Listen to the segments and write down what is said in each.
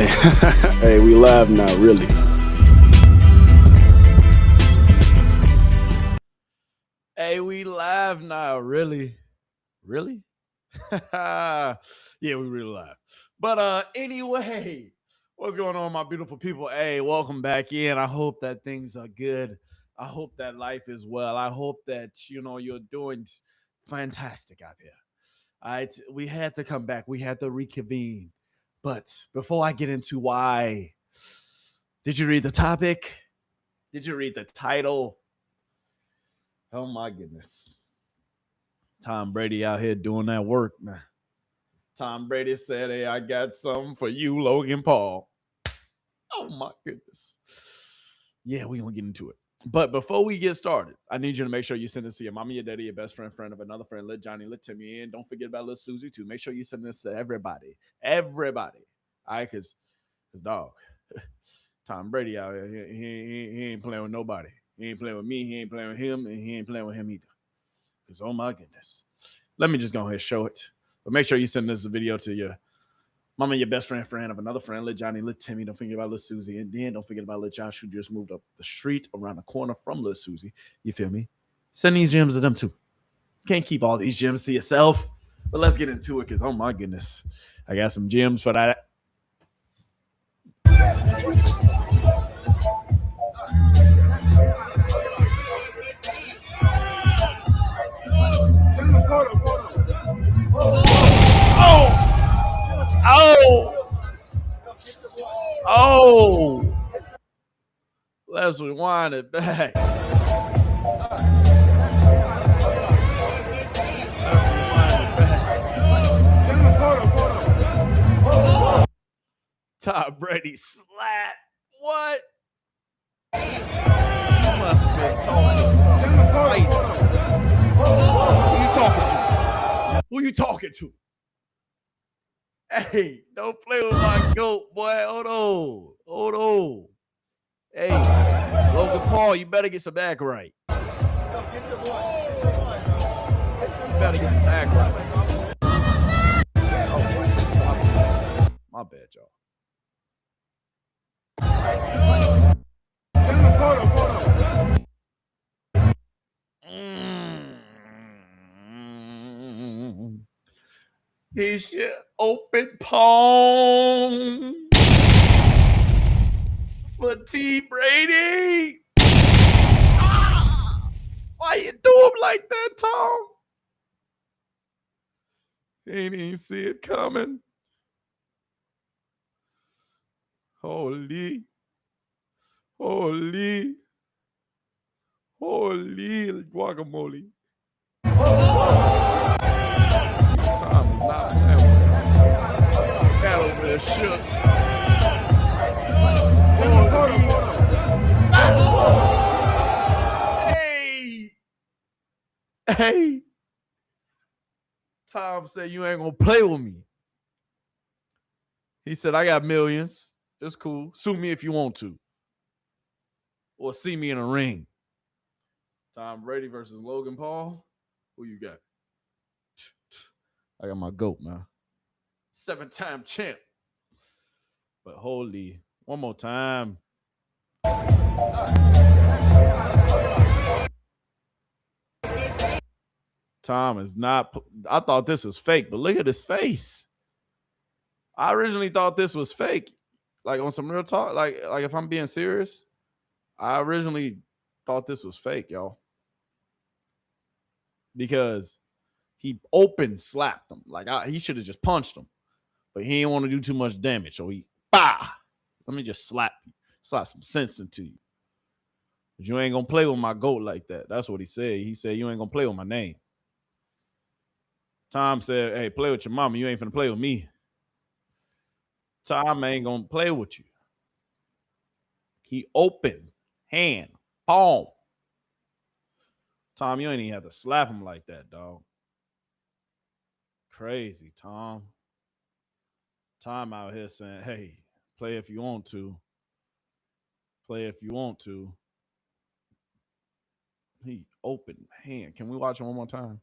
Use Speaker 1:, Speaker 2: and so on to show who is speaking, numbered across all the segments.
Speaker 1: Hey, we live now, really. Hey, we live now, really? Really? Yeah, we really live. But anyway, what's going on, my beautiful people? Hey, welcome back in. I hope that things are good. I hope that life is well. I hope that you're doing fantastic out there. All right, we had to come back. We had to reconvene. But before I get into why, did you read the topic? Did you read the title? Oh my goodness. Tom Brady out here doing that work, man. Tom Brady said, "Hey, I got something for you, Logan Paul." Oh my goodness. Yeah, we're gonna get into it. But before we get started, I need you to make sure you send this to your mommy, your daddy, your best friend, friend of another friend, Lit Johnny, Lit Timmy, and don't forget about little Susie too. Make sure you send this to everybody. Everybody. All right, because dog, Tom Brady out here, he ain't playing with nobody. He ain't playing with me, he ain't playing with him, and he ain't playing with him either. Because oh my goodness. Let me just go ahead and show it. But make sure you send this video to your mama, your best friend, friend of another friend, Lit Johnny, Lit Timmy. Don't forget about Lit Susie. And then don't forget about Lit Josh, who just moved up the street around the corner from Lit Susie. You feel me? Send these gems to them too. Can't keep all these gems to yourself. But let's get into it because, oh my goodness, I got some gems for that. Oh, let's rewind it back. Tom Brady slap. What? You must have been talking crazy. Who you talking to? Who you talking to? Hey, don't play with my goat, boy. Hold on. Hold on. Hey, Logan Paul, you better get some back right. You better get some back right. Oh, my bad, y'all. He's your open palm for T. Brady. Why you do him like that, Tom? Ain't even see it coming. Holy guacamole. Tom is not playing. That over there shook. Hey. Tom said, "You ain't gonna play with me." He said, "I got millions. It's cool. Sue me if you want to. Or see me in a ring." Tom Brady versus Logan Paul. Who you got? I got my GOAT, man. 7-time champ. But holy, one more time. Tom is not. I thought this was fake, but look at his face. I originally thought this was fake. Like on some real talk, like if I'm being serious, I originally thought this was fake, y'all. Because he open slapped him. Like he should have just punched him. But he didn't want to do too much damage. So he, bah! Let me just slap you. Slap some sense into you. But you ain't going to play with my GOAT like that. That's what he said. He said, you ain't going to play with my name. Tom said, hey, play with your mama. You ain't finna play with me. Tom ain't going to play with you. He open, hand, palm. Tom, you ain't even have to slap him like that, dog. Crazy, Tom. Tom out here saying, hey, play if you want to. Play if you want to. He open hand. Can we watch him one more time?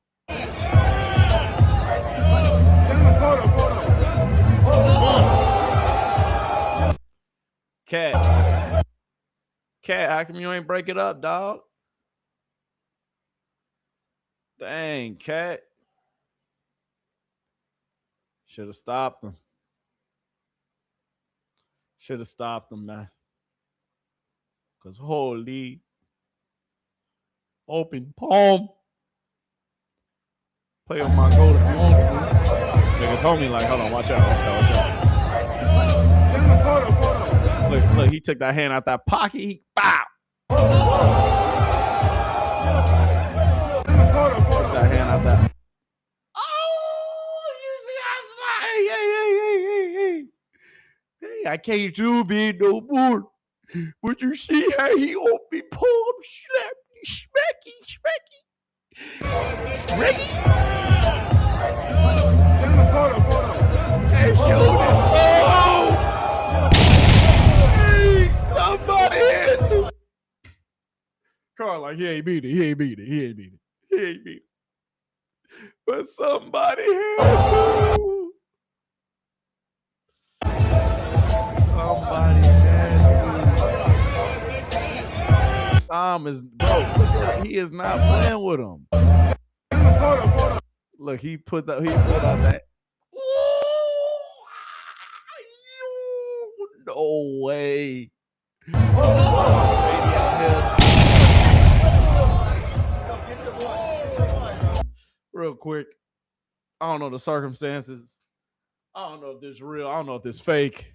Speaker 1: Cat, how come you ain't break it up, dog? Dang, Cat. Should have stopped him. Should have stopped him, man. Because holy open palm. Play on my goal if you want to. Nigga told me like, hold on, watch out. Look, he took that hand out that pocket. He bow. Took that hand out that. Oh, you see how slide? Hey, I can't do me no more. But you see how he open palm slap, smacky. Hey, somebody had to. Carl, like, he ain't beat it. But somebody had to. Tom is, bro, he is not playing with him. Look, he pulled out that. No way. Real quick, I don't know the circumstances. I don't know if this is real. I don't know if this is fake.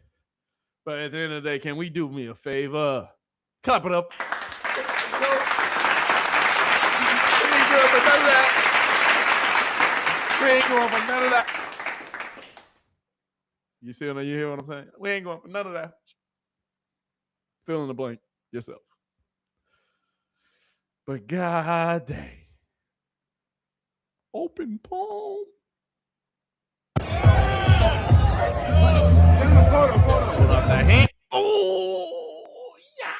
Speaker 1: But at the end of the day, can we do me a favor? Clap it up. We ain't going for none of that. You hear what I'm saying? We ain't going for none of that. Fill in the blank yourself. But god dang. Open palm. Pull up that hand. Oh, yeah.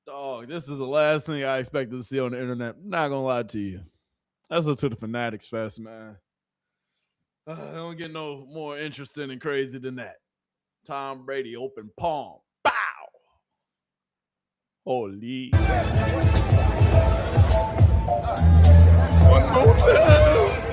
Speaker 1: Dog, this is the last thing I expected to see on the internet. Not gonna lie to you. Let's go to the Fanatics Fest, man. Don't get no more interesting and crazy than that. Tom Brady open palm. Bow. Holy. One more time.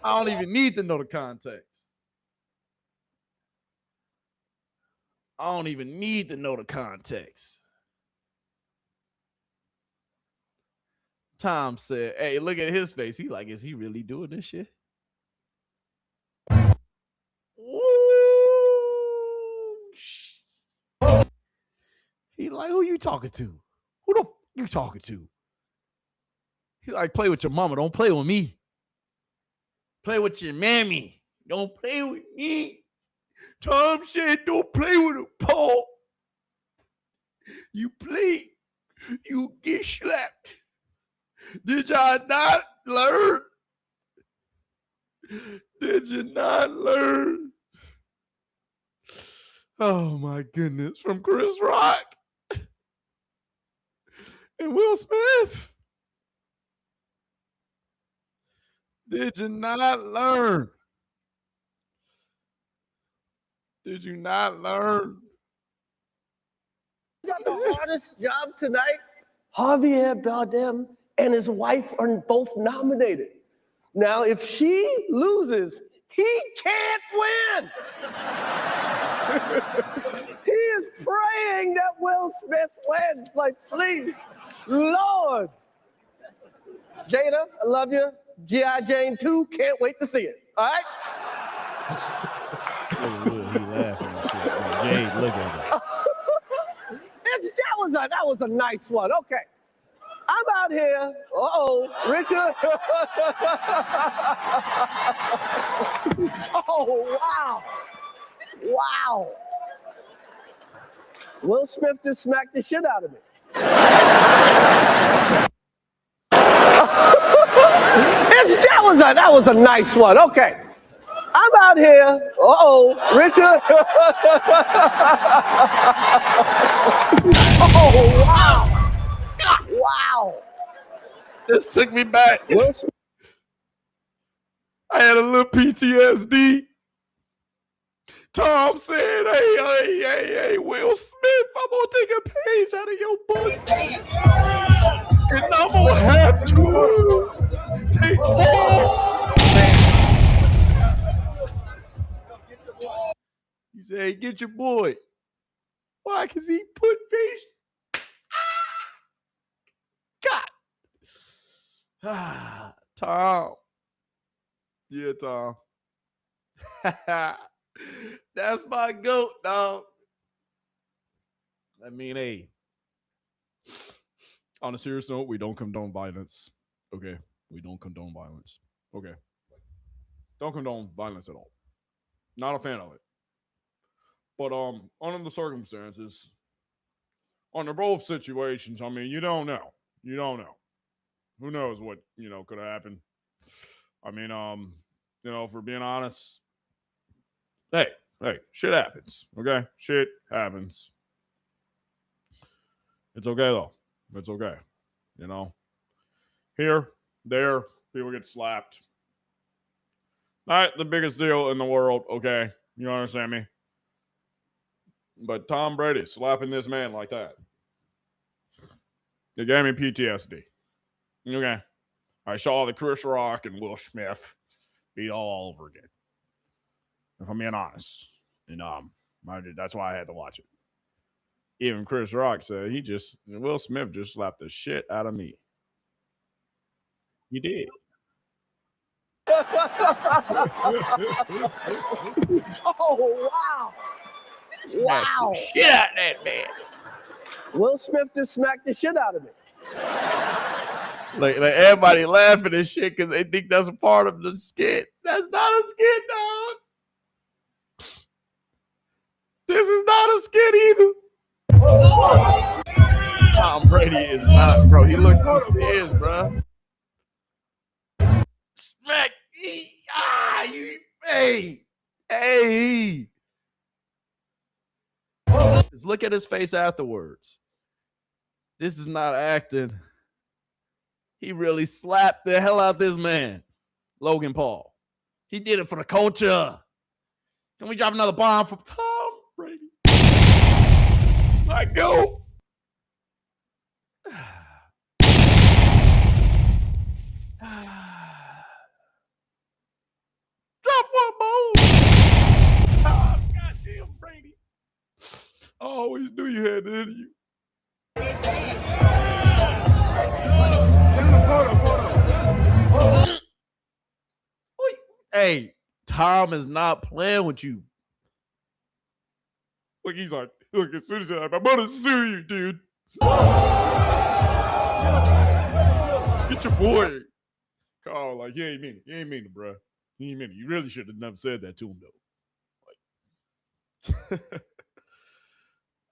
Speaker 1: I don't even need to know the context. I don't even need to know the context. Tom said, hey, look at his face. He like, is he really doing this shit? Ooh. He like, who you talking to? Who the f you talking to? He like, play with your mama. Don't play with me. Play with your mammy. Don't play with me. Tom said, don't play with him, Paul. You play, you get slapped. Did y'all not learn? Did you not learn? Oh my goodness, from Chris Rock and Will Smith. Did you not learn? Did you not learn?
Speaker 2: You got the hardest job tonight. Javier Bardem and his wife are both nominated. Now, if she loses, he can't win. He is praying that Will Smith wins. Like, please, Lord. Jada, I love you. G.I. Jane 2, can't wait to see it. All right?
Speaker 1: He laughing and shit. Jade, look at it.
Speaker 2: That was a nice one. Okay. I'm out here. Richard. Oh, wow. Wow. Will Smith just smacked the shit out of me. That was a nice one. Okay. I'm out here. Richard. Oh, wow. Wow.
Speaker 1: This took me back. I had a little PTSD. Tom said, hey, Will Smith, I'm going to take a page out of your book. And I'm going to have to take Paul. He said, hey, get your boy. Why? Because he put face. God. Tom. Yeah, Tom. That's my GOAT, dog. I mean, hey. On a serious note, we don't condone violence. Okay. We don't condone violence. Okay. Don't condone violence at all. Not a fan of it. But under the circumstances, under both situations, I mean, you don't know. You don't know. Who knows what, could have happened. I mean, for being honest, hey, shit happens. Okay? Shit happens. It's okay though. It's okay. Here, there, people get slapped. Not the biggest deal in the world, okay? You understand me? But Tom Brady slapping this man like that. It gave me PTSD. Okay. I saw the Chris Rock and Will Smith beat all over again. If I'm being honest. And that's why I had to watch it. Even Chris Rock said Will Smith just slapped the shit out of me. He did.
Speaker 2: Oh, wow. Wow.
Speaker 1: Shit out of that man.
Speaker 2: Will Smith just smacked the shit out of me.
Speaker 1: Like everybody laughing and shit because they think that's a part of the skit. That's not a skit, dog. This is not a skit either. Tom Brady is not, bro. He looked upstairs, bro. Smack. Hey. Just look at his face afterwards. This is not acting. He really slapped the hell out this man, Logan Paul. He did it for the culture. Can we drop another bomb from Tom Brady? My go. Drop one more. Oh, goddamn Brady. I always knew you had it in you. Hey, Tom is not playing with you. Look, he's like, look, as soon as I'm gonna sue you, dude. Get your boy. Carl, like, you ain't mean it, bro. You ain't mean it. You really should have never said that to him, though. Like,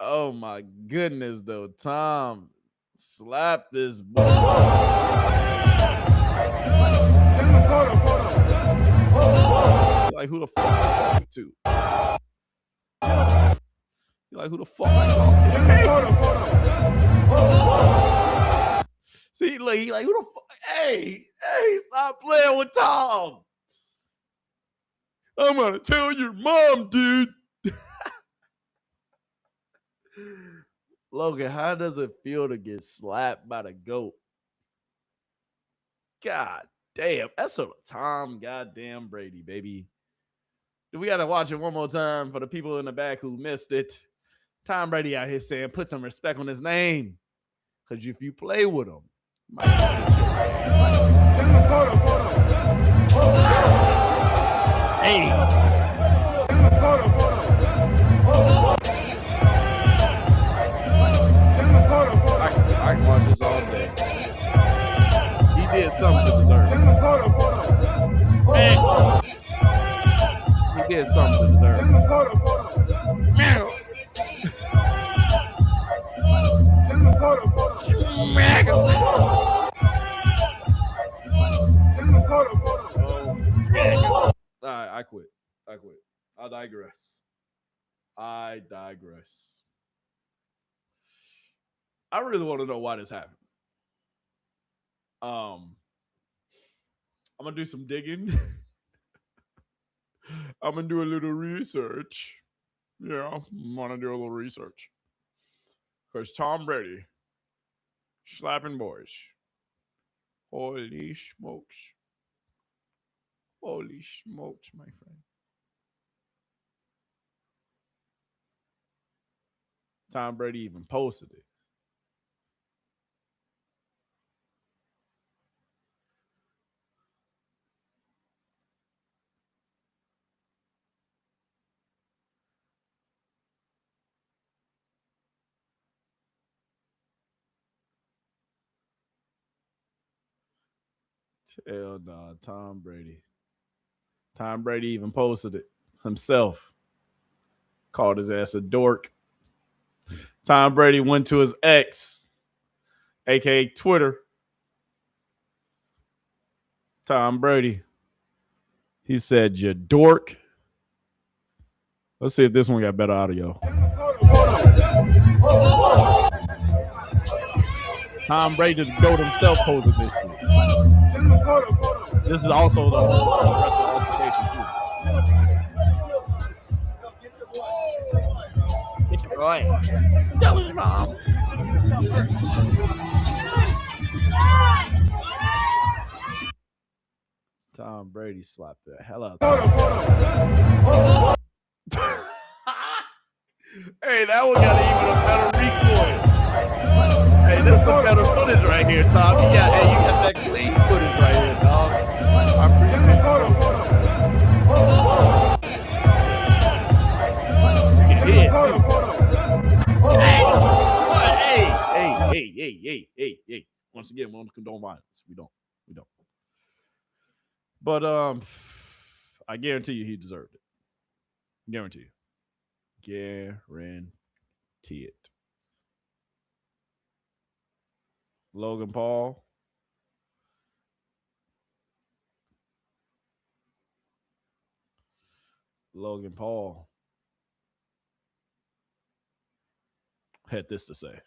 Speaker 1: oh my goodness, though. Tom slapped this boy. Like, who the fuck are you talking to? You're like, who the fuck are you talking to? See, like, who the fuck? Hey, stop playing with Tom. I'm gonna tell your mom, dude. Logan, how does it feel to get slapped by the GOAT? God damn, that's sort of Tom goddamn Brady, baby. We gotta watch it one more time for the people in the back who missed it. Tom Brady out here saying, put some respect on his name. Because if you play with him, you might hey. I can watch this all day. He did something to deserve it. Man. He did something to deserve it. digress. I really want to know why this happened. I'm gonna do some digging. I'm gonna do a little research. Yeah, I'm gonna do a little research. Because Tom Brady slapping boys. Holy smokes. Holy smokes, my friend. Tom Brady even posted it. Hell nah, Tom Brady. Tom Brady even posted it himself. Called his ass a dork. Tom Brady went to his ex, aka Twitter. Tom Brady. He said, "You dork." Let's see if this one got better audio. Tom Brady, the GOAT himself, posted this shit. This is also the whole wrestling altercation too. Get your boy. That was wrong. Tom Brady slapped the hell out of him. Hey, that one got even a better recoil. Hey, this is some better footage right here, Tom. You got that clean footage right here, dog. I appreciate it. Hey. Once again, we don't condone violence. We don't. But I guarantee you he deserved it. Guarantee you. Guarantee it. Logan Paul. Had this to say.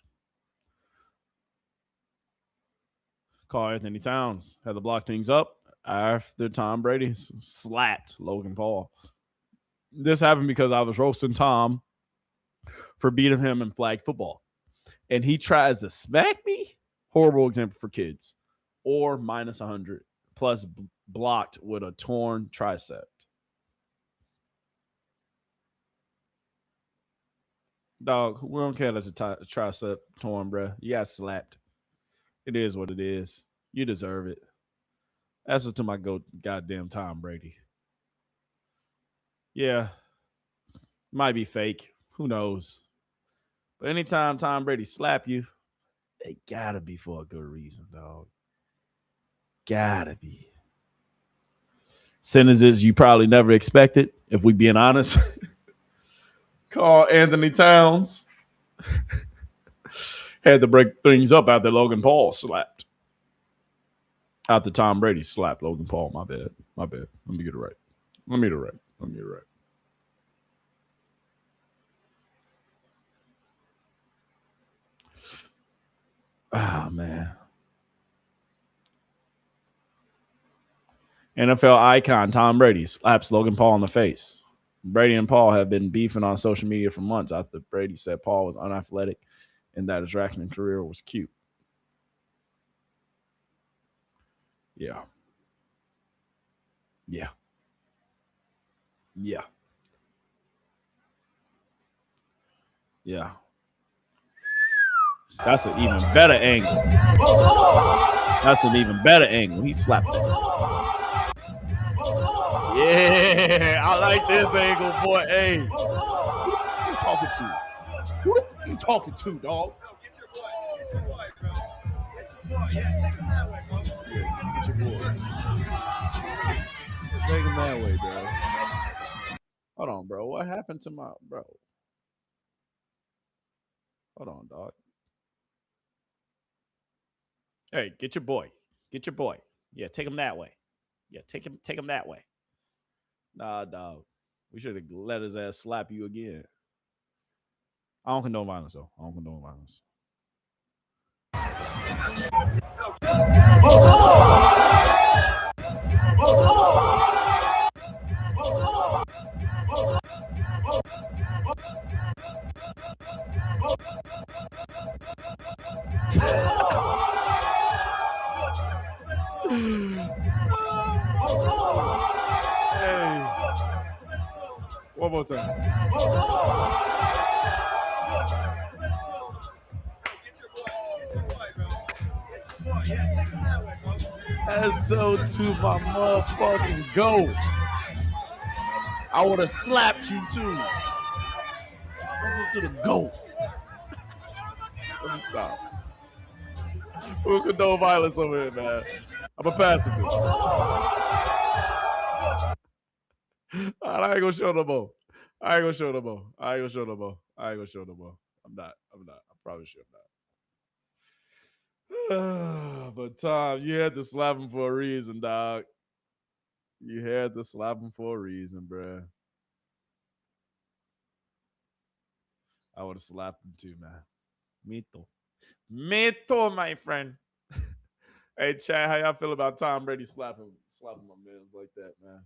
Speaker 1: Karl Anthony Towns had to block things up after Tom Brady slapped Logan Paul. This happened because I was roasting Tom for beating him in flag football. And he tries to smack me. Horrible example for kids. Or minus 100 plus blocked with a torn tricep. Dog, we don't care that the tricep torn, bro. You got slapped. It is what it is. You deserve it. That's just to my goddamn Tom Brady. Yeah. Might be fake. Who knows? But anytime Tom Brady slap you, it gotta be for a good reason, dog. Gotta be. Sentences you probably never expected, if we being honest. Karl Anthony Towns had to break things up after Logan Paul slapped. After Tom Brady slapped Logan Paul. My bad. Let me get it right. Oh, man. NFL icon Tom Brady slaps Logan Paul in the face. Brady and Paul have been beefing on social media for months after Brady said Paul was unathletic and that his wrestling career was cute. Yeah. That's an even better angle. He slapped it. Yeah, I like this angle, boy. Hey, who you talking to? Who you talking to, dog? Get your boy, bro. Yeah, take him that way, bro. Yeah, get your boy. Take him that way, bro. Hold on, bro. What happened to my bro? Hold on, dog. Hey, get your boy. Yeah, take him that way. Yeah, take him that way. Nah, dog. We should have let his ass slap you again. I don't condone violence, though. I don't condone violence. Hey. One more time. That's so to my motherfucking goat. I would have slapped you too. Listen to the goat. Let me stop. We'll condone violence over here, man. I'm a pacifist. I ain't gonna show no more. I ain't gonna show no more. I'm not. I probably should not. But Tom, you had to slap him for a reason, dog. You had to slap him for a reason, bruh. I would have slapped him too, man. Me too, my friend. Hey, Chad, how y'all feel about Tom Brady slapping my mans like that, man?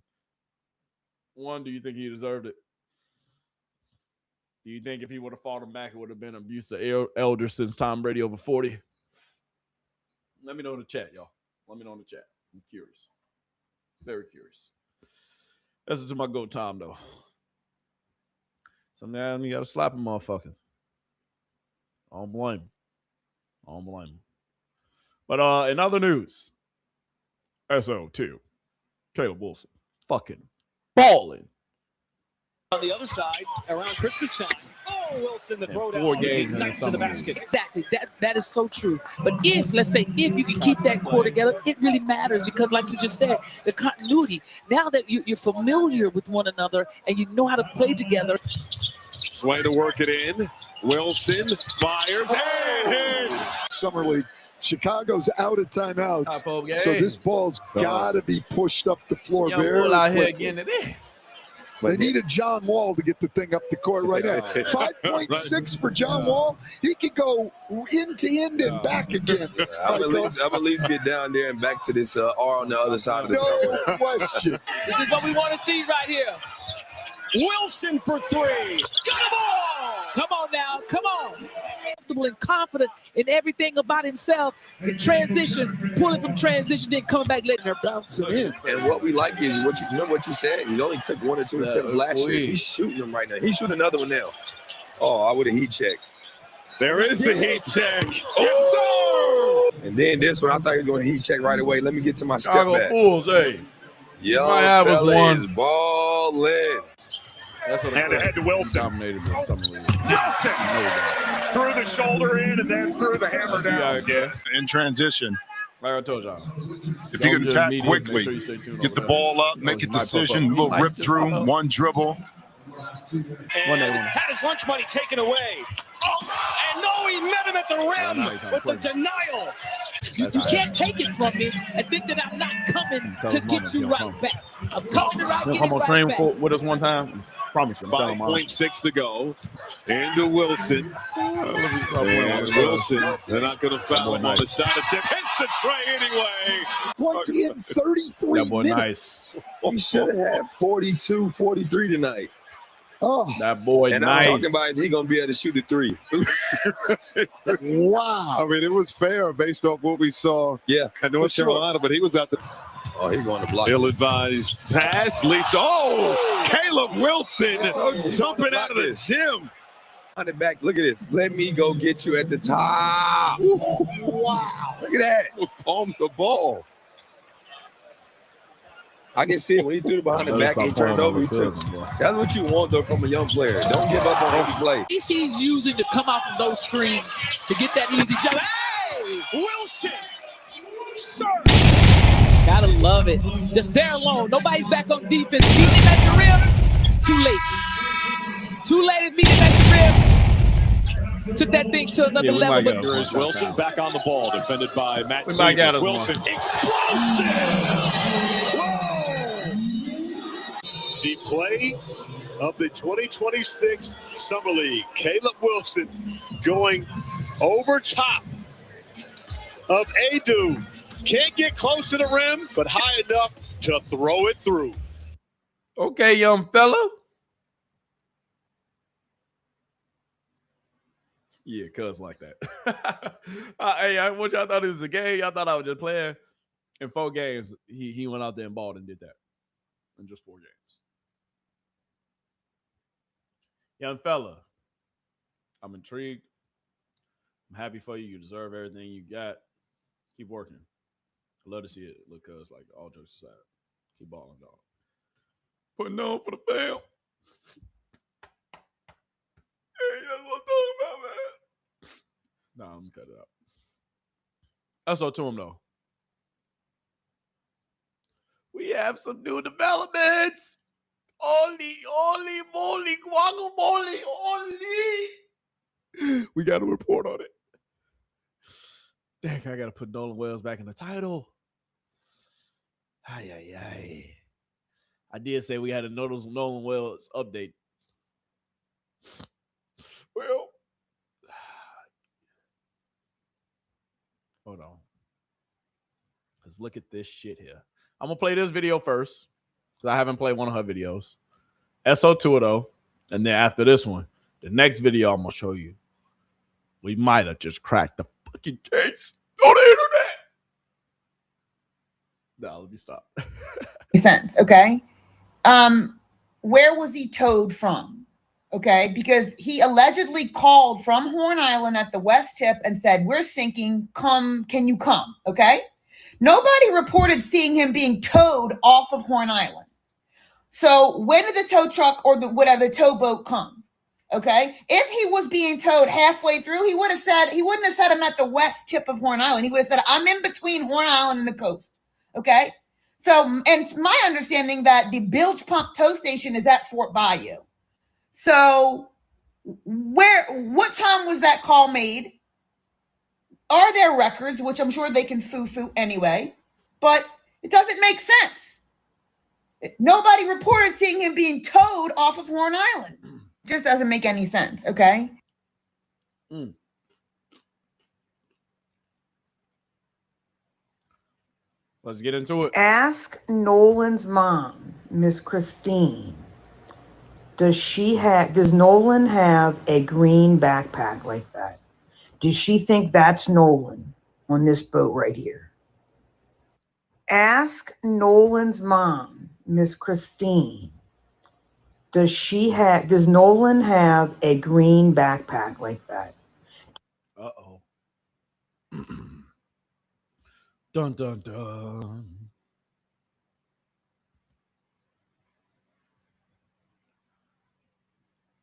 Speaker 1: One, do you think he deserved it? Do you think if he would have fought him back, it would have been abuse to elder since Tom Brady over 40? Let me know in the chat, y'all. Let me know in the chat. I'm curious. Very curious. Listen to my goat Tom, though. Sometimes you got to slap a motherfucker. I don't blame him. But in other news, SO2, Caleb Wilson, fucking balling.
Speaker 3: On the other side, around Christmas time. Oh, Wilson, the throw down.
Speaker 1: 4 games
Speaker 3: Nice to the basket.
Speaker 4: Exactly. That is so true. But let's say if you can keep that core together, it really matters because, like you just said, the continuity. Now that you're familiar with one another and you know how to play together.
Speaker 5: Sway to work it in. Wilson fires and hits.
Speaker 6: Summer League. Chicago's out of timeouts, so this ball's got to be pushed up the floor very quickly. They need a John Wall to get the thing up the court right now. 5.6 for John Wall. He could go end to end and back again.
Speaker 7: I'm at least get down there and back to this R on the other side of the
Speaker 6: No question.
Speaker 4: This is what we want to see right here.
Speaker 3: Wilson for three. Got a ball!
Speaker 4: Come on now. Come on. Comfortable and confident in everything about himself. In transition, pulling from transition, then coming back, letting her bounce it in.
Speaker 7: And what we like is what you said. He only took 1 or 2 attempts last year. He's shooting them right now. He's shooting another one now. Oh, I would have heat checked.
Speaker 5: There is the heat check.
Speaker 7: Oh! And then this one, I thought he was going to heat check right away. Let me get to my step back.
Speaker 1: Fools, hey.
Speaker 7: Yo, fella is balling.
Speaker 5: That's what and ahead to Wilson.
Speaker 1: Dominated the summer league.
Speaker 5: Wilson threw the shoulder in and then threw the hammer down again. In transition.
Speaker 1: Like I told y'all.
Speaker 5: If you can attack quickly, get the ball up, make a decision, little rip through, one dribble.
Speaker 3: And had his lunch money taken away. Oh, and no, he met him at the rim with the denial.
Speaker 4: You can't take it from me and think that I'm not coming to get you right back. I'm coming to get it right back.
Speaker 1: With us one time. Promise you.
Speaker 5: 5.6 to go. Into Wilson. And Wilson, they're not going to foul him on the shot attempt. Hits the tray anyway.
Speaker 6: Points in 33 minutes.
Speaker 1: Nice.
Speaker 7: He should have had 42, 43 tonight.
Speaker 6: Oh,
Speaker 1: that boy
Speaker 7: and
Speaker 1: nice.
Speaker 7: I'm talking about is he going to be able to shoot a 3.
Speaker 6: Wow.
Speaker 5: I mean, it was fair based off what we saw at North Carolina, but he was out the...
Speaker 7: Oh, he's going to block.
Speaker 5: Ill-advised pass. Least. Oh, Caleb Wilson jumping out of the gym.
Speaker 7: On the back. Look at this. Let me go get you at the top.
Speaker 6: Wow.
Speaker 7: Look at that.
Speaker 5: He was palmed the ball.
Speaker 7: I can see it when he threw it behind the back and he turned over. He took. That's what you want, though, from a young player. Don't give up on every play.
Speaker 4: He's using to come off of those screens to get that easy jump. Hey!
Speaker 3: Wilson! Sir!
Speaker 4: Gotta love it. Just there alone. Nobody's back on defense. Beating him at the rim. Too late. Too late to beat him at the rim. Took that thing to another level. But
Speaker 3: here is Wilson back on the ball. Defended by Matt.
Speaker 1: We might get
Speaker 3: Wilson. Explosive! Deep play.
Speaker 5: of the 2026 Summer League. Caleb Wilson going over top of Adu. Can't get close to the rim, but high enough to throw it through.
Speaker 1: Okay, young fella. Yeah, cuz like that. Hey, what y'all thought it was a game? Y'all thought I was just playing? In 4 games, he went out there and balled and did that. In just 4 games. Young fella, I'm intrigued. I'm happy for you. You deserve everything you got. Keep working. I love to see it. Look, cuz, like, all jokes aside. Keep balling, dog. Putting on for the fam. Hey, that's what I'm talking about, man. Nah, I'm gonna cut it out. That's all to him, though. We have some new developments. Holy moly, guacamole, holy. We got to report on it. Dang, I got to put Nolan Wells back in the title. Ay. I did say we had a Nolan Wells update. Well, hold on. Let's look at this shit here. I'm going to play this video first because I haven't played one of her videos. SO2 though. And then after this one, the next video I'm going to show you, we might have just cracked the fucking case on the internet. No, let me stop.
Speaker 8: Sense, okay? Where was he towed from? Okay, because he allegedly called from Horn Island at the west tip and said, "We're sinking, come, can you come?" Okay? Nobody reported seeing him being towed off of Horn Island. So when did the tow truck or the towboat come? Okay, if he was being towed halfway through, he wouldn't have said I'm at the west tip of Horn Island. He would have said I'm in between Horn Island and the coast. Okay, so and it's my understanding that the bilge pump tow station is at Fort Bayou. So what time was that call made? Are there records, which I'm sure they can foo-foo anyway, but it doesn't make sense. Nobody reported seeing him being towed off of Horn Island. Just doesn't make any sense, okay?
Speaker 1: Let's get into it.
Speaker 8: Ask Nolan's mom, Miss Christine, does Nolan have a green backpack like that? Does she think that's Nolan on this boat right here? Ask Nolan's mom, Miss Christine, does Nolan have a green backpack like that?
Speaker 1: Uh-oh. Dun, dun, dun.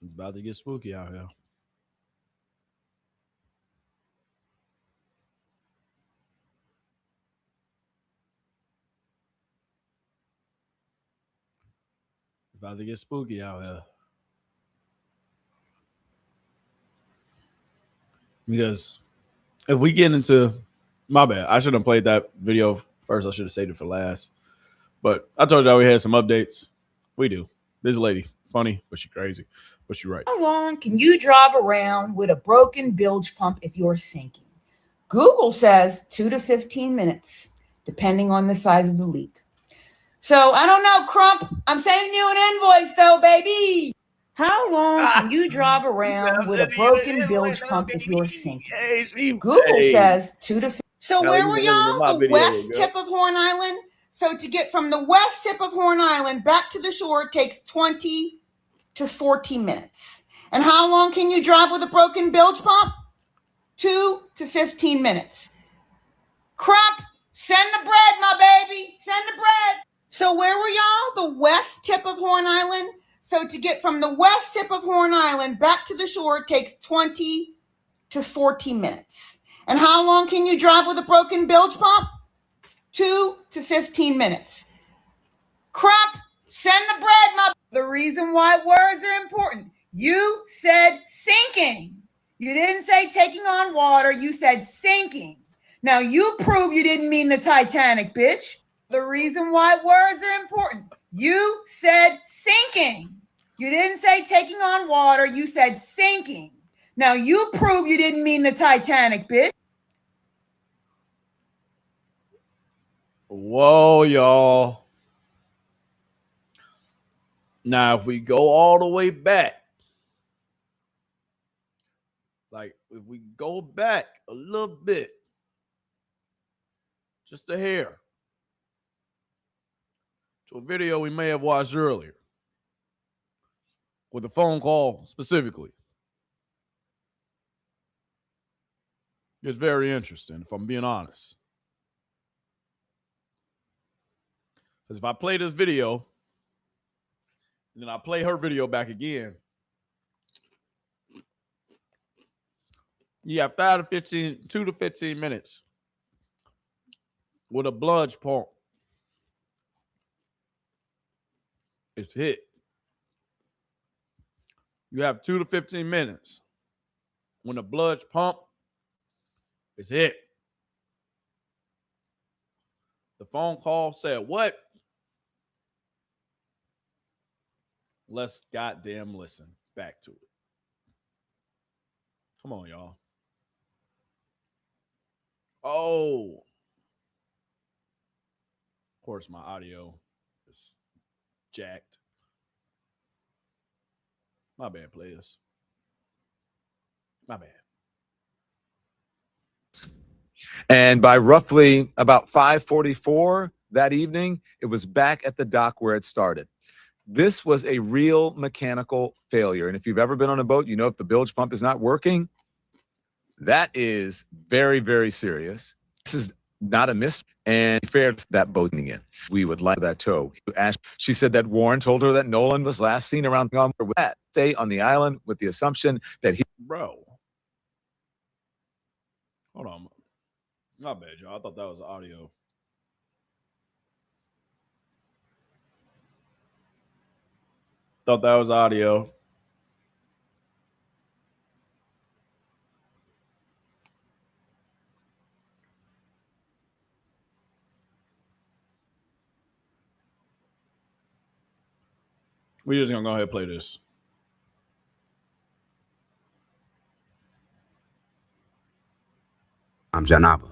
Speaker 1: It's about to get spooky out here. It's about to get spooky out here. Because if we get into, my bad, I should have played that video first. I should have saved it for last. But I told y'all we had some updates. We do. This lady, funny, but she crazy. But you're right.
Speaker 8: How long can you drive around with a broken bilge pump if you're sinking? Google says 2 to 15 minutes, depending on the size of the leak. So I don't know, Crump. I'm sending you an invoice, though, baby. How long can you drive around with a broken bilge pump if you're sinking? Google says 2 to 15. So where were y'all? The west tip of Horn Island? So to get from the west tip of Horn Island back to the shore takes 20 to 40 minutes. And how long can you drive with a broken bilge pump? 2 to 15 minutes. Crump, send the bread, my baby. Send the bread. So where were y'all? The west tip of Horn Island? So to get from the west tip of Horn Island back to the shore takes 20 to 40 minutes. And how long can you drive with a broken bilge pump? 2 to 15 minutes. Crump, send the bread, my... The reason why words are important. You said sinking. You didn't say taking on water. You said sinking. Now you prove you didn't mean the Titanic, bitch. The reason why words are important. You said sinking. You didn't say taking on water. You said sinking. Now, you prove you didn't mean the Titanic, bitch.
Speaker 1: Whoa, y'all. Now, if we go all the way back, like if we go back a little bit, just a hair, to a video we may have watched earlier, with a phone call specifically. It's very interesting, if I'm being honest. Because if I play this video, and then I play her video back again, you have 2 to 15 minutes with a bludge pump. It's hit. You have 2 to 15 minutes when the bludge pump is hit. The phone call said what? Let's goddamn listen back to it. Come on, y'all. Oh. Of course, my audio is jacked. My bad, players. My bad.
Speaker 9: And by roughly about 5:44 that evening, it was back at the dock where it started. This was a real mechanical failure. And if you've ever been on a boat, you know if the bilge pump is not working, that is very, very serious. This is not a miss and fair to that boat again. We would like that tow. She said that Warren told her that Nolan was last seen around with that. Stay on the island with the assumption that he...
Speaker 1: Bro. Hold on. Not bad, y'all. I thought that was audio. Thought that was audio. We're just going to go ahead and play this.
Speaker 10: I'm John Abba.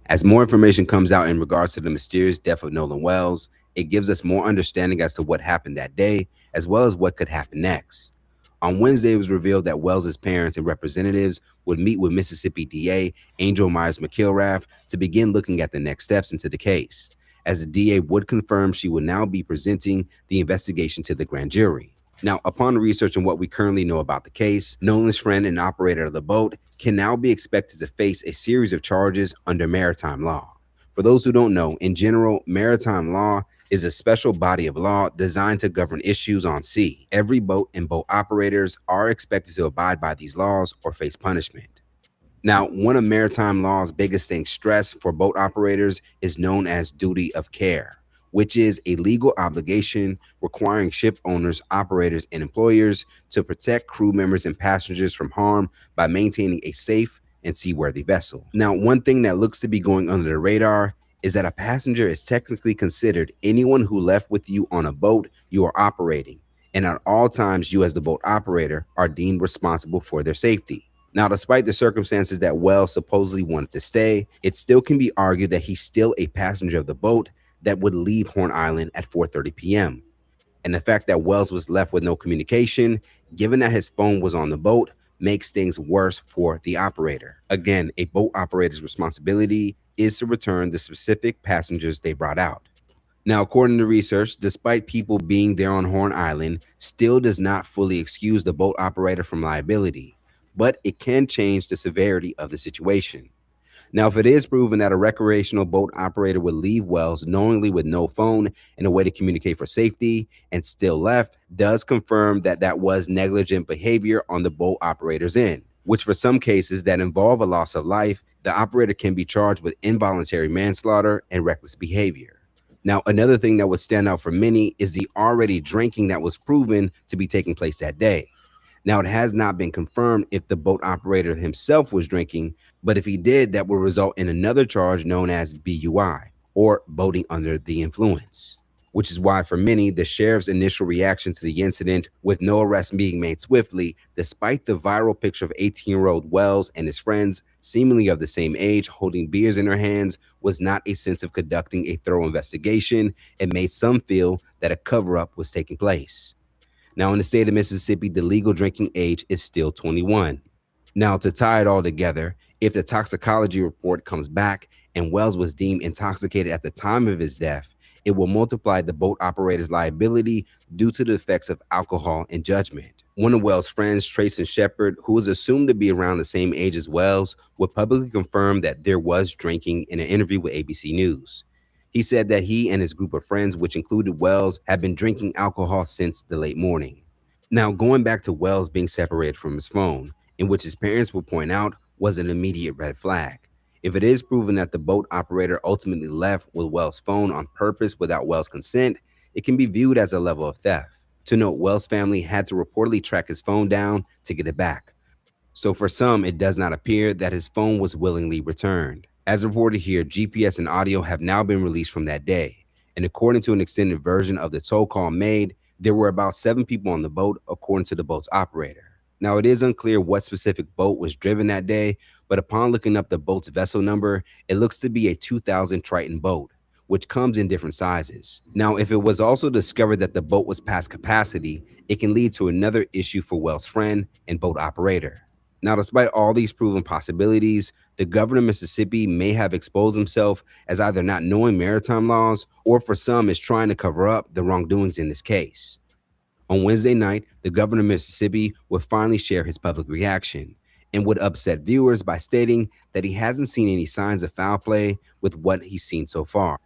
Speaker 10: As more information comes out in regards to the mysterious death of Nolan Wells, it gives us more understanding as to what happened that day, as well as what could happen next. On Wednesday, it was revealed that Wells' parents and representatives would meet with Mississippi DA Angel Myers McIlrath to begin looking at the next steps into the case, as the DA would confirm she would now be presenting the investigation to the grand jury. Now, upon researching what we currently know about the case, Nolan's friend and operator of the boat can now be expected to face a series of charges under maritime law. For those who don't know, in general, maritime law is a special body of law designed to govern issues on sea. Every boat and boat operators are expected to abide by these laws or face punishment. Now, one of maritime law's biggest things stressed for boat operators is known as duty of care, which is a legal obligation requiring ship owners, operators, and employers to protect crew members and passengers from harm by maintaining a safe and seaworthy vessel. Now, one thing that looks to be going under the radar is that a passenger is technically considered anyone who left with you on a boat you are operating, and at all times you as the boat operator are deemed responsible for their safety. Now, despite the circumstances that Wells supposedly wanted to stay, it still can be argued that he's still a passenger of the boat that would leave Horn Island at 4:30 p.m. And the fact that Wells was left with no communication, given that his phone was on the boat, makes things worse for the operator. Again, a boat operator's responsibility is to return the specific passengers they brought out. Now, according to research, despite people being there on Horn Island, still does not fully excuse the boat operator from liability, but it can change the severity of the situation. Now, if it is proven that a recreational boat operator would leave Wells knowingly with no phone and a way to communicate for safety and still left, does confirm that that was negligent behavior on the boat operator's end, which for some cases that involve a loss of life, the operator can be charged with involuntary manslaughter and reckless behavior. Now, another thing that would stand out for many is the already drinking that was proven to be taking place that day. Now, it has not been confirmed if the boat operator himself was drinking, but if he did, that would result in another charge known as BUI, or boating under the influence. which is why for many, the sheriff's initial reaction to the incident, with no arrest being made swiftly, despite the viral picture of 18-year-old Wells and his friends, seemingly of the same age, holding beers in their hands, was not a sense of conducting a thorough investigation. It made some feel that a cover-up was taking place. Now, in the state of Mississippi, the legal drinking age is still 21. Now, to tie it all together, if the toxicology report comes back and Wells was deemed intoxicated at the time of his death, it will multiply the boat operator's liability due to the effects of alcohol and judgment. One of Wells' friends, Tracy Shepard, who was assumed to be around the same age as Wells, would publicly confirm that there was drinking in an interview with ABC News. He said that he and his group of friends, which included Wells, had been drinking alcohol since the late morning. Now, going back to Wells being separated from his phone, in which his parents would point out was an immediate red flag. If it is proven that the boat operator ultimately left with Wells' phone on purpose without Wells' consent, it can be viewed as a level of theft. To note, Wells' family had to reportedly track his phone down to get it back. So for some, it does not appear that his phone was willingly returned. As reported here, GPS and audio have now been released from that day. And according to an extended version of the toll call made, there were about 7 people on the boat, according to the boat's operator. Now, it is unclear what specific boat was driven that day, but upon looking up the boat's vessel number, it looks to be a 2000 Triton boat, which comes in different sizes. Now, if it was also discovered that the boat was past capacity, it can lead to another issue for Wells' friend and boat operator. Now, despite all these proven possibilities, the governor of Mississippi may have exposed himself as either not knowing maritime laws or for some is trying to cover up the wrongdoings in this case. On Wednesday night, the governor of Mississippi would finally share his public reaction and would upset viewers by stating that he hasn't seen any signs of foul play with what he's seen so far.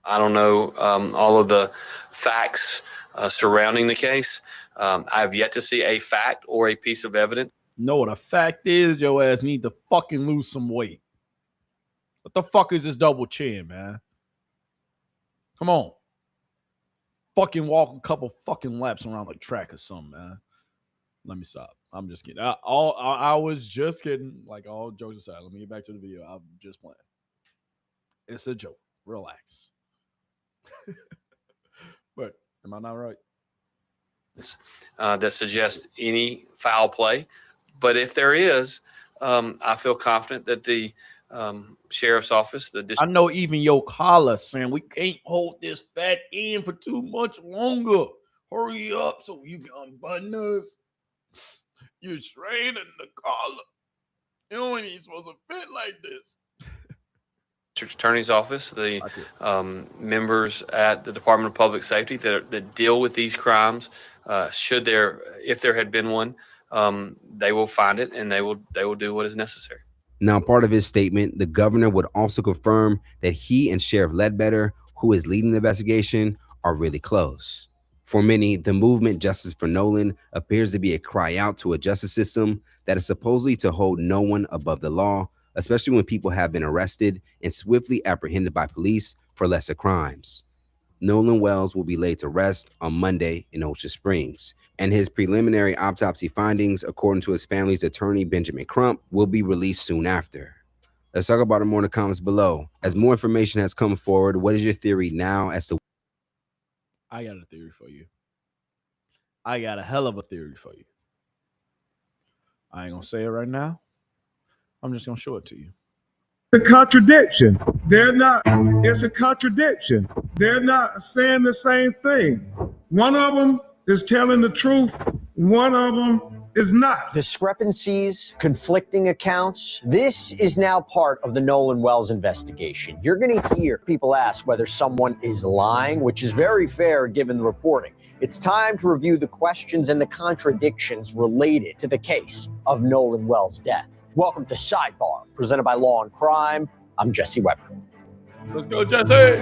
Speaker 11: I don't know all of the facts surrounding the case. I have yet to see a fact or a piece of evidence.
Speaker 1: No, what a fact is, your ass need to fucking lose some weight. What the fuck is this double chin, man? Come on. Fucking walk a couple fucking laps around the track or something, man. Let me stop. I'm just kidding. I was just kidding. Like, all jokes aside, let me get back to the video. I'm just playing. It's a joke. Relax. But am I not right?
Speaker 11: That suggests any foul play. But if there is, I feel confident that the sheriff's office,
Speaker 1: I know even your collar saying we can't hold this fat in for too much longer. Hurry up so you can unbutton us. You're straining the collar. You ain't even supposed to fit like this.
Speaker 11: District Attorney's Office, the members at the Department of Public Safety that deal with these crimes, if there had been one, they will find it and they will do what is necessary.
Speaker 10: Now, part of his statement, the governor would also confirm that he and Sheriff Ledbetter, who is leading the investigation, are really close. For many, the movement Justice for Nolan appears to be a cry out to a justice system that is supposedly to hold no one above the law, especially when people have been arrested and swiftly apprehended by police for lesser crimes. Nolan Wells will be laid to rest on Monday in Ocean Springs, and his preliminary autopsy findings, according to his family's attorney, Benjamin Crump, will be released soon after. Let's talk about it more in the comments below. As more information has come forward, what is your theory now as to...
Speaker 1: I got a theory for you. I got a hell of a theory for you. I ain't going to say it right now. I'm just going to show it to you.
Speaker 12: A contradiction. It's a contradiction. They're not saying the same thing. One of them is telling the truth. One of them is not.
Speaker 13: Discrepancies, conflicting accounts. This is now part of the Nolan Wells investigation. You're going to hear people ask whether someone is lying, which is very fair given the reporting. It's time to review the questions and the contradictions related to the case of Nolan Wells' death. Welcome to Sidebar, presented by Law and Crime. I'm Jesse Weber.
Speaker 1: Let's go, Jesse.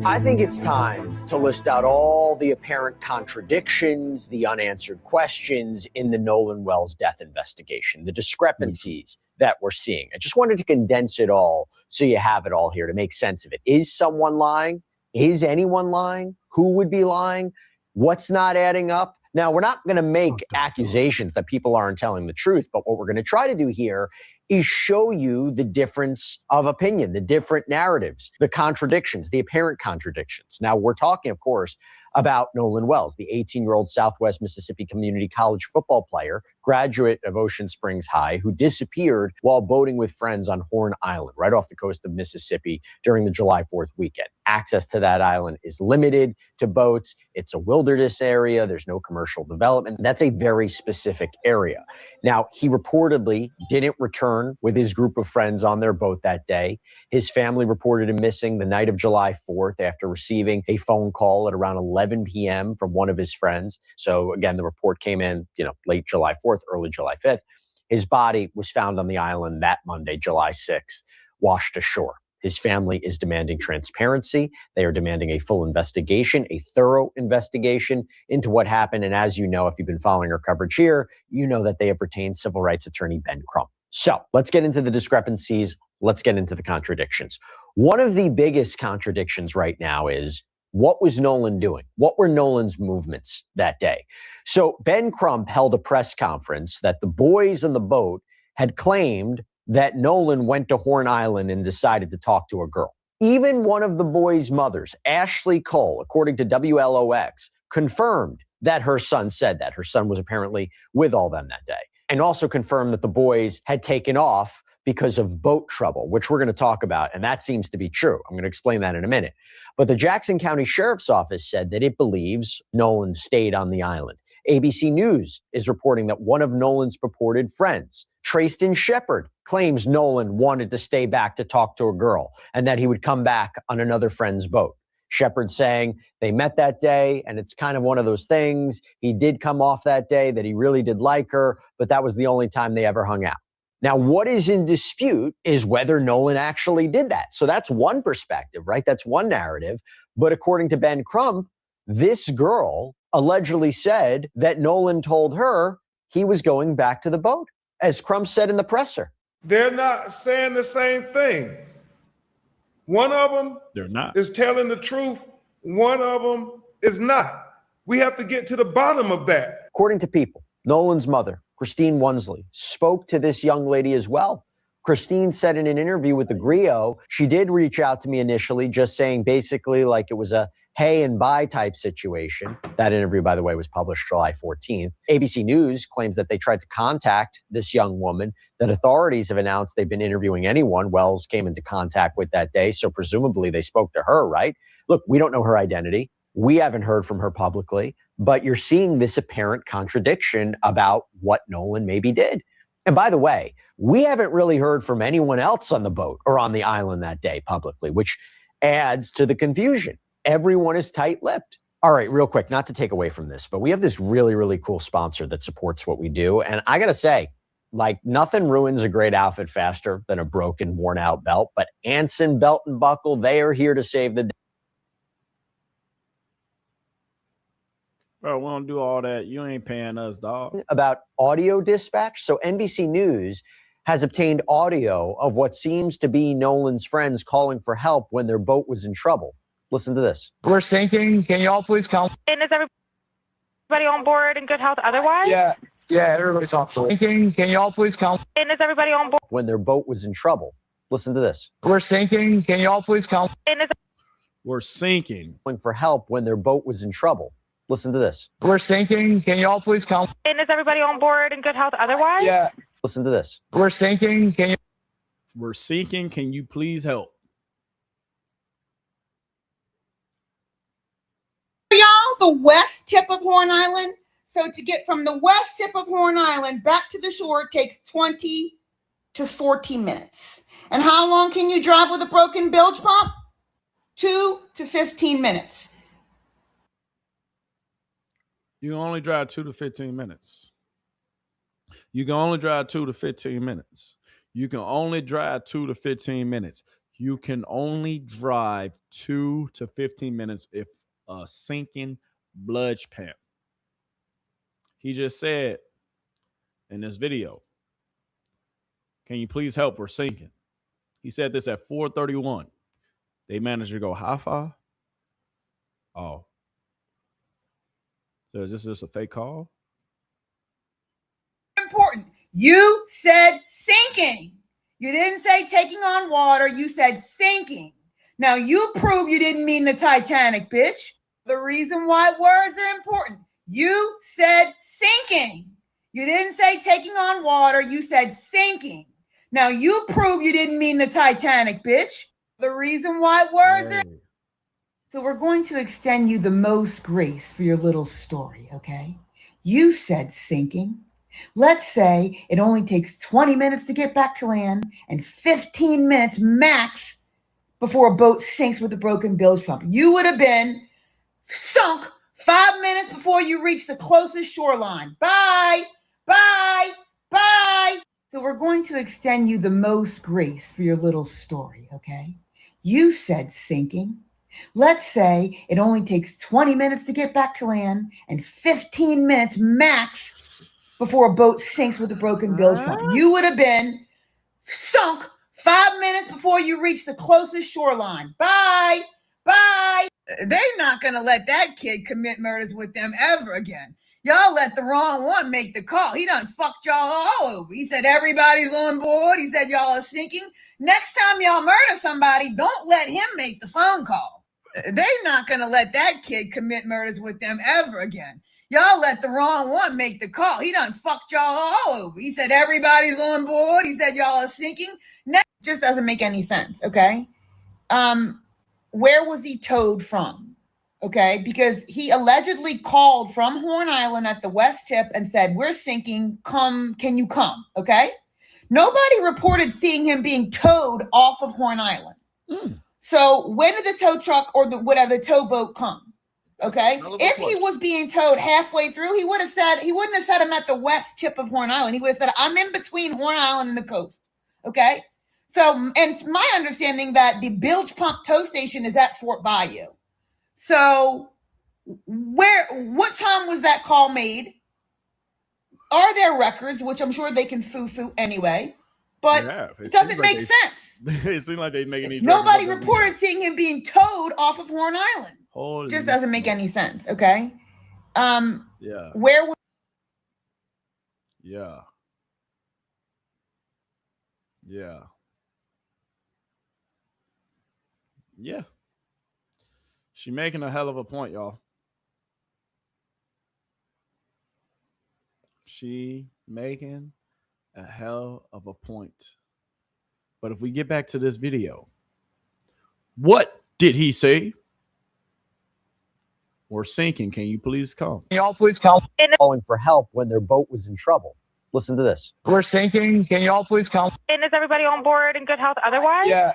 Speaker 13: I think it's time to list out all the apparent contradictions, the unanswered questions in the Nolan Wells death investigation, the discrepancies that we're seeing. I just wanted to condense it all so you have it all here to make sense of it. Is someone lying? Is anyone lying? Who would be lying? What's not adding up? Now, we're not going to make accusations that people aren't telling the truth, but what we're going to try to do here is show you the difference of opinion, the different narratives, the contradictions, the apparent contradictions. Now, we're talking, of course, about Nolan Wells, the 18-year-old Southwest Mississippi Community College football player, graduate of Ocean Springs High, who disappeared while boating with friends on Horn Island, right off the coast of Mississippi during the July 4th weekend. Access to that island is limited to boats. It's a wilderness area. There's no commercial development. That's a very specific area. Now, he reportedly didn't return with his group of friends on their boat that day. His family reported him missing the night of July 4th after receiving a phone call at around 11 p.m. from one of his friends. So again, the report came in, late July 4th, early July 5th. His body was found on the island that Monday, July 6th, washed ashore. His family is demanding transparency. They are demanding a full investigation, a thorough investigation into what happened. And as you know, if you've been following our coverage here, you know that they have retained civil rights attorney Ben Crump. So let's get into the discrepancies. Let's get into the contradictions. One of the biggest contradictions right now is, what was Nolan doing? What were Nolan's movements that day? So Ben Crump held a press conference that the boys on the boat had claimed that Nolan went to Horn Island and decided to talk to a girl. Even one of the boys' mothers, Ashley Cole, according to WLOX, confirmed that her son said that. Her son was apparently with all them that day. And also confirmed that the boys had taken off because of boat trouble, which we're going to talk about. And that seems to be true. I'm going to explain that in a minute. But the Jackson County Sheriff's Office said that it believes Nolan stayed on the island. ABC News is reporting that one of Nolan's purported friends, Trayston Shepard, claims Nolan wanted to stay back to talk to a girl and that he would come back on another friend's boat. Shepard saying they met that day, and it's kind of one of those things. He did come off that day, that he really did like her, but that was the only time they ever hung out. Now, what is in dispute is whether Nolan actually did that. So that's one perspective, right? That's one narrative. But according to Ben Crump, this girl allegedly said that Nolan told her he was going back to the boat, as Crump said in the presser.
Speaker 12: They're not saying the same thing. One of them is telling the truth. One of them is not. We have to get to the bottom of that.
Speaker 13: According to People, Nolan's mother, Christine Wonsley, spoke to this young lady as well. Christine said in an interview with the Griot, she did reach out to me initially, just saying basically like it was a hey and bye type situation. That interview, by the way, was published July 14th. ABC News claims that they tried to contact this young woman, that authorities have announced they've been interviewing anyone Wells came into contact with that day. So presumably they spoke to her, right? Look, we don't know her identity. We haven't heard from her publicly, but you're seeing this apparent contradiction about what Nolan maybe did. And by the way, we haven't really heard from anyone else on the boat or on the island that day publicly, which adds to the confusion. Everyone is tight-lipped. All right, real quick, not to take away from this, but we have this really, really cool sponsor that supports what we do. And I got to say, like, nothing ruins a great outfit faster than a broken, worn-out belt. But Anson Belt and Buckle, they are here to save the day.
Speaker 1: Bro, we don't do all that. You ain't paying us, dog.
Speaker 13: About audio dispatch. So NBC News has obtained audio of what seems to be Nolan's friends calling for help when their boat was in trouble. Listen to this.
Speaker 14: We're sinking. Can you all please come?
Speaker 15: And is everybody on board in good health otherwise?
Speaker 14: Yeah, everybody's on board. Sinking. Can you all please come?
Speaker 15: And is everybody on board?
Speaker 13: When their boat was in trouble. Listen to this.
Speaker 14: We're sinking. Can you all please come?
Speaker 15: And is
Speaker 1: We're sinking.
Speaker 13: Calling for help when their boat was in trouble. Listen to this.
Speaker 14: We're sinking. Can you all please come?
Speaker 15: And is everybody on board in good health otherwise?
Speaker 14: Yeah.
Speaker 13: Listen to this.
Speaker 14: We're sinking.
Speaker 1: We're sinking. Can you please help?
Speaker 8: Y'all, the west tip of Horn Island. So to get from the west tip of Horn Island back to the shore takes 20 to 40 minutes. And how long can you drive with a broken bilge pump? 2 to 15 minutes.
Speaker 1: You can only drive 2 to 15 minutes. You can only drive 2 to 15 minutes. You can only drive 2 to 15 minutes. You can only drive 2 to 15 minutes if a sinking bludge pump. He just said in this video, can you please help? We're sinking. He said this at 4:31. They managed to go how far? Oh. So is this just a fake call?
Speaker 8: Important. You said sinking. You didn't say taking on water. You said sinking. Now, you prove you didn't mean the Titanic, bitch. The reason why words are important. You said sinking. You didn't say taking on water. You said sinking. Now, you prove you didn't mean the Titanic, bitch. The reason why words are... So we're going to extend you the most grace for your little story, okay? You said sinking. Let's say it only takes 20 minutes to get back to land and 15 minutes max before a boat sinks with a broken bilge pump. You would have been sunk 5 minutes before you reach the closest shoreline. Bye, bye, bye. So we're going to extend you the most grace for your little story, okay? You said sinking. Let's say it only takes 20 minutes to get back to land and 15 minutes max before a boat sinks with a broken bilge pump. You would have been sunk 5 minutes before you reach the closest shoreline. Bye, bye. They're not going to let that kid commit murders with them ever again. Y'all let the wrong one make the call. He done fucked y'all all over. He said everybody's on board. He said y'all are sinking. Next time y'all murder somebody, don't let him make the phone call. They're not going to let that kid commit murders with them ever again. Y'all let the wrong one make the call. He done fucked y'all all over. He said everybody's on board. He said y'all are sinking. That just doesn't make any sense, okay? Where was he towed from? Okay, because he allegedly called from Horn Island at the west tip and said, we're sinking, can you come, okay? Nobody reported seeing him being towed off of Horn Island. So when did the tow truck or the towboat come? Okay, if he was being towed halfway through, he wouldn't have said I'm at the west tip of Horn Island. He would have said I'm in between Horn Island and the coast. Okay, so and it's my understanding that the bilge pump tow station is at Fort Bayou. So what time was that call made? Are there records, which I'm sure they can foo-foo anyway, but it doesn't make sense.
Speaker 1: It seemed like they making these.
Speaker 8: Nobody reported seeing him being towed off of Horn Island. Just doesn't make any sense, okay?
Speaker 1: Yeah.
Speaker 8: Where was...
Speaker 1: Yeah. Yeah. Yeah. She making a hell of a point, y'all. She making a hell of a point. But if we get back to this video, what did he say? We're sinking. Can you please come?
Speaker 14: Can y'all please come?
Speaker 13: Calling for help when their boat was in trouble. Listen to this.
Speaker 14: We're sinking. Can y'all please come?
Speaker 15: And is everybody on board in good health otherwise?
Speaker 14: Yeah,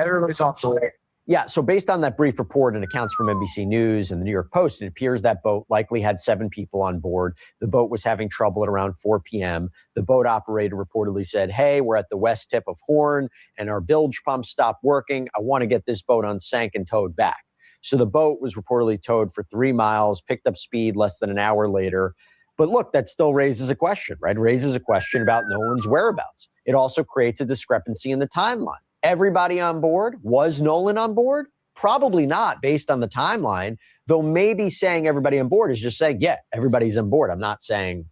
Speaker 14: everybody's on board.
Speaker 13: Yeah, so based on that brief report and accounts from NBC News and the New York Post, it appears that boat likely had 7 people on board. The boat was having trouble at around 4 p.m. The boat operator reportedly said, hey, we're at the west tip of Horn and our bilge pump stopped working. I want to get this boat unsank and towed back. So the boat was reportedly towed for 3 miles, picked up speed less than an hour later. But look, that still raises a question, right? It raises a question about Nolan's whereabouts. It also creates a discrepancy in the timeline. Everybody on board? Was Nolan on board? Probably not based on the timeline, though maybe saying everybody on board is just saying, yeah, everybody's on board. I'm not saying,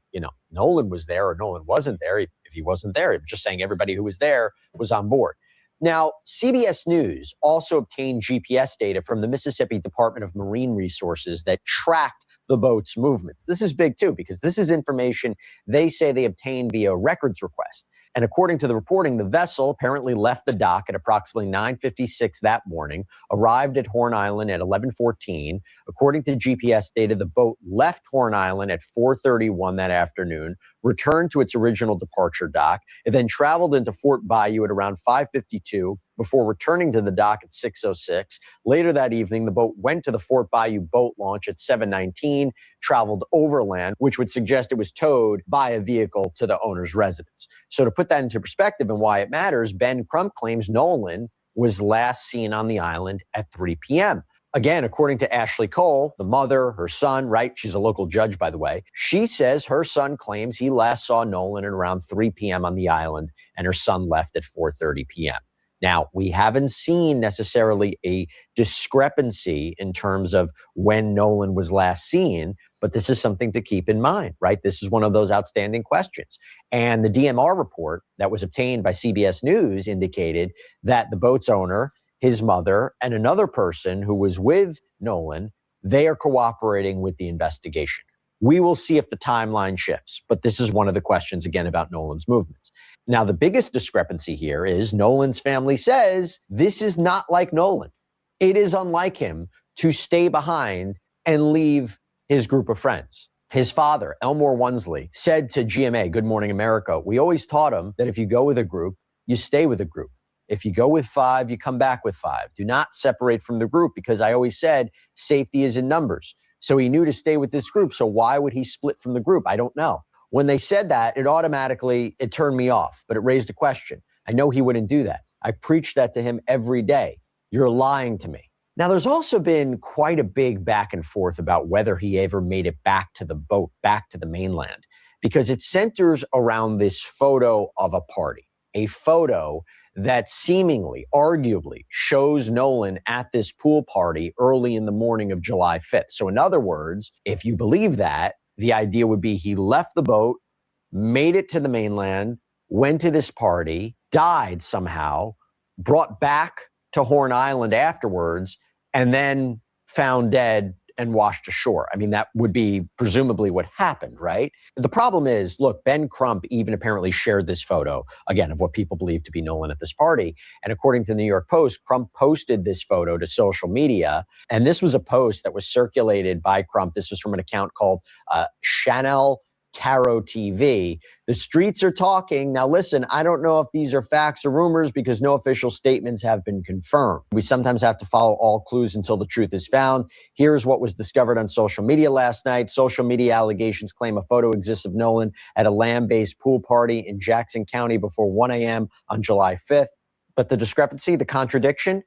Speaker 13: Nolan was there or Nolan wasn't there. If he wasn't there, I'm just saying everybody who was there was on board. Now, CBS News also obtained GPS data from the Mississippi Department of Marine Resources that tracked the boat's movements. This is big too, because this is information they say they obtained via records request. And according to the reporting, the vessel apparently left the dock at approximately 9:56 that morning, arrived at Horn Island at 11:14. According to GPS data, the boat left Horn Island at 4:31 that afternoon, returned to its original departure dock. It then traveled into Fort Bayou at around 5:52 before returning to the dock at 6:06. Later that evening, the boat went to the Fort Bayou boat launch at 7:19, traveled overland, which would suggest it was towed by a vehicle to the owner's residence. So to put that into perspective and why it matters, Ben Crump claims Nolan was last seen on the island at 3 p.m. Again, according to Ashley Cole, the mother, her son, right? She's a local judge, by the way. She says her son claims he last saw Nolan at around 3 p.m. on the island, and her son left at 4:30 p.m. Now, we haven't seen necessarily a discrepancy in terms of when Nolan was last seen, But this is something to keep in mind, right? This is one of those outstanding questions. And the DMR report that was obtained by CBS News indicated that the boat's owner, his mother, and another person who was with Nolan, they are cooperating with the investigation. We will see if the timeline shifts, but this is one of the questions, again, about Nolan's movements. Now, the biggest discrepancy here is Nolan's family says this is not like Nolan. It is unlike him to stay behind and leave his group of friends. His father, Elmore Wonsley, said to GMA, Good Morning America, we always taught him that if you go with a group, you stay with a group. If you go with 5, you come back with 5. Do not separate from the group because I always said safety is in numbers. So he knew to stay with this group. So why would he split from the group? I don't know. When they said that, it turned me off, but it raised a question. I know he wouldn't do that. I preach that to him every day. You're lying to me. Now, there's also been quite a big back and forth about whether he ever made it back to the boat, back to the mainland, because it centers around this photo of a party, a photo that seemingly, arguably, shows Nolan at this pool party early in the morning of July 5th. So in other words, if you believe that, the idea would be he left the boat, made it to the mainland, went to this party, died somehow, brought back to Horn Island afterwards, and then found dead and washed ashore. I mean, that would be presumably what happened, right? The problem is, look, Ben Crump even apparently shared this photo, again, of what people believe to be Nolan at this party. And according to the New York Post, Crump posted this photo to social media. And this was a post that was circulated by Crump. This was from an account called Chanel Tarot TV. The streets are talking. Now, listen, I don't know if these are facts or rumors because no official statements have been confirmed. We sometimes have to follow all clues until the truth is found. Here's what was discovered on social media last night. Social media allegations claim a photo exists of Nolan at a land-based pool party in Jackson County before 1 a.m. on July 5th. But the discrepancy, the contradiction,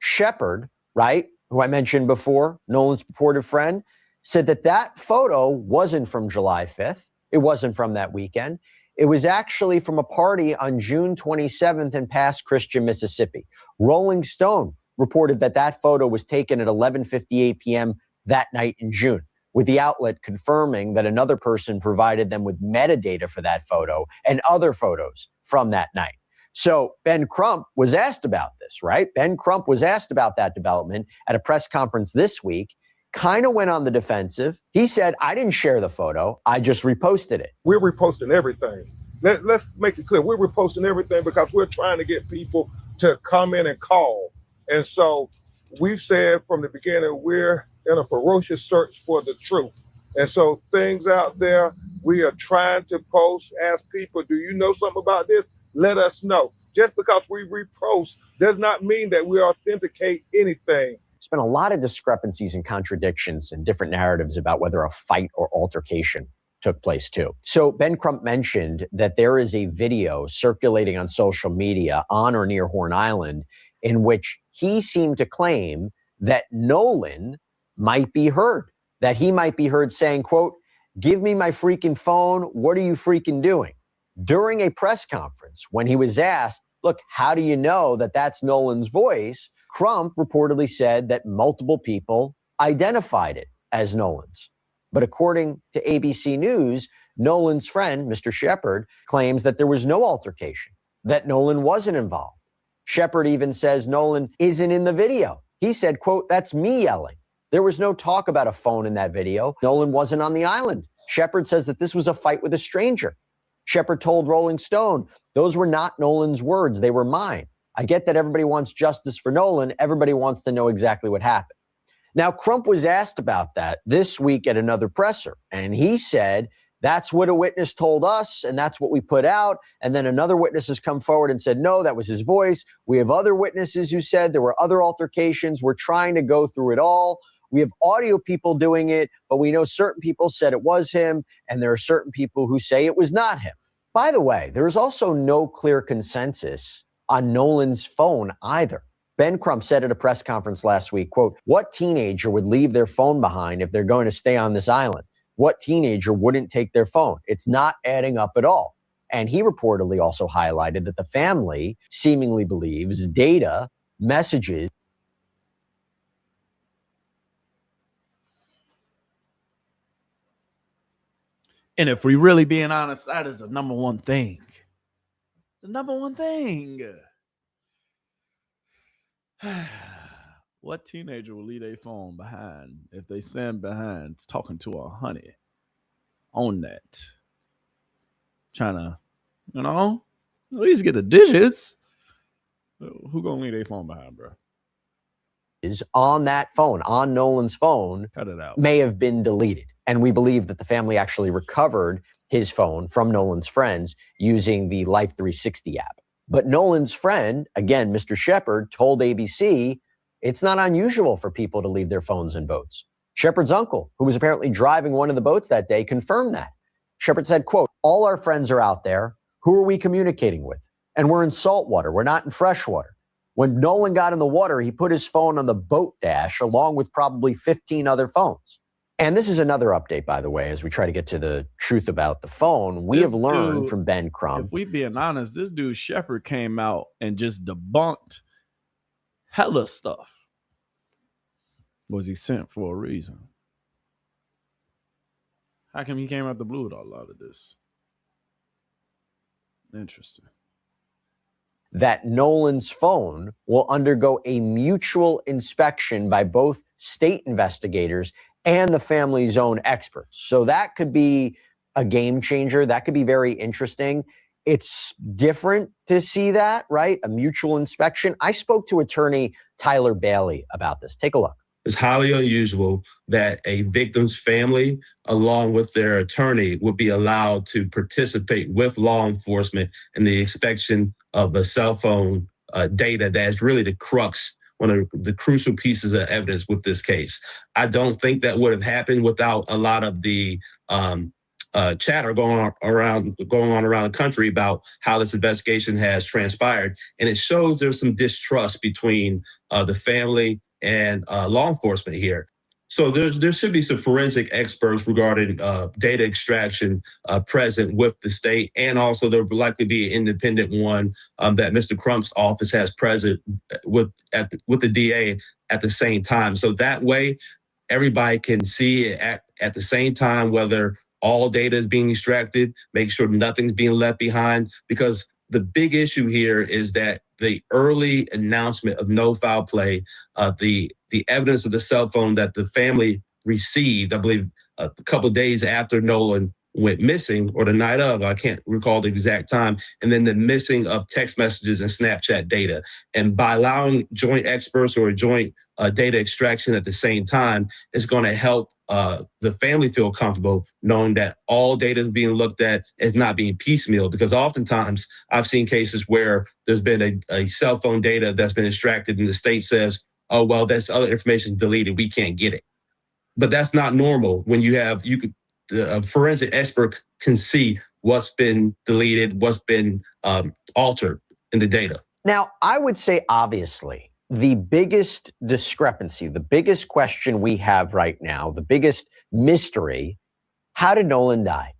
Speaker 13: Shedeur, right, who I mentioned before, Nolan's purported friend, said that that photo wasn't from July 5th. It wasn't from that weekend. It was actually from a party on June 27th in Pass Christian, Mississippi. Rolling Stone reported that that photo was taken at 11:58 p.m. that night in June, with the outlet confirming that another person provided them with metadata for that photo and other photos from that night. So Ben Crump was asked about this, right? Ben Crump was asked about that development at a press conference this week. Kind of went on the defensive. He said, I didn't share the photo. I just reposted it.
Speaker 12: We're reposting everything. Let's make it clear. We're reposting everything because we're trying to get people to come in and call. And so we've said from the beginning, we're in a ferocious search for the truth. And so things out there, we are trying to post, ask people, do you know something about this? Let us know. Just because we repost does not mean that we authenticate anything.
Speaker 13: There's been a lot of discrepancies and contradictions and different narratives about whether a fight or altercation took place too. So Ben Crump mentioned that there is a video circulating on social media on or near Horn Island in which he seemed to claim that Nolan might be heard, that he might be heard saying, quote, give me my freaking phone. What are you freaking doing? During a press conference, when he was asked, look, how do you know that that's Nolan's voice? Crump reportedly said that multiple people identified it as Nolan's. But according to ABC News, Nolan's friend, Mr. Shedeur, claims that there was no altercation, that Nolan wasn't involved. Shedeur even says Nolan isn't in the video. He said, quote, that's me yelling. There was no talk about a phone in that video. Nolan wasn't on the island. Shedeur says that this was a fight with a stranger. Shedeur told Rolling Stone, those were not Nolan's words, they were mine. I get that everybody wants justice for Nolan. Everybody wants to know exactly what happened. Now, Crump was asked about that this week at another presser, and he said, that's what a witness told us, and that's what we put out. And then another witness has come forward and said, no, that was his voice. We have other witnesses who said there were other altercations. We're trying to go through it all. We have audio people doing it, but we know certain people said it was him, and there are certain people who say it was not him. By the way, there is also no clear consensus on Nolan's phone either. Ben Crump said at a press conference last week, quote, what teenager would leave their phone behind if they're going to stay on this island? What teenager wouldn't take their phone? It's not adding up at all. And he reportedly also highlighted that the family seemingly believes data, messages,
Speaker 1: And if we really being honest, that is the number one thing. The number one thing. What teenager will leave a phone behind if they stand behind talking to a honey on that? Trying to, at least get the digits. Who gonna leave their phone behind, bro?
Speaker 13: Is on that phone, on Nolan's phone,
Speaker 1: cut it out,
Speaker 13: may have been deleted. And we believe that the family actually recovered his phone from Nolan's friends using the Life 360 app. But Nolan's friend, again, Mr. Shedeur, told ABC it's not unusual for people to leave their phones in boats. Shepard's uncle, who was apparently driving one of the boats that day, confirmed that. Shepard said, quote, all our friends are out there. Who are we communicating with? And we're in saltwater. We're not in freshwater. When Nolan got in the water, he put his phone on the boat dash along with probably 15 other phones. And this is another update, by the way, as we try to get to the truth about the phone. We have learned from Ben Crump.
Speaker 1: If we being honest, this dude Shepard came out and just debunked hella stuff. Was he sent for a reason? How come he came out the blue with a lot of this? Interesting.
Speaker 13: That Nolan's phone will undergo a mutual inspection by both state investigators and the family's own experts. So that could be a game changer. That could be very interesting. It's different to see that, right? A mutual inspection. I spoke to attorney Tyler Bailey about this. Take a look.
Speaker 16: It's highly unusual that a victim's family, along with their attorney, would be allowed to participate with law enforcement in the inspection of a cell phone data that's really the crux, one of the crucial pieces of evidence with this case. I don't think that would have happened without a lot of the chatter going on around the country about how this investigation has transpired. And it shows there's some distrust between the family and law enforcement here. So there should be some forensic experts regarding data extraction present with the state, and also there will likely be an independent one that Mr. Crump's office has present with the DA at the same time. So that way, everybody can see it at the same time whether all data is being extracted, make sure nothing's being left behind, because the big issue here is that the early announcement of no foul play, the evidence of the cell phone that the family received, I believe a couple of days after Nolan went missing, or the night of, I can't recall the exact time, and then the missing of text messages and Snapchat data. And by allowing joint experts or joint data extraction at the same time, it's going to help the family feel comfortable knowing that all data is being looked at, is not being piecemeal. Because oftentimes I've seen cases where there's been a cell phone data that's been extracted and the state says, oh, well, that's other information deleted, we can't get it. But that's not normal when a forensic expert can see what's been deleted, what's been altered in the data.
Speaker 13: Now, I would say, obviously, the biggest discrepancy, the biggest question we have right now, the biggest mystery, how did Nolan die?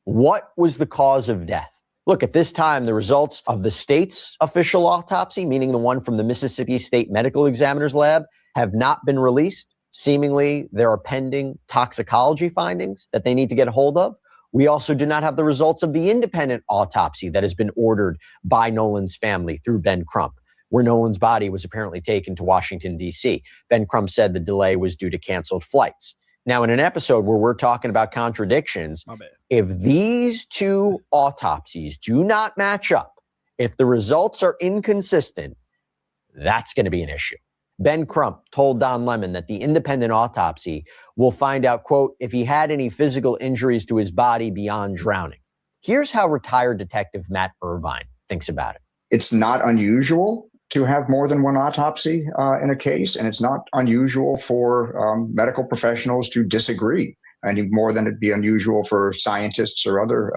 Speaker 13: What was the cause of death? Look, at this time, the results of the state's official autopsy, meaning the one from the Mississippi State Medical Examiner's Lab, have not been released. Seemingly, there are pending toxicology findings that they need to get a hold of. We also do not have the results of the independent autopsy that has been ordered by Nolan's family through Ben Crump, where Nolan's body was apparently taken to Washington, D.C. Ben Crump said the delay was due to canceled flights. Now, in an episode where we're talking about contradictions, if these two autopsies do not match up, if the results are inconsistent, that's going to be an issue. Ben Crump told Don Lemon that the independent autopsy will find out, quote, if he had any physical injuries to his body beyond drowning. Here's how retired detective Matt Irvine thinks about it.
Speaker 17: It's not unusual to have more than one autopsy in a case, and it's not unusual for medical professionals to disagree, any more than it'd be unusual for scientists or other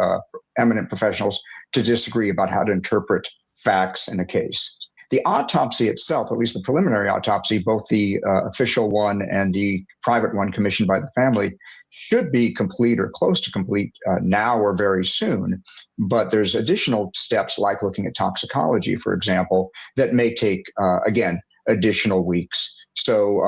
Speaker 17: eminent professionals to disagree about how to interpret facts in a case. The autopsy itself, at least the preliminary autopsy, both the official one and the private one commissioned by the family, should be complete or close to complete now or very soon. But there's additional steps like looking at toxicology, for example, that may take, again, additional weeks. So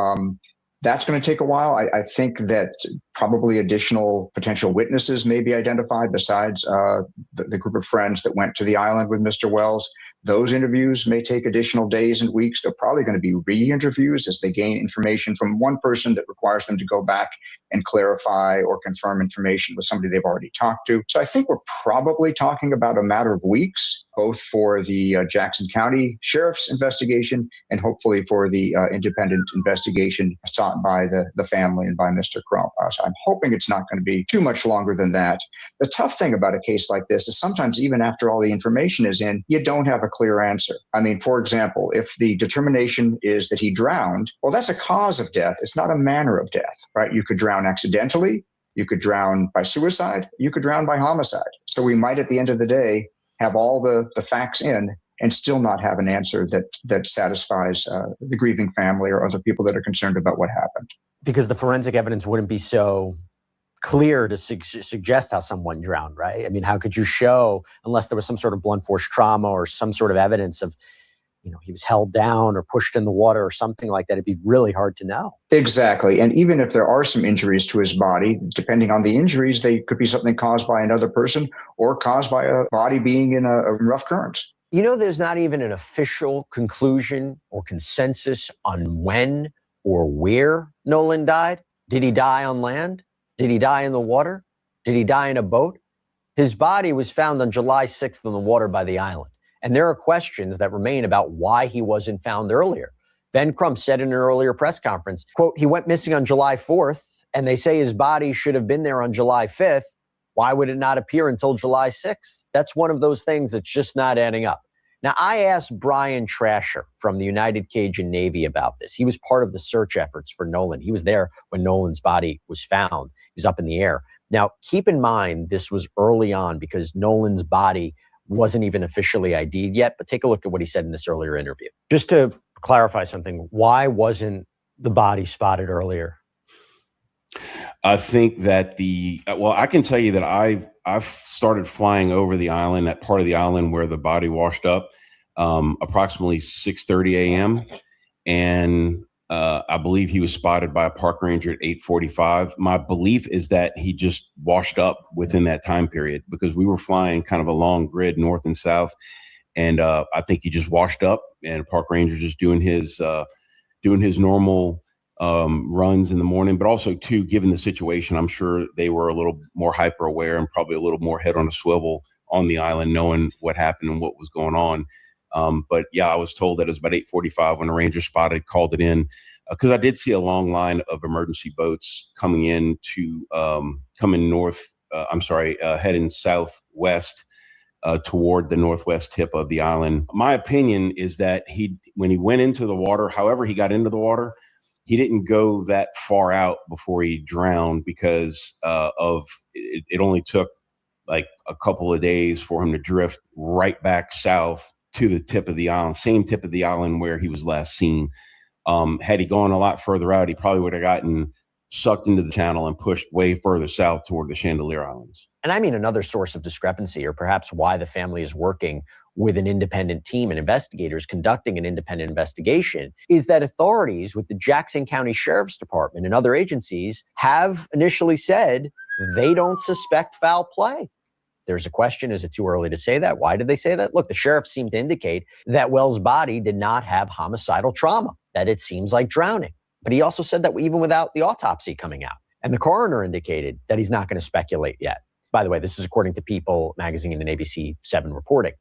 Speaker 17: That's going to take a while. I think that probably additional potential witnesses may be identified besides the group of friends that went to the island with Mr. Wells. Those interviews may take additional days and weeks. They're probably going to be re-interviews as they gain information from one person that requires them to go back and clarify or confirm information with somebody they've already talked to. So I think we're probably talking about a matter of weeks, both for the Jackson County Sheriff's investigation and hopefully for the independent investigation sought by the family and by Mr. Crump. So I'm hoping it's not going to be too much longer than that. The tough thing about a case like this is sometimes even after all the information is in, you don't have a clear answer. I mean, for example, if the determination is that he drowned, well, that's a cause of death. It's not a manner of death, right? You could drown accidentally, you could drown by suicide, you could drown by homicide. So we might, at the end of the day, have all the facts in and still not have an answer that satisfies the grieving family or other people that are concerned about what happened.
Speaker 13: Because the forensic evidence wouldn't be so clear to suggest how someone drowned, right? I mean, how could you show, unless there was some sort of blunt force trauma or some sort of evidence of, he was held down or pushed in the water or something like that? It'd be really hard to know.
Speaker 17: Exactly. And even if there are some injuries to his body, depending on the injuries, they could be something caused by another person or caused by a body being in a rough current.
Speaker 13: There's not even an official conclusion or consensus on when or where Nolan died. Did he die on land? Did he die in the water? Did he die in a boat? His body was found on July 6th in the water by the island. And there are questions that remain about why he wasn't found earlier. Ben Crump said in an earlier press conference, quote, he went missing on July 4th, and they say his body should have been there on July 5th. Why would it not appear until July 6th? That's one of those things that's just not adding up. Now, I asked Brian Trasher from the United Cajun Navy about this. He was part of the search efforts for Nolan. He was there when Nolan's body was found. He was up in the air. Now, keep in mind, this was early on because Nolan's body wasn't even officially ID'd yet, but take a look at what he said in this earlier interview. Just to clarify something, why wasn't the body spotted earlier?
Speaker 18: I think that I can tell you that I've started flying over the island, that part of the island where the body washed up, approximately 6:30 a.m. And I believe he was spotted by a park ranger at 8:45. My belief is that he just washed up within that time period because we were flying kind of a long grid north and south. And I think he just washed up and park ranger just doing his normal runs in the morning, but also too, given the situation, I'm sure they were a little more hyper aware and probably a little more head on a swivel on the island, knowing what happened and what was going on. But yeah, I was told that it was about 8:45 when the ranger spotted, called it in, because I did see a long line of emergency boats coming heading southwest toward the northwest tip of the island. My opinion is that when he went into the water, however he got into the water, he didn't go that far out before he drowned because it only took like a couple of days for him to drift right back south to the tip of the island, same tip of the island where he was last seen. Had he gone a lot further out, he probably would have gotten sucked into the channel and pushed way further south toward the Chandelier Islands.
Speaker 13: And I mean, another source of discrepancy, or perhaps why the family is working with an independent team and investigators conducting an independent investigation, is that authorities with the Jackson County Sheriff's Department and other agencies have initially said they don't suspect foul play. There's a question, is it too early to say that? Why did they say that? Look, the sheriff seemed to indicate that Wells' body did not have homicidal trauma, that it seems like drowning. But he also said that even without the autopsy coming out. And the coroner indicated that he's not going to speculate yet. By the way, this is according to People magazine and ABC 7 reporting.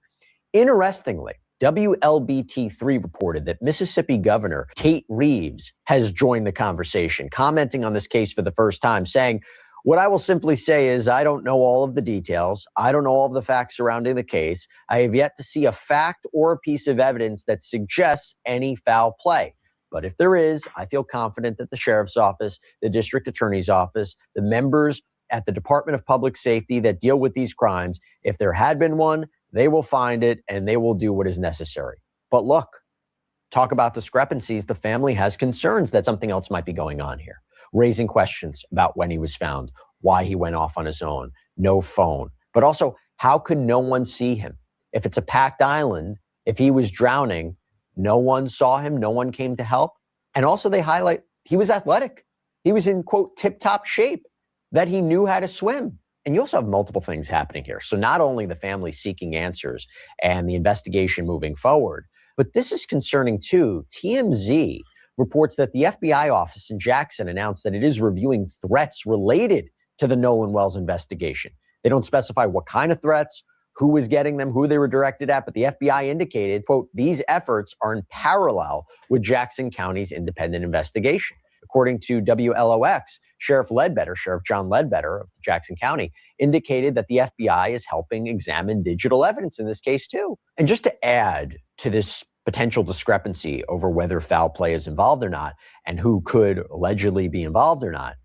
Speaker 13: Interestingly, WLBT3 reported that Mississippi Governor Tate Reeves has joined the conversation, commenting on this case for the first time, saying, "What I will simply say is I don't know all of the details. I don't know all of the facts surrounding the case. I have yet to see a fact or a piece of evidence that suggests any foul play. But if there is, I feel confident that the sheriff's office, the district attorney's office, the members at the Department of Public Safety that deal with these crimes, if there had been one, they will find it and they will do what is necessary." But look, talk about discrepancies. The family has concerns that something else might be going on here, raising questions about when he was found, why he went off on his own, no phone. But also, how could no one see him? If it's a packed island, if he was drowning, no one saw him, no one came to help. And also they highlight he was athletic. He was in, quote, tip-top shape, that he knew how to swim. And you also have multiple things happening here. So not only the family seeking answers and the investigation moving forward, but this is concerning too. TMZ reports that the FBI office in Jackson announced that it is reviewing threats related to the Nolan Wells investigation. They don't specify what kind of threats, who was getting them, who they were directed at, but the FBI indicated, quote, these efforts are in parallel with Jackson County's independent investigation. According to WLOX, Sheriff John Ledbetter of Jackson County, indicated that the FBI is helping examine digital evidence in this case too. And just to add to this potential discrepancy over whether foul play is involved or not, and who could allegedly be involved or not,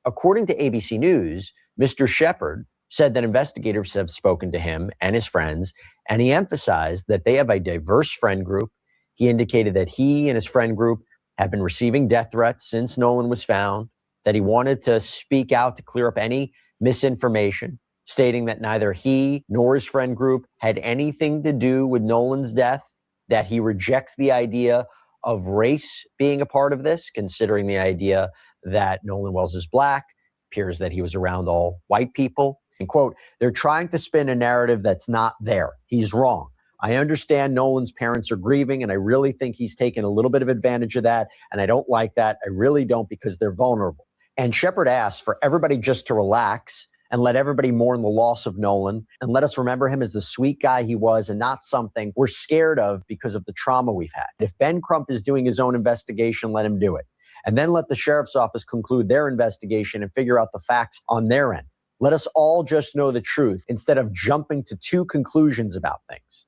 Speaker 13: according to ABC News, Mr. Shepard said that investigators have spoken to him and his friends, and he emphasized that they have a diverse friend group. He indicated that he and his friend group have been receiving death threats since Nolan was found, that he wanted to speak out to clear up any misinformation, stating that neither he nor his friend group had anything to do with Nolan's death, that he rejects the idea of race being a part of this, considering the idea that Nolan Wells is black, appears that he was around all white people. And quote, they're trying to spin a narrative that's not there. He's wrong. I understand Nolan's parents are grieving, and I really think he's taken a little bit of advantage of that, and I don't like that. I really don't, because they're vulnerable. And Shepard asked for everybody just to relax and let everybody mourn the loss of Nolan, and let us remember him as the sweet guy he was and not something we're scared of because of the trauma we've had. If Ben Crump is doing his own investigation, let him do it. And then let the sheriff's office conclude their investigation and figure out the facts on their end. Let us all just know the truth instead of jumping to two conclusions about things.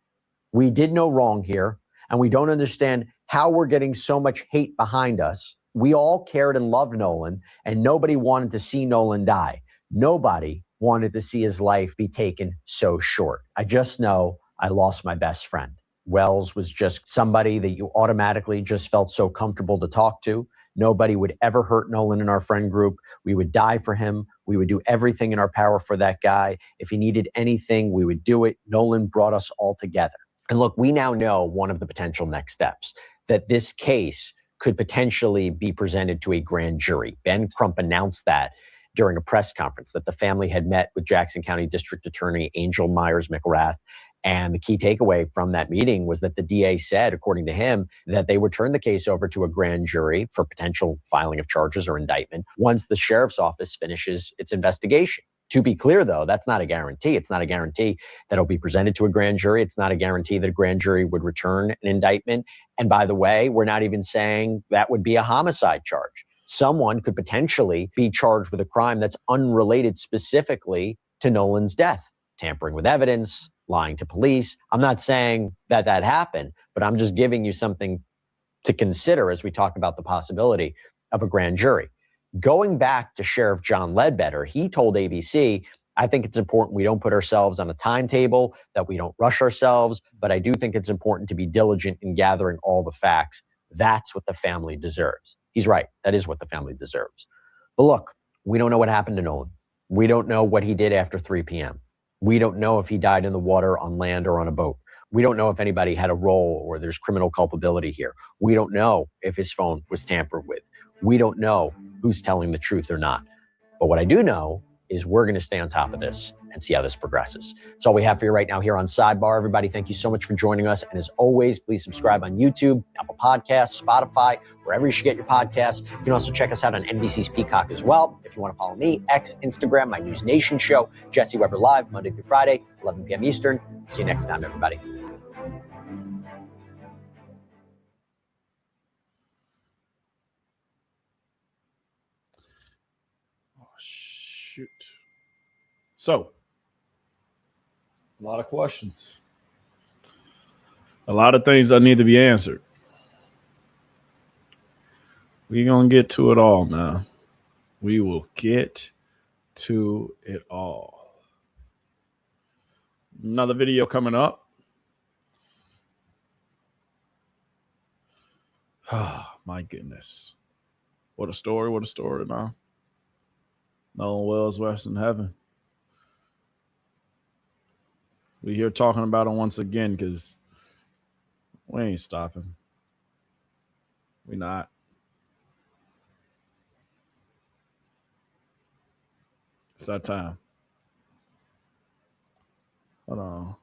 Speaker 13: We did no wrong here, and we don't understand how we're getting so much hate behind us. We all cared and loved Nolan, and nobody wanted to see Nolan die. Nobody wanted to see his life be taken so short. I just know I lost my best friend. Wells was just somebody that you automatically just felt so comfortable to talk to. Nobody would ever hurt Nolan in our friend group. We would die for him. We would do everything in our power for that guy. If he needed anything, we would do it. Nolan brought us all together. And look, we now know one of the potential next steps, that this case could potentially be presented to a grand jury. Ben Crump announced that during a press conference, that the family had met with Jackson County District Attorney Angel Myers McGrath. And the key takeaway from that meeting was that the DA said, according to him, that they would turn the case over to a grand jury for potential filing of charges or indictment once the sheriff's office finishes its investigation. To be clear, though, that's not a guarantee. It's not a guarantee that it'll be presented to a grand jury. It's not a guarantee that a grand jury would return an indictment. And by the way, we're not even saying that would be a homicide charge. Someone could potentially be charged with a crime that's unrelated specifically to Nolan's death, tampering with evidence, lying to police. I'm not saying that that happened, but I'm just giving you something to consider as we talk about the possibility of a grand jury. Going back to Sheriff John Ledbetter, he told ABC, I think it's important we don't put ourselves on a timetable, that we don't rush ourselves, but I do think it's important to be diligent in gathering all the facts. That's what the family deserves. He's right. That is what the family deserves. But look, we don't know what happened to Nolan. We don't know what he did after 3 p.m. We don't know if he died in the water, on land, or on a boat. We don't know if anybody had a role or there's criminal culpability here. We don't know if his phone was tampered with. We don't know who's telling the truth or not. But what I do know is we're going to stay on top of this and see how this progresses. That's all we have for you right now here on Sidebar. Everybody, thank you so much for joining us. And as always, please subscribe on YouTube, Apple Podcasts, Spotify, wherever you should get your podcasts. You can also check us out on NBC's Peacock as well. If you want to follow me, X, Instagram, my News Nation show, Jesse Weber Live, Monday through Friday, 11 p.m. Eastern. See you next time, everybody.
Speaker 1: Shoot. So, a lot of questions. A lot of things that need to be answered. We're going to get to it all now. We will get to it all. Another video coming up. Oh, my goodness. What a story. What a story, man. Nolan Wells, West in heaven. We here talking about him once again because we ain't stopping. We not. It's our time. Hold on.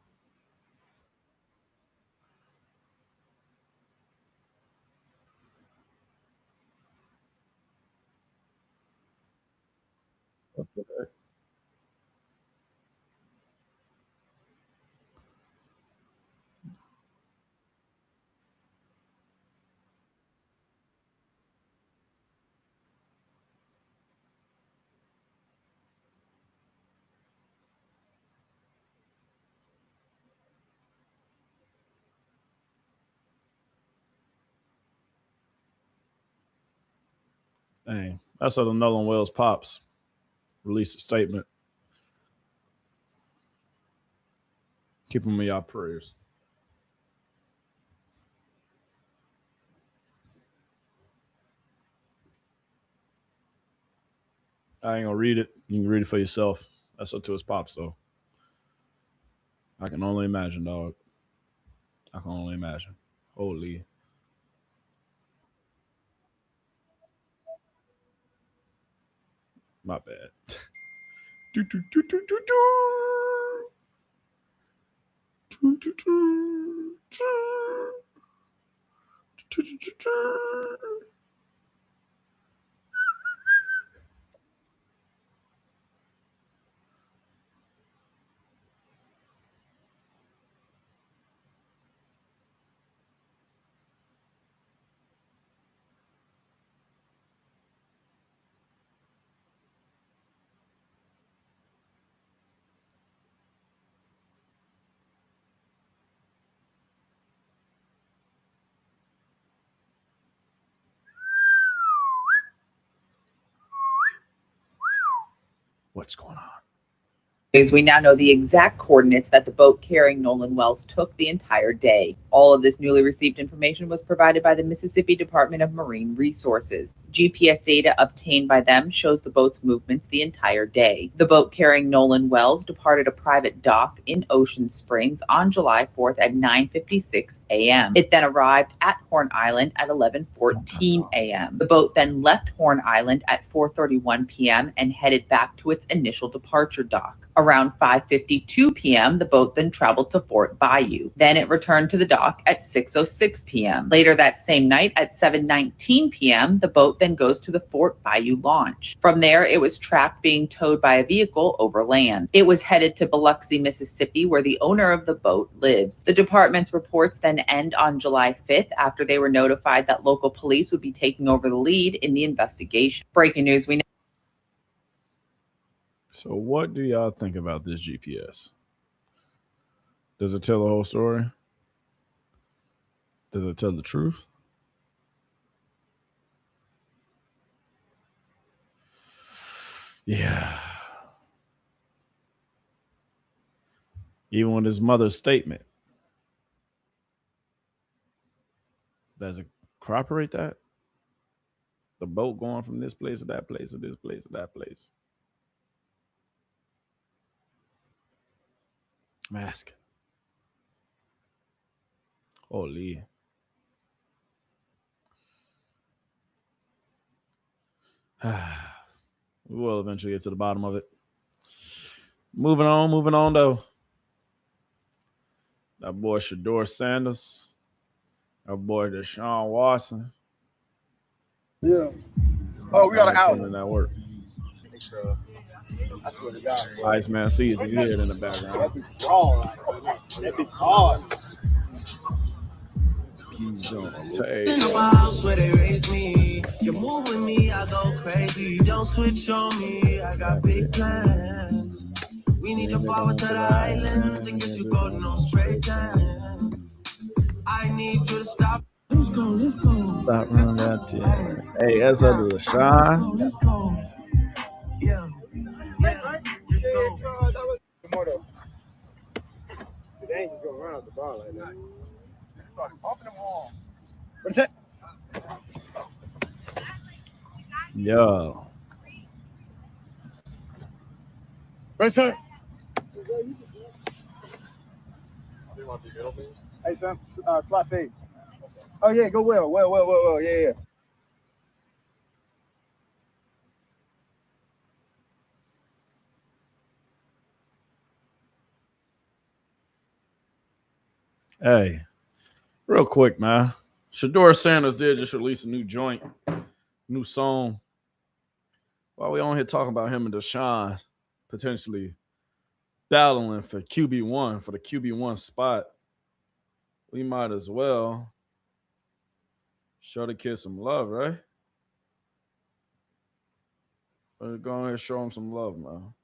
Speaker 1: Dang, that's what the Nolan Wells pops released a statement. Keep them in y'all prayers. I ain't gonna read it. You can read it for yourself. That's up to his pops, though. I can only imagine, dog. I can only imagine. Holy. My bad. What's going on?
Speaker 19: We now know the exact coordinates that the boat carrying Nolan Wells took the entire day. All of this newly received information was provided by the Mississippi Department of Marine Resources. GPS data obtained by them shows the boat's movements the entire day. The boat carrying Nolan Wells departed a private dock in Ocean Springs on July 4th at 9:56 a.m. It then arrived at Horn Island at 11:14 a.m. The boat then left Horn Island at 4:31 p.m. and headed back to its initial departure dock. Around 5:52 p.m., the boat then traveled to Fort Bayou. Then it returned to the dock at 6:06 p.m. Later that same night at 7:19 p.m., the boat then goes to the Fort Bayou launch. From there, it was tracked being towed by a vehicle over land. It was headed to Biloxi, Mississippi, where the owner of the boat lives. The department's reports then end on July 5th after they were notified that local police would be taking over the lead in the investigation. Breaking news, we know.
Speaker 1: So what do y'all think about this GPS? Does it tell the whole story? Does it tell the truth? Yeah. Even with his mother's statement, does it corroborate that? The boat going from this place to that place to this place to that place. I'm asking. Holy. We will eventually get to the bottom of it. Moving on though. That boy Shedeur Sanders. That boy Deshaun Watson.
Speaker 20: Yeah. Oh, we got an out.
Speaker 1: In that work.
Speaker 20: I swear to God.
Speaker 1: Iceman sees his head in the background.
Speaker 20: That be raw. That be hard.
Speaker 1: He's on
Speaker 21: In the house where they raise me, you move with me, I go crazy. Don't switch on me, I got big plans. We need to forward to the islands and get you golden on spray tan. I need you to stop. Let's go.
Speaker 1: Stop running that team. Hey, that's under the shine.
Speaker 20: Let's go. Yeah. Let's go. They ain't just gonna run out the ball like that. Open them all. What's that?
Speaker 1: Yo.
Speaker 20: Right, sir. Hey, son, slot fade. Oh, yeah, go well. Yeah.
Speaker 1: Hey, real quick, man. Shedeur Sanders did just release a new joint, new song. While we on here talking about him and Deshaun potentially battling for QB1, for the QB1 spot, we might as well show the kid some love, right? Let's go ahead and show him some love, man.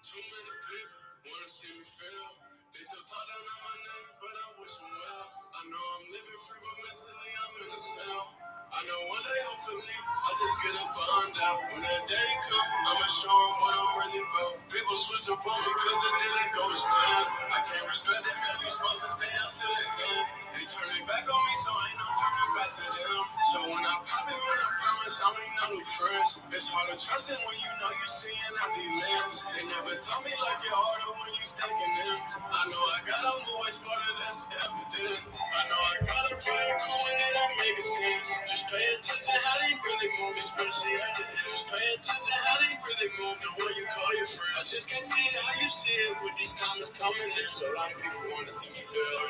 Speaker 21: Too many people wanna see me fail. They still talk down on my name, but I wish them well. I know I'm living free, but mentally I'm in a cell. I know one day, hopefully, I just get a bond out. When that day come, I'ma show them what I'm really about. People switch up on me cause it didn't go as planned. I can't respect them, man, we supposed to stay out to the end. They turn their back on me, so ain't no turning back to them. So when I pop it, but I promise I ain't no new friends. It's hard to trust it when you know you're seeing empty lens. They never tell me like you're harder when you sticking in. I know I gotta move way smarter, that's evident. I know I gotta play it cool and it ain't making sense. Just pay attention how they really move, especially at the end. Just pay attention how they really move, the way you call your friend. I just can't see it how you see it with these comments coming in. So a lot of people want to see me fail.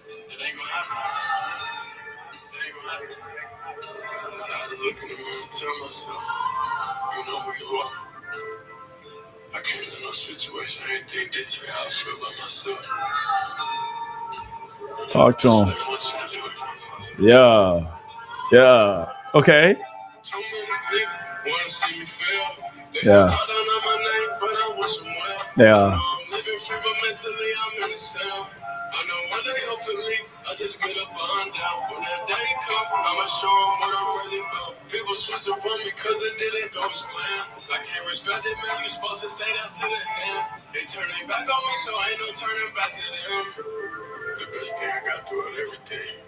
Speaker 21: It ain't gonna happen. It ain't gonna happen. I had to look in the mirror and tell myself, you know who you are. I came to no situation, I ain't think that how I feel about myself.
Speaker 1: Talk to him. Yeah. Yeah. Okay. Yeah. Yeah.
Speaker 21: I know one day, hopefully, I just get a bond out. When that day comes, I'ma show them what I'm really about. People switch up on me cause it didn't go as planned. I can't respect it, man, you supposed to stay down to the end. They turn their back on me, so ain't no turning back to them. The best thing I got throughout everything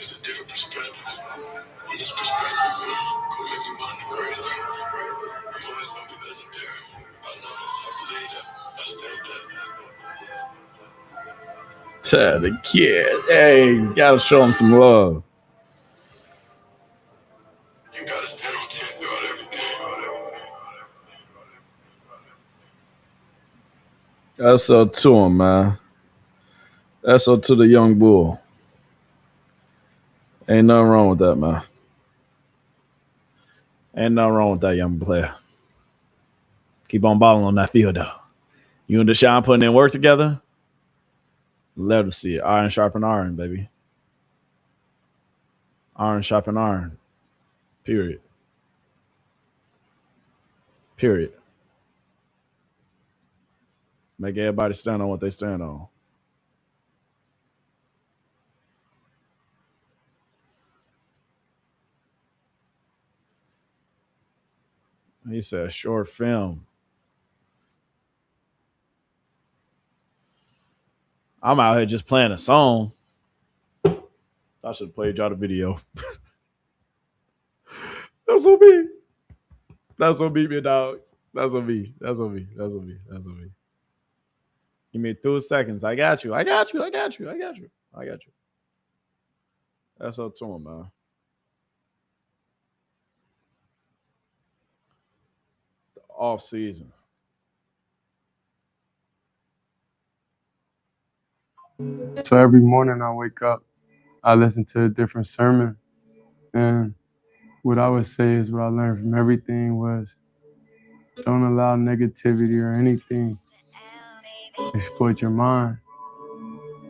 Speaker 21: is a different perspective. And this perspective, man, could make me one of the greatest. I'm always gonna be legendary. I know that, I believe that, I stand there.
Speaker 1: Tell the kid, hey, you gotta show him some love.
Speaker 21: You gotta stand on 10 throughout everything.
Speaker 1: That's up to him, man. That's up to the young bull. Ain't nothing wrong with that, man. Ain't nothing wrong with that young player. Keep on balling on that field, though. You and Deshaun putting in work together. Let them see it. Iron sharpen iron, baby. Iron sharpen iron. Period. Period. Make everybody stand on what they stand on. He said short film. I'm out here just playing a song. I should have played y'all the video. That's on me. That's what beat me, dogs. That's on me. That's on me. That's on me. That's on me. Give me 2 seconds. I got you. I got you. I got you. I got you. I got you. That's up to him, man. The off season.
Speaker 2: So every morning I wake up, I listen to a different sermon. And what I would say is what I learned from everything was don't allow negativity or anything exploit your mind.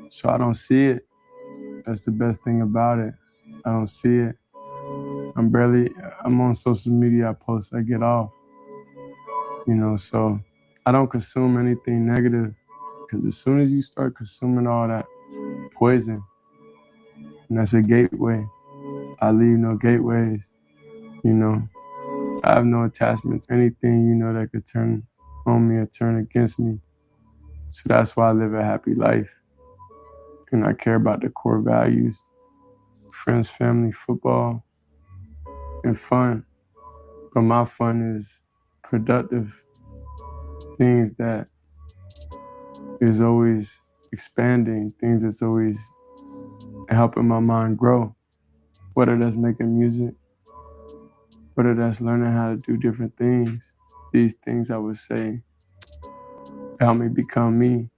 Speaker 2: So I don't see it. That's the best thing about it. I don't see it. I'm on social media, I post, I get off. So I don't consume anything negative because as soon as you start consuming all that poison, and that's a gateway, I leave no gateways, I have no attachments, anything, that could turn on me or turn against me. So that's why I live a happy life. And I care about the core values friends, family, football, and fun. But my fun is productive things that is always expanding, things that's always helping my mind grow. Whether that's making music, whether that's learning how to do different things. These things, I would say, help me become me.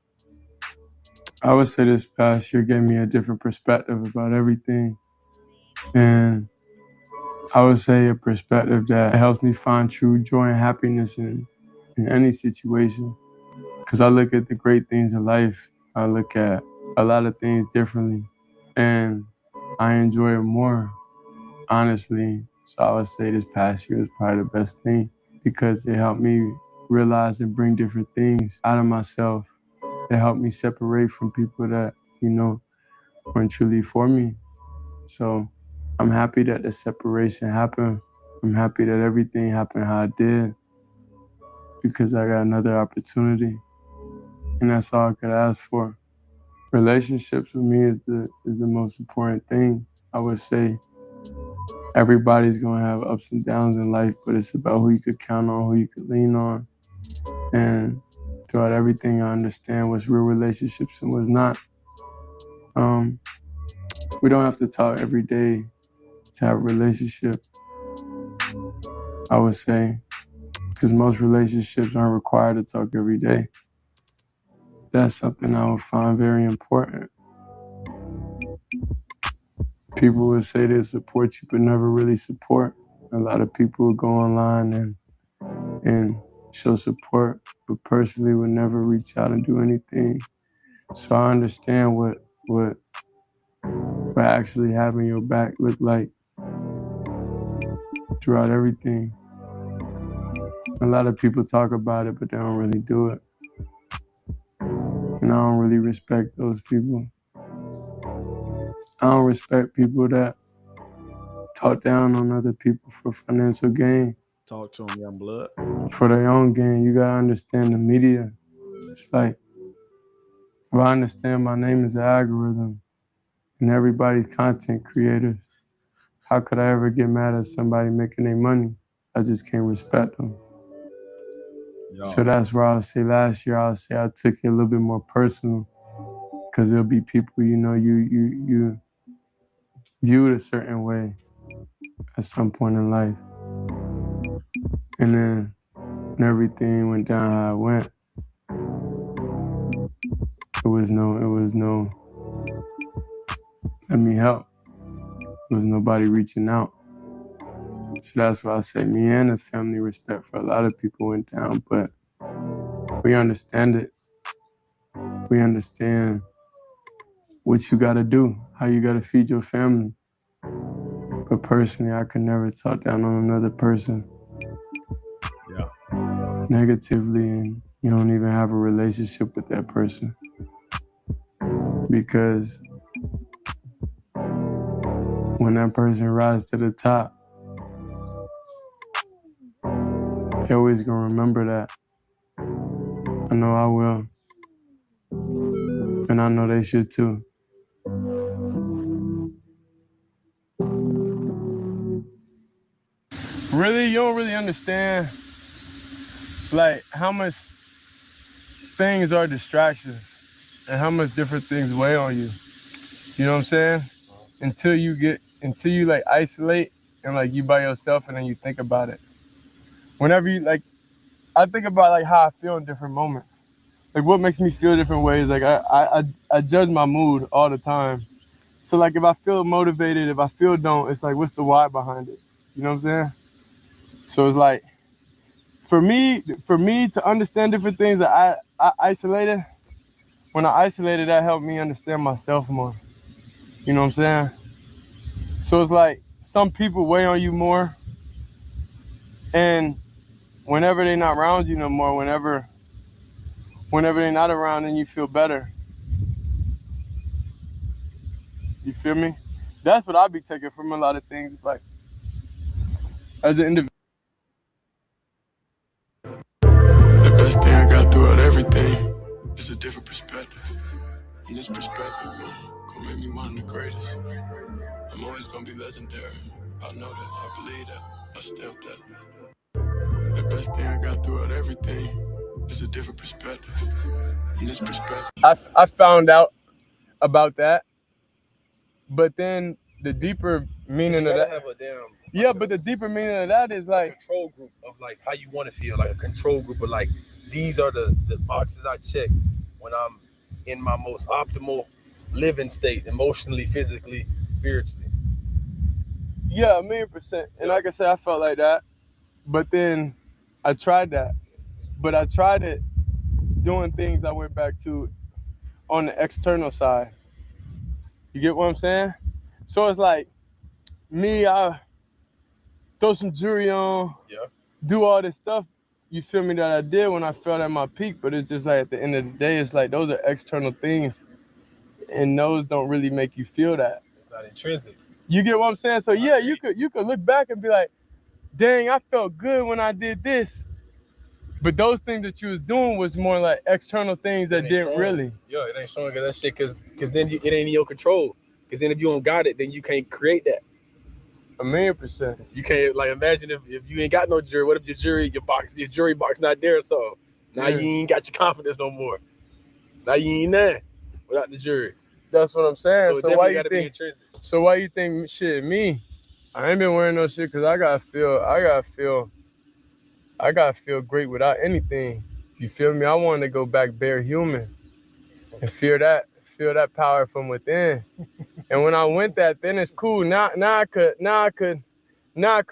Speaker 2: I would say this past year gave me a different perspective about everything. And I would say a perspective that helps me find true joy and happiness in any situation. Because I look at the great things in life. I look at a lot of things differently. And I enjoy it more, honestly. So I would say this past year was probably the best thing because it helped me realize and bring different things out of myself. It helped me separate from people that, weren't truly for me. So I'm happy that the separation happened. I'm happy that everything happened how it did because I got another opportunity. And that's all I could ask for. Relationships with me is the most important thing. I would say everybody's gonna have ups and downs in life, but it's about who you could count on, who you could lean on. And throughout everything, I understand what's real relationships and what's not. We don't have to talk every day to have a relationship, I would say, because most relationships aren't required to talk every day. That's something I would find very important. People would say they support you, but never really support. A lot of people would go online and show support, but personally would never reach out and do anything. So I understand what actually having your back look like throughout everything. A lot of people talk about it, but they don't really do it. And I don't really respect those people. I don't respect people that talk down on other people for financial gain.
Speaker 1: Talk to them, young blood.
Speaker 2: For their own gain, you gotta understand the media. It's like, if I understand my name is an algorithm and everybody's content creators, how could I ever get mad at somebody making their money? I just can't respect them.
Speaker 1: Yo.
Speaker 2: So that's where I would say last year, I would say I took it a little bit more personal because there'll be people, you viewed a certain way at some point in life. And then when everything went down how it went, it was no, let me help. There was nobody reaching out. So that's why I say me and the family respect for a lot of people went down, but we understand it. We understand what you gotta do, how you gotta feed your family. But personally, I could never talk down on another person negatively, and you don't even have a relationship with that person. Because when that person rises to the top, they're always gonna remember that. I know I will. And I know they should too. Really, you don't really understand like how much things are distractions and how much different things weigh on you. You know what I'm saying? Until you like isolate and like you by yourself and then you think about it. Whenever you like, I think about like how I feel in different moments. Like what makes me feel different ways. Like I judge my mood all the time. So like if I feel motivated, if I feel don't, it's like what's the why behind it? You know what I'm saying? So it's like for me to understand different things that I isolated, when I isolated, that helped me understand myself more. You know what I'm saying? So it's like some people weigh on you more, and whenever they're not around you no more, whenever they're not around, then you feel better. You feel me? That's what I be taking from a lot of things. It's like, as an individual, the best thing I got throughout everything is a different perspective.
Speaker 6: And this perspective gonna make me one of the greatest. I'm always gonna be legendary. I know that. I believe that. I stepped that. The best thing I got throughout everything is a different perspective. And this perspective.
Speaker 2: I found out about that, but then the deeper meaning of that.
Speaker 22: Have a damn,
Speaker 2: yeah, but the deeper meaning of that is like
Speaker 22: control group of like how you want to feel, like a control group of like these are the boxes I check when I'm in my most optimal living state, emotionally, physically, spiritually.
Speaker 2: Yeah, 1,000,000%. And like I said, I felt like that. But then I tried that. But I tried it doing things I went back to on the external side. You get what I'm saying? So it's like me, I throw some jewelry on, do all this stuff, you feel me, that I did when I felt at my peak. But it's just like at the end of the day, it's like those are external things. And those don't really make you feel that.
Speaker 22: It's not intrinsic.
Speaker 2: You get what I'm saying? So yeah, you could look back and be like, dang, I felt good when I did this. But those things that you was doing was more like external things that didn't
Speaker 22: strong.
Speaker 2: really.
Speaker 22: Yo, it ain't strong that shit because then it ain't in your control. Because then if you don't got it, then you can't create that.
Speaker 2: 1,000,000%.
Speaker 22: You can't, like, imagine if you ain't got no jury. What if your jury box not there? So now you ain't got your confidence no more. Now you ain't there without the jury.
Speaker 2: That's what I'm saying.
Speaker 22: So why you think?
Speaker 2: So why you think shit me? I ain't been wearing no shit because I gotta feel great without anything. You feel me? I wanted to go back bare human and feel that power from within. And when I went that, then it's cool. Now I could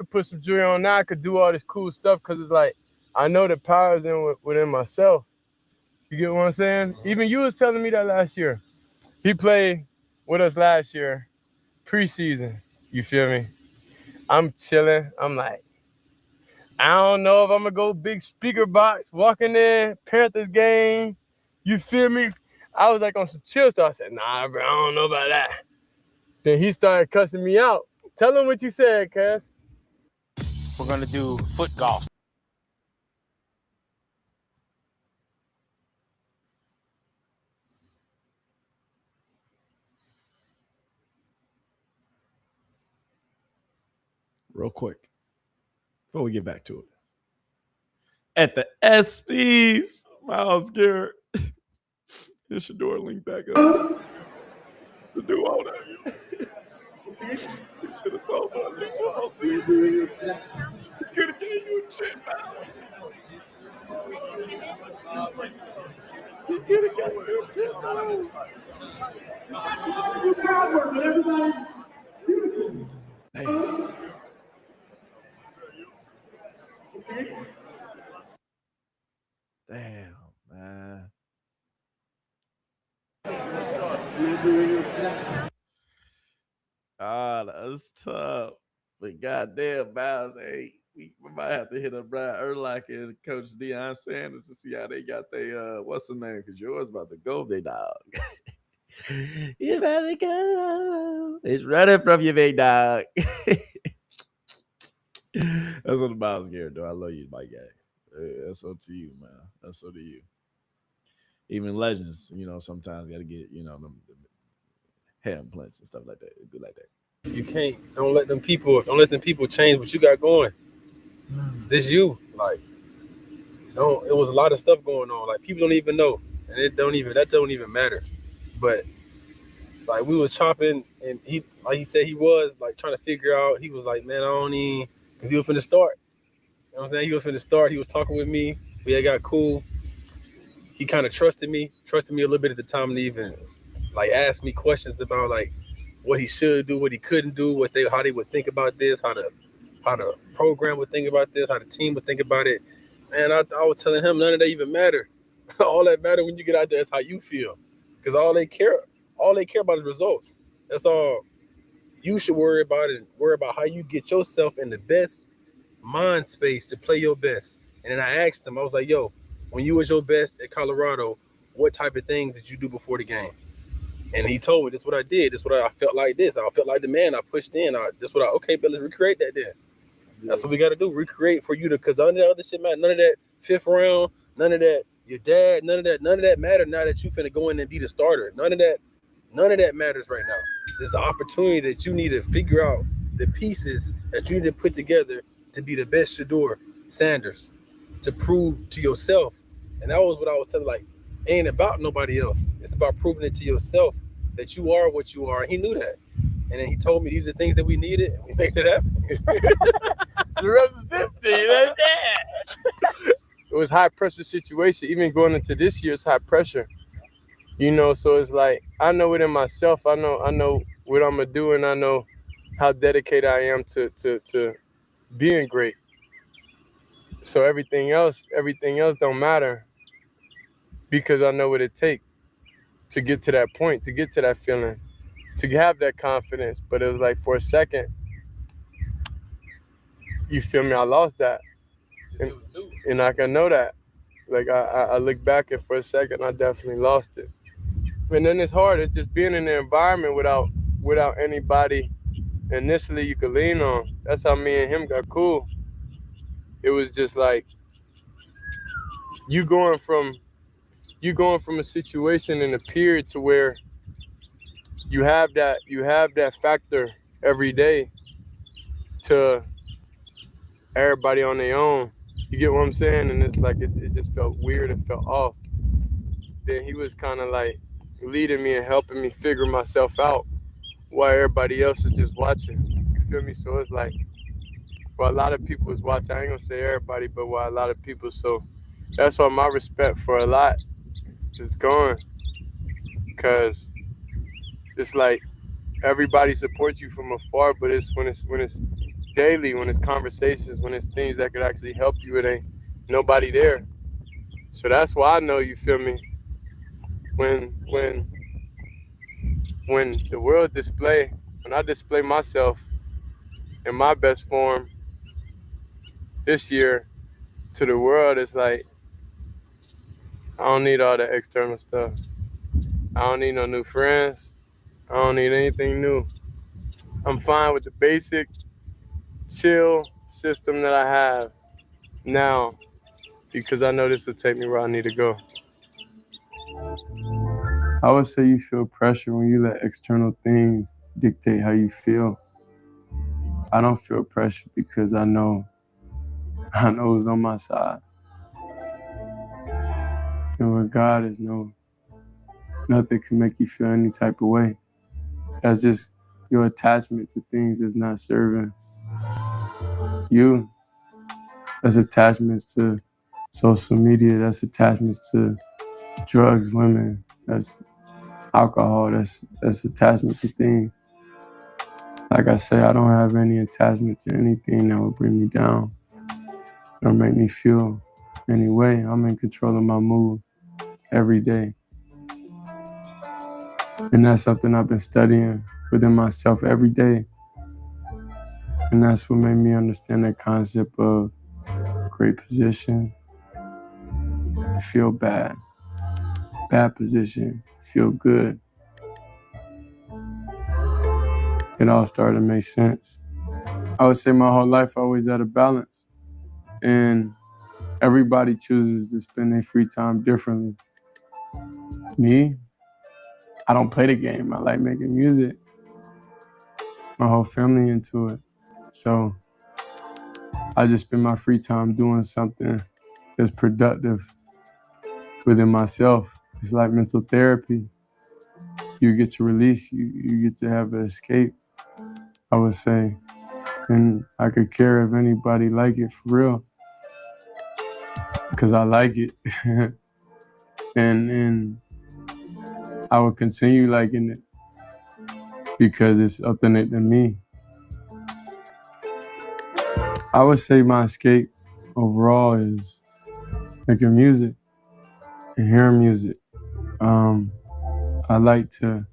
Speaker 2: put some jewelry on. Now I could do all this cool stuff because it's like I know the power is within myself. You get what I'm saying? Even you was telling me that last year. He played with us last year, preseason. You feel me? I'm chilling. I'm like, I don't know if I'm gonna go big speaker box, walking in, Panthers game. You feel me? I was like on some chill stuff. I said, nah, bro, I don't know about that. Then he started cussing me out. Tell him what you said, cuz.
Speaker 3: We're gonna do foot golf.
Speaker 1: Real quick, before we get back to it. At the SPs, Myles Garrett. This Shedeur link back up. To do all that. You should have saw that. You could have gave you a chip, Myles. You could have gave you a chip, Myles. Damn. Damn, man. That's tough. But goddamn, Myles, hey, we might have to hit up Brian Urlacher and Coach Deshaun Sanders to see how they got their what's the name? Because yours about to go, big dog. You about to go. It's running from you, big dog. That's what the Myles Garrett do. I love you, my guy. That's up to you, man. That's up to you. Even legends, sometimes got to get, them hair implants and stuff like that. It'd be like that.
Speaker 22: You can't. Don't let them people change what you got going. This you. Like, it was a lot of stuff going on. Like, people don't even know. And that don't even matter. But like, we was chopping, and he, like he said, he was like trying to figure out. He was like, man, I don't even, because he was finna start. You know what I'm saying? He was finna start. He was talking with me. We had got cool. He kind of trusted me a little bit at the time, to even like ask me questions about like what he should do, what he couldn't do, how they would think about this, how the program would think about this, how the team would think about it. And I was telling him none of that even matter. All that matter when you get out there is how you feel, because all they care about is results. That's all you should worry about, and worry about how you get yourself in the best mind space to play your best. And then I asked him, I was like, yo, when you was your best at Colorado, what type of things did you do before the game? And he told me, this is what I did. This is what I felt like this. I felt like the man. I pushed in. Okay, but let's recreate that then. Yeah. That's what we got to do. Recreate for you to, because none of that other shit, man. None of that fifth round, none of that your dad, none of that matters now that you finna go in and be the starter. None of that matters right now. There's an opportunity that you need to figure out the pieces that you need to put together to be the best Shedeur Sanders, to prove to yourself. And that was what I was telling, like, it ain't about nobody else. It's about proving it to yourself that you are what you are. And he knew that. And then he told me these are things that we needed, and we made it happen.
Speaker 2: The rest is history. That's it. It was high pressure situation. Even going into this year, it's high pressure. You know, so it's like I know it in myself. I know what I'm gonna do, and I know how dedicated I am to being great. So everything else don't matter because I know what it takes to get to that point, to get to that feeling, to have that confidence. But it was like for a second, you feel me? I lost that, and I can know that. Like I look back and for a second, I definitely lost it. And then it's hard. It's just being in the environment without anybody initially you could lean on. That's how me and him got cool. It was just like you going from a situation in a period to where you have that factor every day to everybody on their own. You get what I'm saying? And it's like it just felt weird. It felt off. Then he was kind of like leading me and helping me figure myself out while everybody else is just watching. You feel me? So it's like, well, a lot of people is watching. I ain't gonna say everybody, but while a lot of people. So that's why my respect for a lot is gone. Cause it's like everybody supports you from afar, but it's when it's daily, when it's conversations, when it's things that could actually help you, it ain't nobody there. So that's why I know, you feel me, when the world when I display myself in my best form this year to the world, it's like I don't need all the external stuff. I don't need no new friends. I don't need anything new. I'm fine with the basic chill system that I have now because I know this will take me where I need to go. I would say you feel pressure when you let external things dictate how you feel. I don't feel pressure because I know who's on my side. And with God is nothing can make you feel any type of way. That's just your attachment to things that's not serving you. That's attachments to social media. That's attachments to drugs, women. That's alcohol. That's attachment to things. Like I say, I don't have any attachment to anything that will bring me down or make me feel any way. I'm in control of my mood every day. And that's something I've been studying within myself every day. And that's what made me understand that concept of great position, feel bad. Bad position, feel good. It all started to make sense. I would say my whole life I always at a balance. And everybody chooses to spend their free time differently. Me, I don't play the game. I like making music. My whole family into it. So I just spend my free time doing something that's productive within myself. It's like mental therapy. You get to release, you get to have an escape, I would say. And I could care if anybody like it for real. Because I like it. and I would continue liking it because it's authentic to me. I would say my escape overall is making music and hearing music. I like to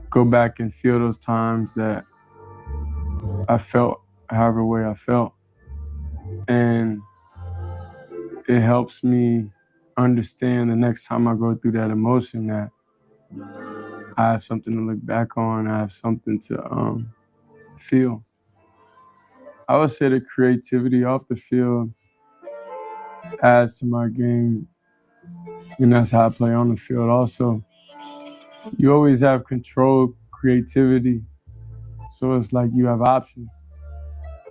Speaker 2: go back and feel those times that I felt however way I felt. And it helps me understand the next time I go through that emotion that I have something to look back on. I have something to feel. I would say the creativity off the field adds to my game And that's how I play on the field also. You always have control, creativity. So it's like you have options.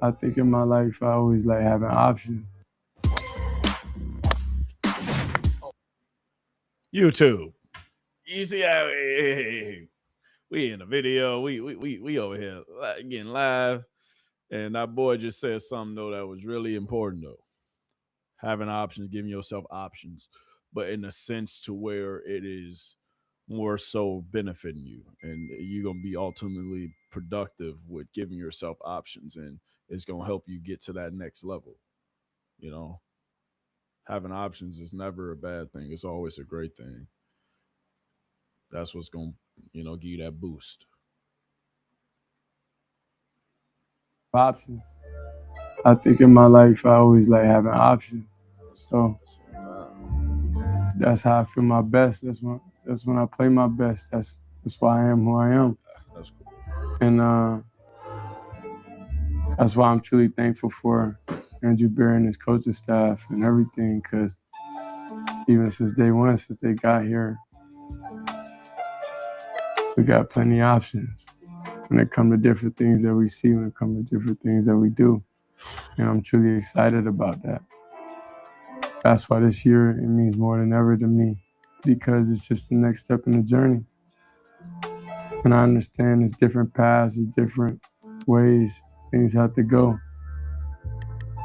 Speaker 2: I think in my life, I always like having options.
Speaker 1: YouTube. You see how we in the video, we over here getting live, and that boy just said something though that was really important though. Having options, giving yourself options, but in a sense to where it is more so benefiting you, and you're gonna be ultimately productive with giving yourself options, and it's gonna help you get to that next level. You know, having options is never a bad thing; it's always a great thing. That's what's gonna, give you that boost.
Speaker 2: Options. I think in my life, I always like having options. So that's how I feel my best. That's when I play my best. That's why I am who I am.
Speaker 1: That's cool.
Speaker 2: And that's why I'm truly thankful for Andrew Berry and his coaching staff and everything, because even since day one, since they got here, we got plenty of options when it comes to different things that we see, when it comes to different things that we do. And I'm truly excited about that. That's why this year, it means more than ever to me, because it's just the next step in the journey. And I understand it's different paths, it's different ways things have to go.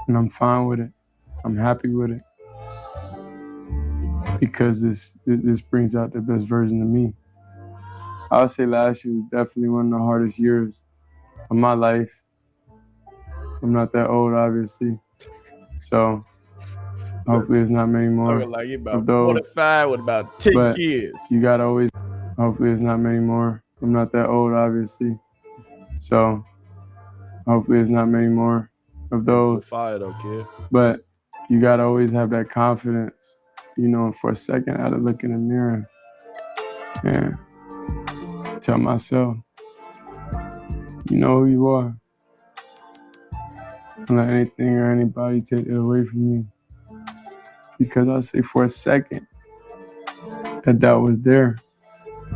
Speaker 2: And I'm fine with it. I'm happy with it. Because this brings out the best version of me. I would say last year was definitely one of the hardest years of my life. I'm not that old, obviously. So hopefully it's not many more
Speaker 1: Like you're about
Speaker 2: of those.
Speaker 1: 45 with about 10
Speaker 2: But
Speaker 1: kids.
Speaker 2: you gotta always, hopefully it's not many more. I'm not that old, obviously. So hopefully it's not many more of those.
Speaker 1: Fire though, kid.
Speaker 2: But you gotta always have that confidence. For a second I had to look in the mirror and tell myself, you know who you are. Don't let anything or anybody take it away from you. Because I'll say for a second that doubt was there.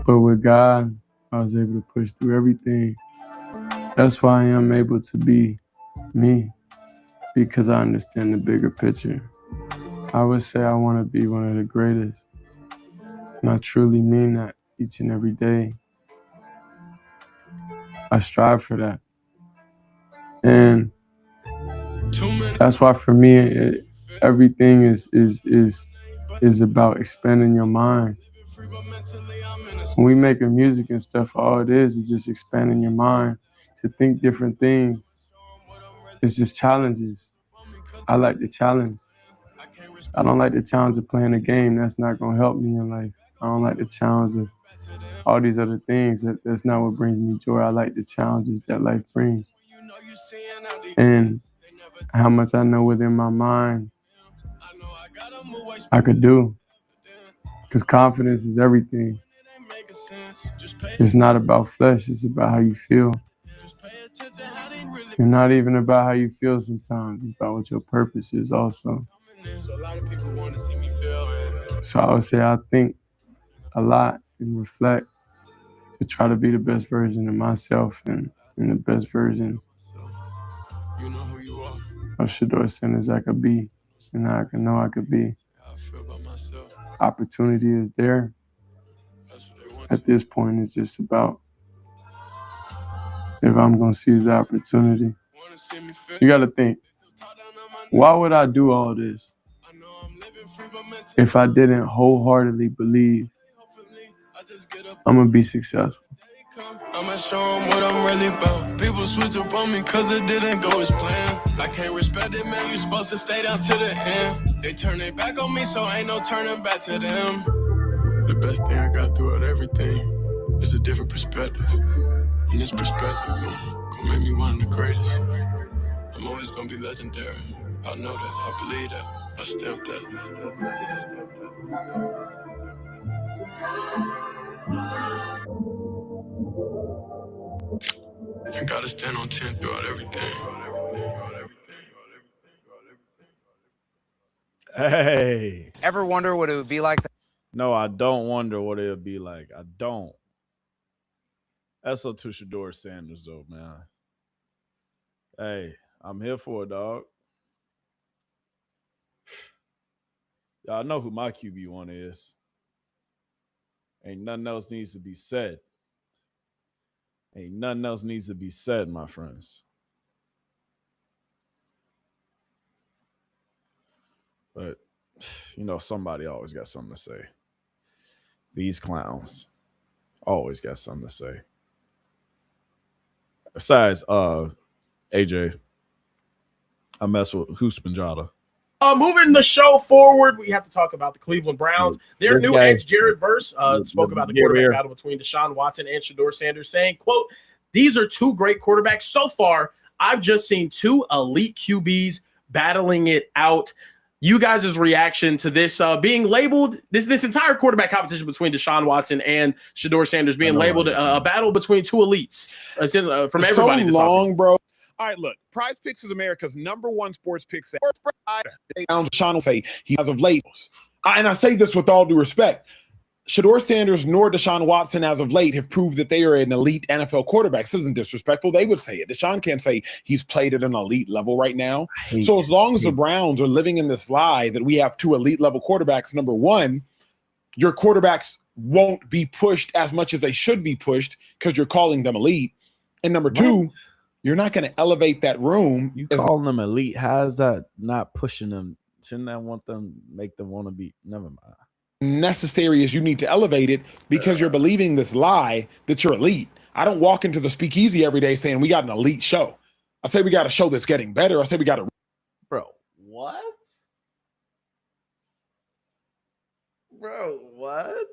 Speaker 2: But with God, I was able to push through everything. That's why I am able to be me, because I understand the bigger picture. I would say I want to be one of the greatest. And I truly mean that each and every day. I strive for that. And that's why for me, everything is about expanding your mind. When we making music and stuff, all it is just expanding your mind to think different things. It's just challenges. I like the challenge. I don't like the challenge of playing a game. That's not going to help me in life. I don't like the challenge of all these other things. That's not what brings me joy. I like the challenges that life brings. And how much I know within my mind I could do. Because confidence is everything. It's not about flesh. It's about how you feel. And not even about how you feel sometimes. It's about what your purpose is also. So I would say I think a lot and reflect to try to be the best version of myself and the best version of Shedeur Sanders I could be and I can know I could be. Opportunity is there. At this point, it's just about if I'm going to seize the opportunity. You got to think, why would I do all this if I didn't wholeheartedly believe I'm going to be successful?
Speaker 6: I'ma show them what I'm really about. People switch up on me cause it didn't go as planned. I can't respect it, man, you supposed to stay down to the end. They turn their back on me, so ain't no turning back to them. The best thing I got throughout everything is a different perspective. And this perspective gonna make me one of the greatest. I'm always gonna be legendary. I know that, I believe that, I stamp that. You gotta stand on 10 throughout everything.
Speaker 1: Hey.
Speaker 4: Ever wonder what it would be like?
Speaker 1: No, I don't wonder what it would be like. I don't. That's up to Shedeur Sanders, though, man. Hey, I'm here for it, dog. Y'all know who my QB1 is. Ain't nothing else needs to be said. Ain't nothing else needs to be said, my friends. But, you know, somebody always got something to say. These clowns always got something to say. Besides, AJ, I mess with Huspanjada.
Speaker 7: Moving the show forward, we have to talk about the Cleveland Browns. Their
Speaker 1: This
Speaker 7: new
Speaker 1: guy-
Speaker 7: edge, Jared Verse, spoke about the
Speaker 1: Here,
Speaker 7: quarterback
Speaker 1: here.
Speaker 7: battle between Deshaun Watson and Shedeur Sanders, saying, quote, "These are two great quarterbacks. So far, I've just seen two elite QBs battling it out." You guys' reaction to this being labeled, this entire quarterback competition between Deshaun Watson and Shedeur Sanders being labeled a battle between two elites from
Speaker 23: It's
Speaker 7: everybody
Speaker 23: so
Speaker 7: this
Speaker 23: long,
Speaker 7: offseason.
Speaker 23: bro. All right, look, Prize Picks is America's #1 sports pick site. Sean will say he has of late, and I say this with all due respect. Shedeur Sanders nor Deshaun Watson as of late have proved that they are an elite NFL quarterback. This isn't disrespectful. They would say it. Deshaun can't say he's played at an elite level right now. So as long as the Browns are living in this lie that we have two elite level quarterbacks, number one, your quarterbacks won't be pushed as much as they should be pushed because you're calling them elite. And number two, you're not going to elevate that room.
Speaker 1: You calling them elite? How is that not pushing them? Shouldn't that make them want to be? Never mind.
Speaker 23: Necessary as you need to elevate it because you're believing this lie that you're elite. I don't walk into the speakeasy every day saying we got an elite show. I say we got a show that's getting better. I say we got a
Speaker 1: Bro, what? Bro, what?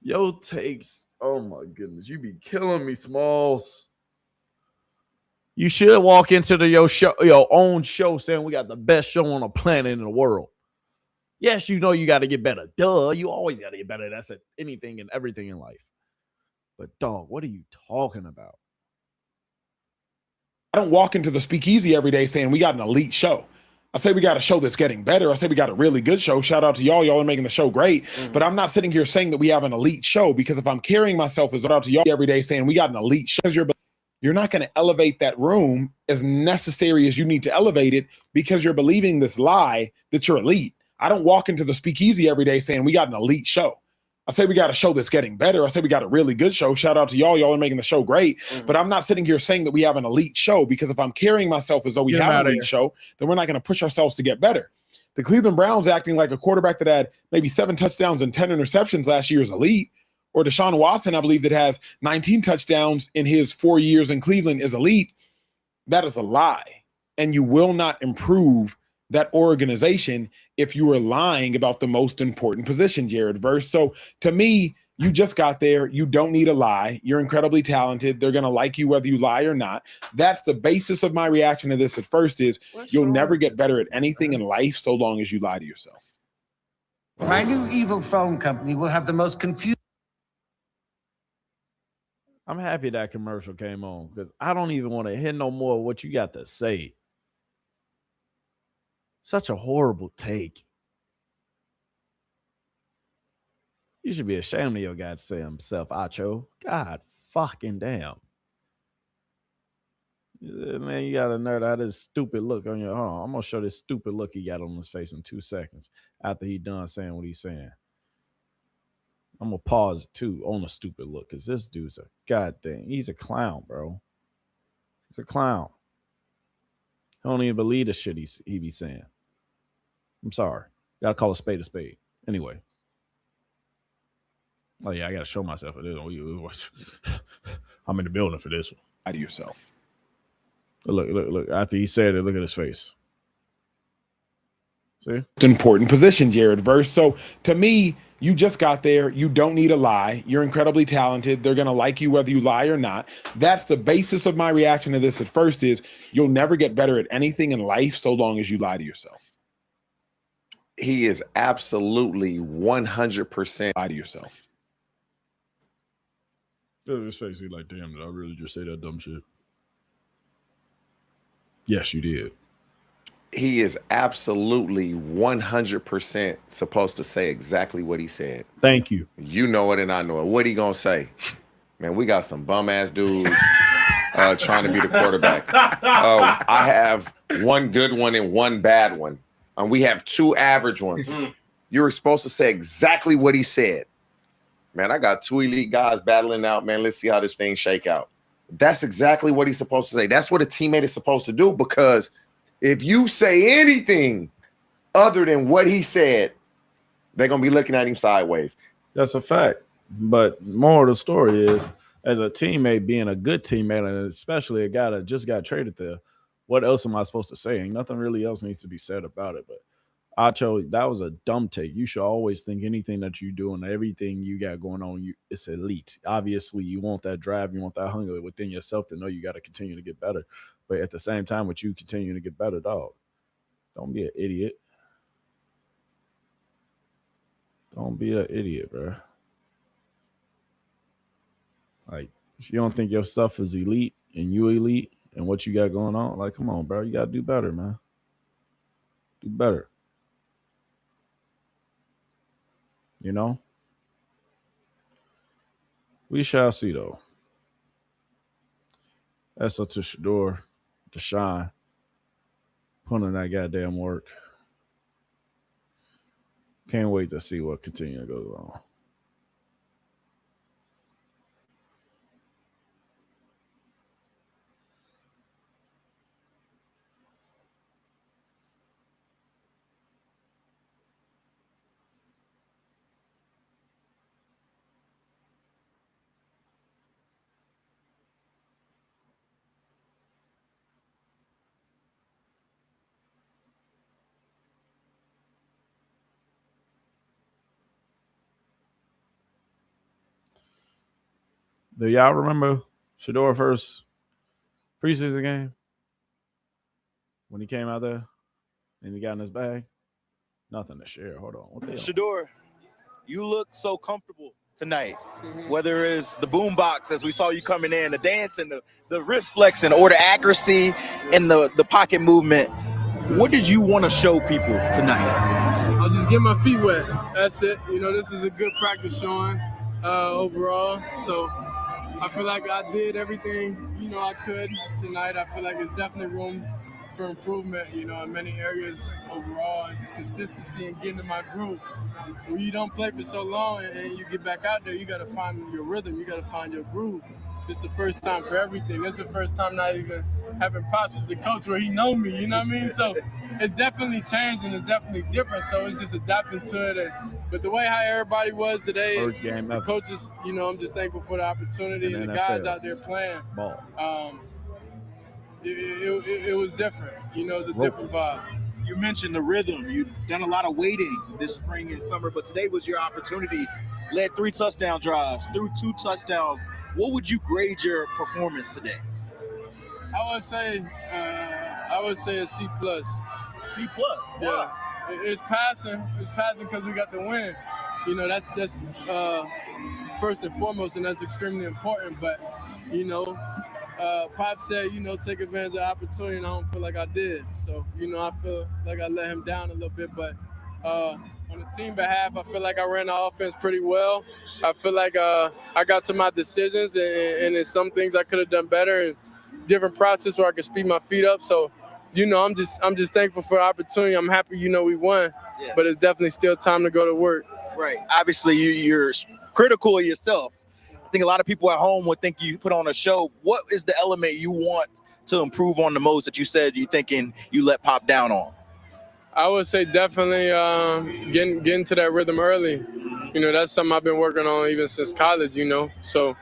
Speaker 1: Yo takes, oh my goodness, you be killing me, Smalls. You should walk into your own show saying we got the best show on the planet in the world. Yes, you know you got to get better. Duh, you always got to get better. That's anything and everything in life. But dog, what are you talking about?
Speaker 23: I don't walk into the speakeasy every day saying we got an elite show. I say we got a show that's getting better. I say we got a really good show. Shout out to y'all. Y'all are making the show great. But I'm not sitting here saying that we have an elite show because if I'm carrying myself as out to y'all every day saying we got an elite show, you're not going to elevate that room as necessary as you need to elevate it because you're believing this lie that you're elite. I don't walk into the speakeasy every day saying we got an elite show. I say we got a show that's getting better. I say we got a really good show. Shout out to y'all. Y'all are making the show great. But I'm not sitting here saying that we have an elite show because if I'm carrying myself as though we have an elite show, then we're not going to push ourselves to get better. The Cleveland Browns acting like a quarterback that had maybe 7 touchdowns and 10 interceptions last year is elite. Or Deshaun Watson, I believe, that has 19 touchdowns in his 4 years in Cleveland is elite. That is a lie. And you will not improve that organization if you are lying about the most important position, Jared Verse. So to me, you just got there. You don't need a lie. You're incredibly talented. They're going to like you whether you lie or not. That's the basis of my reaction to this at first is you'll never get better at anything in life so long as you lie to yourself.
Speaker 24: My new evil phone company will have the most confusing.
Speaker 1: I'm happy that commercial came on because I don't even want to hear no more of what you got to say. Such a horrible take. You should be ashamed of your guy to say himself, Acho. God fucking damn. Man, you got a nerd out this stupid look on your arm. I'm going to show this stupid look he got on his face in 2 seconds after he done saying what he's saying. I'm going to pause it too on the stupid look because this dude's a goddamn, he's a clown, bro. He's a clown. I don't even believe the shit he be saying. I'm sorry. Got to call a spade a spade. Anyway. Oh, yeah, I got to show myself for this. I'm in the building for this one.
Speaker 23: Lie to yourself.
Speaker 1: Look. After he said it, look at his face. See?
Speaker 23: It's an important position, Jared Verse. So to me, you just got there. You don't need a lie. You're incredibly talented. They're going to like you whether you lie or not. That's the basis of my reaction to this at first is you'll never get better at anything in life so long as you lie to yourself.
Speaker 25: He is absolutely 100%
Speaker 23: lie to yourself.
Speaker 1: Look at his face. He's like, damn, did I really just say that dumb shit? Yes, you did.
Speaker 25: He is absolutely 100% supposed to say exactly what he said.
Speaker 1: Thank you.
Speaker 25: You know it and I know it. What he gonna say? Man, we got some bum-ass dudes trying to be the quarterback. I have one good one and one bad one. And we have two average ones. You were supposed to say exactly what he said. Man, I got two elite guys battling out, man. Let's see how this thing shake out. That's exactly what he's supposed to say. That's what a teammate is supposed to do, because if you say anything other than what he said, they're going to be looking at him sideways.
Speaker 1: That's a fact. But more of the story is, as a teammate, being a good teammate, and especially a guy that just got traded there, what else am I supposed to say? Ain't nothing really else needs to be said about it. But I chose, that was a dumb take. You should always think anything that you do and everything you got going on, it's elite. Obviously, you want that drive, you want that hunger within yourself to know you got to continue to get better. But at the same time, with you continuing to get better, dog, don't be an idiot. Don't be an idiot, bro. Like, if you don't think your stuff is elite and you elite and what you got going on, like, come on, bro. You got to do better, man. Do better. You know? We shall see, though. That's up to Shedeur, Deshaun, putting in that goddamn work. Can't wait to see what continues to go on. Do y'all remember Shedeur first preseason game when he came out there and he got in his bag? Nothing to share. Hold on. What the hell?
Speaker 4: Shedeur, you look so comfortable tonight. Whether it's the boom box as we saw you coming in, the dance and the wrist flexing, or the accuracy and the pocket movement. What did you want to show people tonight?
Speaker 2: I'll just get my feet wet. That's it. You know, this is a good practice showing overall. So I feel like I did everything, you know, I could tonight. I feel like there's definitely room for improvement, you know, in many areas overall, and just consistency and getting in my groove. When you don't play for so long and you get back out there, you got to find your rhythm. You got to find your groove. It's the first time for everything. It's the first time not even having Pops as the coach where he know me, you know what I mean? So it's definitely changed and it's definitely different. So it's just adapting to it. But the way how everybody was today, the coaches, you know, I'm just thankful for the opportunity and the guys out there playing.
Speaker 1: Ball.
Speaker 2: It was different. You know, it was a different vibe.
Speaker 4: You mentioned the rhythm. You've done a lot of waiting this spring and summer, but today was your opportunity. Led 3 touchdown drives, threw 2 touchdowns. What would you grade your performance today?
Speaker 2: I would say a C+.
Speaker 4: C+?
Speaker 2: Yeah. It's passing. It's passing because we got the win. You know, that's first and foremost, and that's extremely important. But, you know, Pop said, you know, take advantage of the opportunity, and I don't feel like I did. So, you know, I feel like I let him down a little bit. But on the team behalf, I feel like I ran the offense pretty well. I feel like I got to my decisions, and in some things I could have done better, and different process where I could speed my feet up. So, you know, I'm just thankful for the opportunity. I'm happy, you know, we won, but it's definitely still time to go to work.
Speaker 4: Right. Obviously, you're critical of yourself. I think a lot of people at home would think you put on a show. What is the element you want to improve on the most that you said you thinking you let Pop down on?
Speaker 2: I would say definitely getting to that rhythm early. You know, that's something I've been working on even since college, you know. So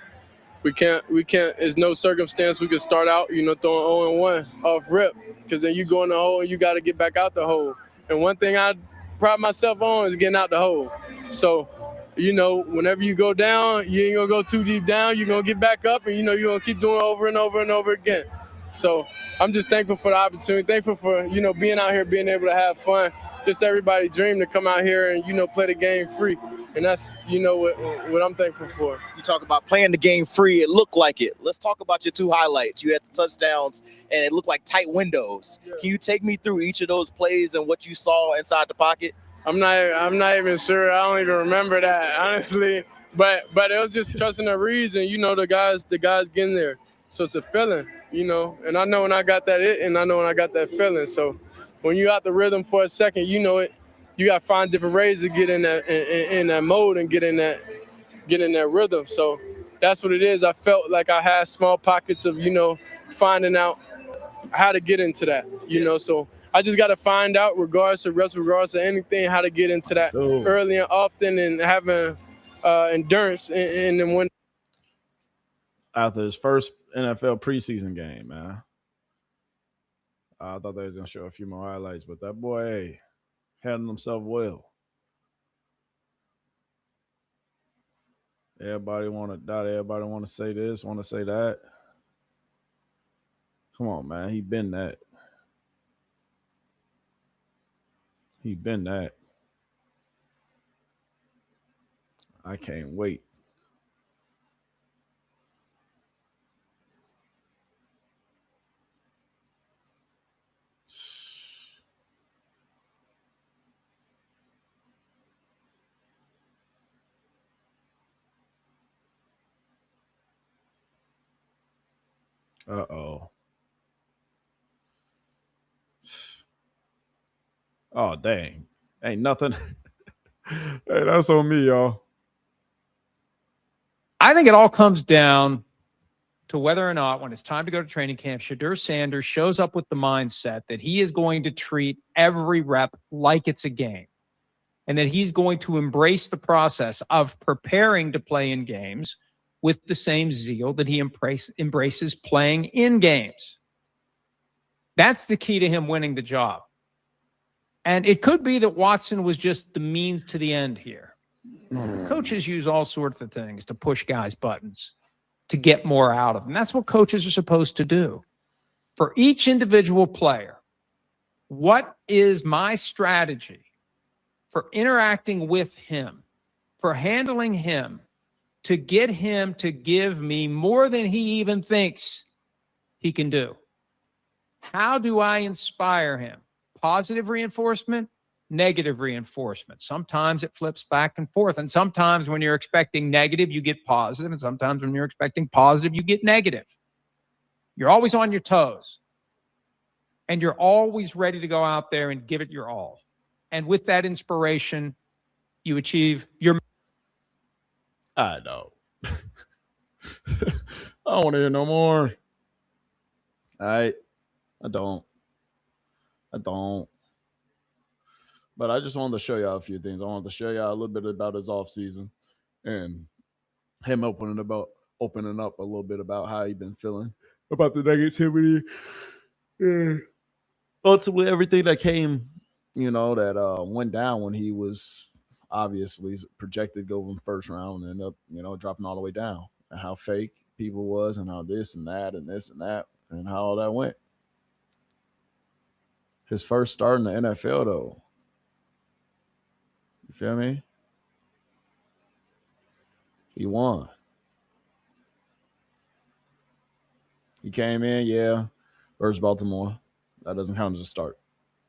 Speaker 2: we can't, there's no circumstance we could start out, you know, throwing 0-1 off rip, because then you go in the hole and you got to get back out the hole. And one thing I pride myself on is getting out the hole. So, you know, whenever you go down, you ain't going to go too deep down. You're going to get back up, and, you know, you're going to keep doing it over and over and over again. So I'm just thankful for the opportunity, thankful for, you know, being out here, being able to have fun. Just everybody dream to come out here and, you know, play the game free
Speaker 22: And that's, what I'm thankful for.
Speaker 4: You talk about playing the game free. It looked like it. Let's talk about your 2 highlights. You had the touchdowns, and it looked like tight windows. Yeah. Can you take me through each of those plays and what you saw inside the pocket?
Speaker 22: I'm not even sure. I don't even remember that, honestly. But it was just trusting the reason. The guys getting there. So it's a feeling, And I know when I got that and I know when I got that feeling. So when you're out the rhythm for a second, it. You got to find different ways to get in that mode and get in that rhythm. So that's what it is. I felt like I had small pockets of, finding out how to get into that, So I just got to find out, regardless of anything, how to get into that early and often and having endurance and then when.
Speaker 1: After his first NFL preseason game, man. I thought they was going to show a few more highlights, but that boy, hey, handling himself well. Everybody want to doubt. Everybody want to say this, want to say that. Come on, man. He been that. He been that. I can't wait. Uh-oh. Oh, dang. Ain't nothing. Hey, that's on me, y'all.
Speaker 5: I think it all comes down to whether or not, when it's time to go to training camp, Shedeur Sanders shows up with the mindset that he is going to treat every rep like it's a game, and that he's going to embrace the process of preparing to play in games with the same zeal that he embraces playing in games. That's the key to him winning the job. And it could be that Watson was just the means to the end here. Coaches use all sorts of things to push guys' buttons, to get more out of them. That's what coaches are supposed to do. For each individual player, what is my strategy for interacting with him, for handling him, to get him to give me more than he even thinks he can do? How do I inspire him? Positive reinforcement, negative reinforcement. Sometimes it flips back and forth. And sometimes when you're expecting negative, you get positive. And sometimes when you're expecting positive, you get negative. You're always on your toes. And you're always ready to go out there and give it your all. And with that inspiration, you achieve your...
Speaker 1: I know. I don't want to hear no more. I don't. But I just wanted to show y'all a few things. I wanted to show y'all a little bit about his offseason and him opening up a little bit about how he been feeling about the negativity. Yeah. Ultimately, everything that came, that went down when he was obviously projected to go in the first round and end up, dropping all the way down. And how fake people was and how this and that and this and that and how all that went. His first start in the NFL, though. You feel me? He won. He came in, versus Baltimore. That doesn't count as a start.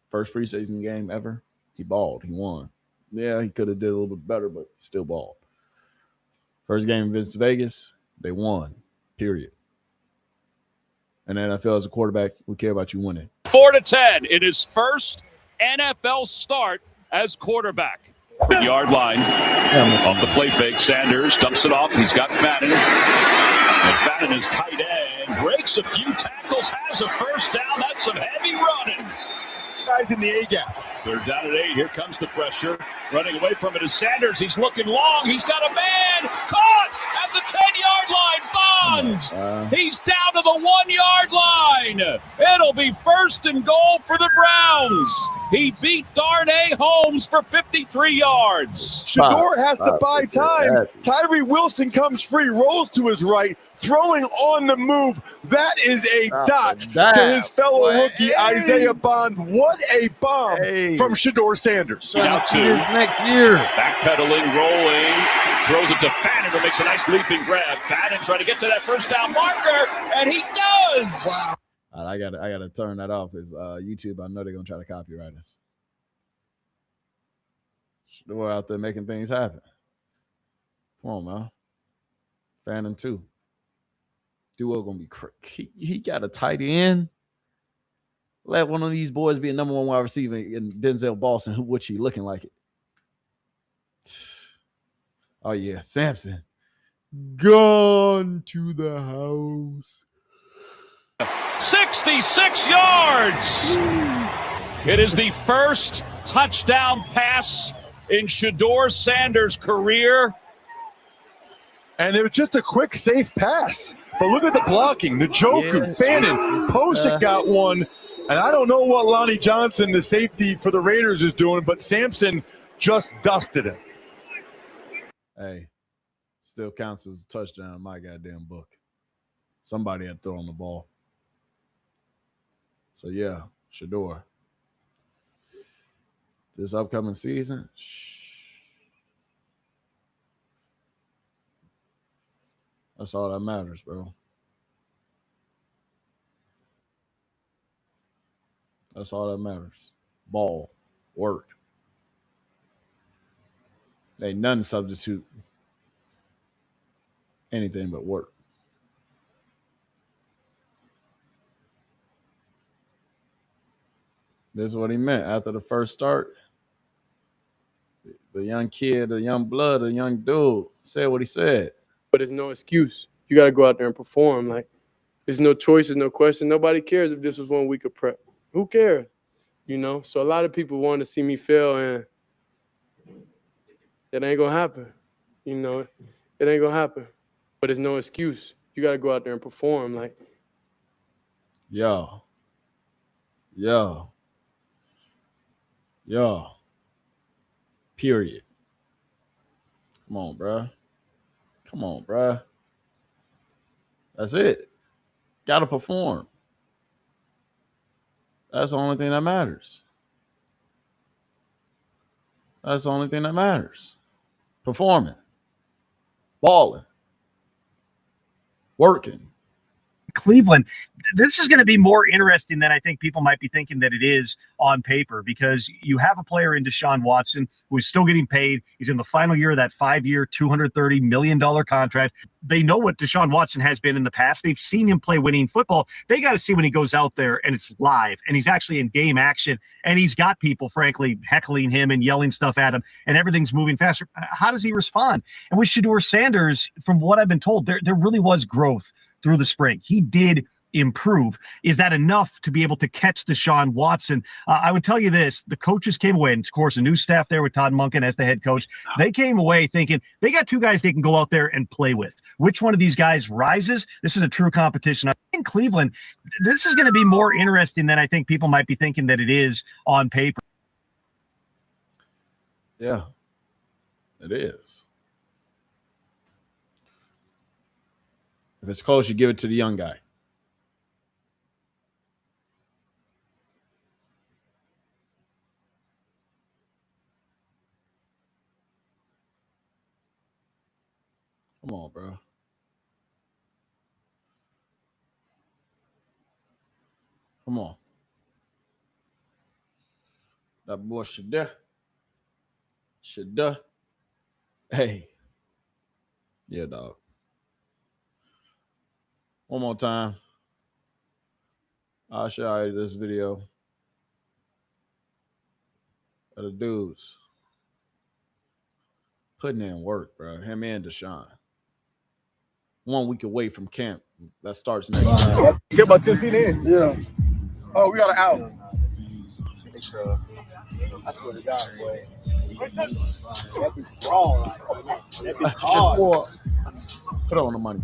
Speaker 1: First preseason game ever, he balled. He won. Yeah, he could have did a little bit better, but still balled. First game against Vegas, they won, period. And NFL as a quarterback, we care about you winning.
Speaker 3: 4-10 in his first NFL start as quarterback. Yard line off the play fake. Sanders dumps it off. He's got Fadden. And Fadden is tight end. Breaks a few tackles. Has a first down. That's some heavy running.
Speaker 4: Guys in the A-gap.
Speaker 3: They're down at 8. Here comes the pressure. Running away from it is Sanders. He's looking long. He's got a man. Caught at the 10-yard line. Bonds. He's down to the 1-yard line. It'll be first and goal for the Browns. He beat Darnay Holmes for 53 yards.
Speaker 8: Shedeur has to buy time. Tyree Wilson comes free, rolls to his right, throwing on the move. That is a dot to his fellow rookie, Isaiah Bond. What a bomb from Shedeur Sanders.
Speaker 3: Out to
Speaker 1: next year.
Speaker 3: Backpedaling, rolling, throws it to Fannin, who makes a nice leaping grab. Fannin trying to get to that first down marker, and he does.
Speaker 1: Wow. I gotta turn that off. It's YouTube. I know they're gonna try to copyright us. We're out there making things happen. Come on, man. Fannin too. Duo gonna be he got a tight end. Let one of these boys be a number 1 wide receiver in Denzel Boston. What she looking like it? Oh yeah, Sampson. Gone to the house.
Speaker 3: 66 yards. It is the first touchdown pass in Shedeur Sanders' career.
Speaker 8: And it was just a quick, safe pass. But look at the blocking. Njoku, Fannin, Posick got one. And I don't know what Lonnie Johnson, the safety for the Raiders, is doing, but Sampson just dusted him.
Speaker 1: Hey, still counts as a touchdown in my goddamn book. Somebody had thrown the ball. So, yeah, Shedeur. This upcoming season, that's all that matters, bro. That's all that matters. Ball, work. Ain't none substitute anything but work. This is what he meant after the first start. The young kid, the young blood, the young dude said what he said.
Speaker 2: But there's no excuse. You got to go out there and perform. Like, there's no choice, there's no question. Nobody cares if this was 1 week of prep. Who cares? You know? So a lot of people want to see me fail, and it ain't going to happen. You know? It ain't going to happen. But there's no excuse. You got to go out there and perform. Like,
Speaker 1: Yo. Period. Come on, bruh. That's it. Got to perform. That's the only thing that matters. Performing. Balling. Working.
Speaker 9: Cleveland, this is going to be more interesting than I think people might be thinking that it is on paper, because you have a player in Deshaun Watson who is still getting paid. He's in the final year of that 5-year, $230 million contract. They know what Deshaun Watson has been in the past. They've seen him play winning football. They got to see when he goes out there and it's live and he's actually in game action and he's got people, frankly, heckling him and yelling stuff at him and everything's moving faster. How does he respond? And with Shedeur Sanders, from what I've been told, there really was growth through the spring. He did improve. Is that enough to be able to catch Deshaun Watson? I would tell you this, the coaches came away, and of course a new staff there with Todd Monken as the head coach. They came away thinking they got 2 guys they can go out there and play with. Which one of these guys rises? This is a true competition. In Cleveland, this is going to be more interesting than I think people might be thinking that it is on paper.
Speaker 1: Yeah, it is. If it's close, you give it to the young guy. Come on, bro. Come on. That boy Shedeur. Hey. Yeah, dog. One more time. I'll show you this video of the dudes putting in work, bro. Him and Deshaun. 1 week away from camp. That starts next time.
Speaker 8: Get about 10 feet in. Yeah. Oh, we got an out.
Speaker 20: I swear to God, boy. That be raw. That be hard.
Speaker 1: Put on the money.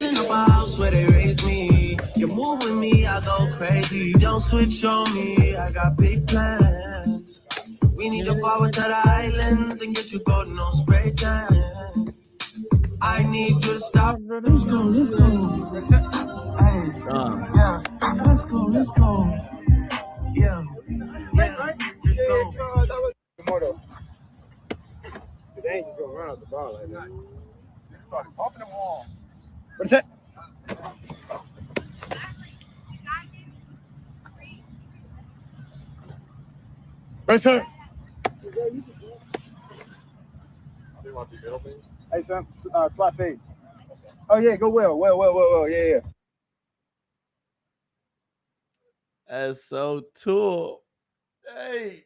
Speaker 21: In a house where they raise me. You move with me, I go crazy. Don't switch on me, I got big plans. We need to forward to the islands and get you golden on spray tan. I need you to stop. Let's go, let's go. Hey, yeah, let's go, let's go. Yeah, yeah, let's go.
Speaker 20: They ain't just gonna run out the ball like that. Started popping them all. What is that? Right, sir. Hey, son, slot fade. Oh, yeah, go well. Yeah.
Speaker 1: That's so cool. Hey.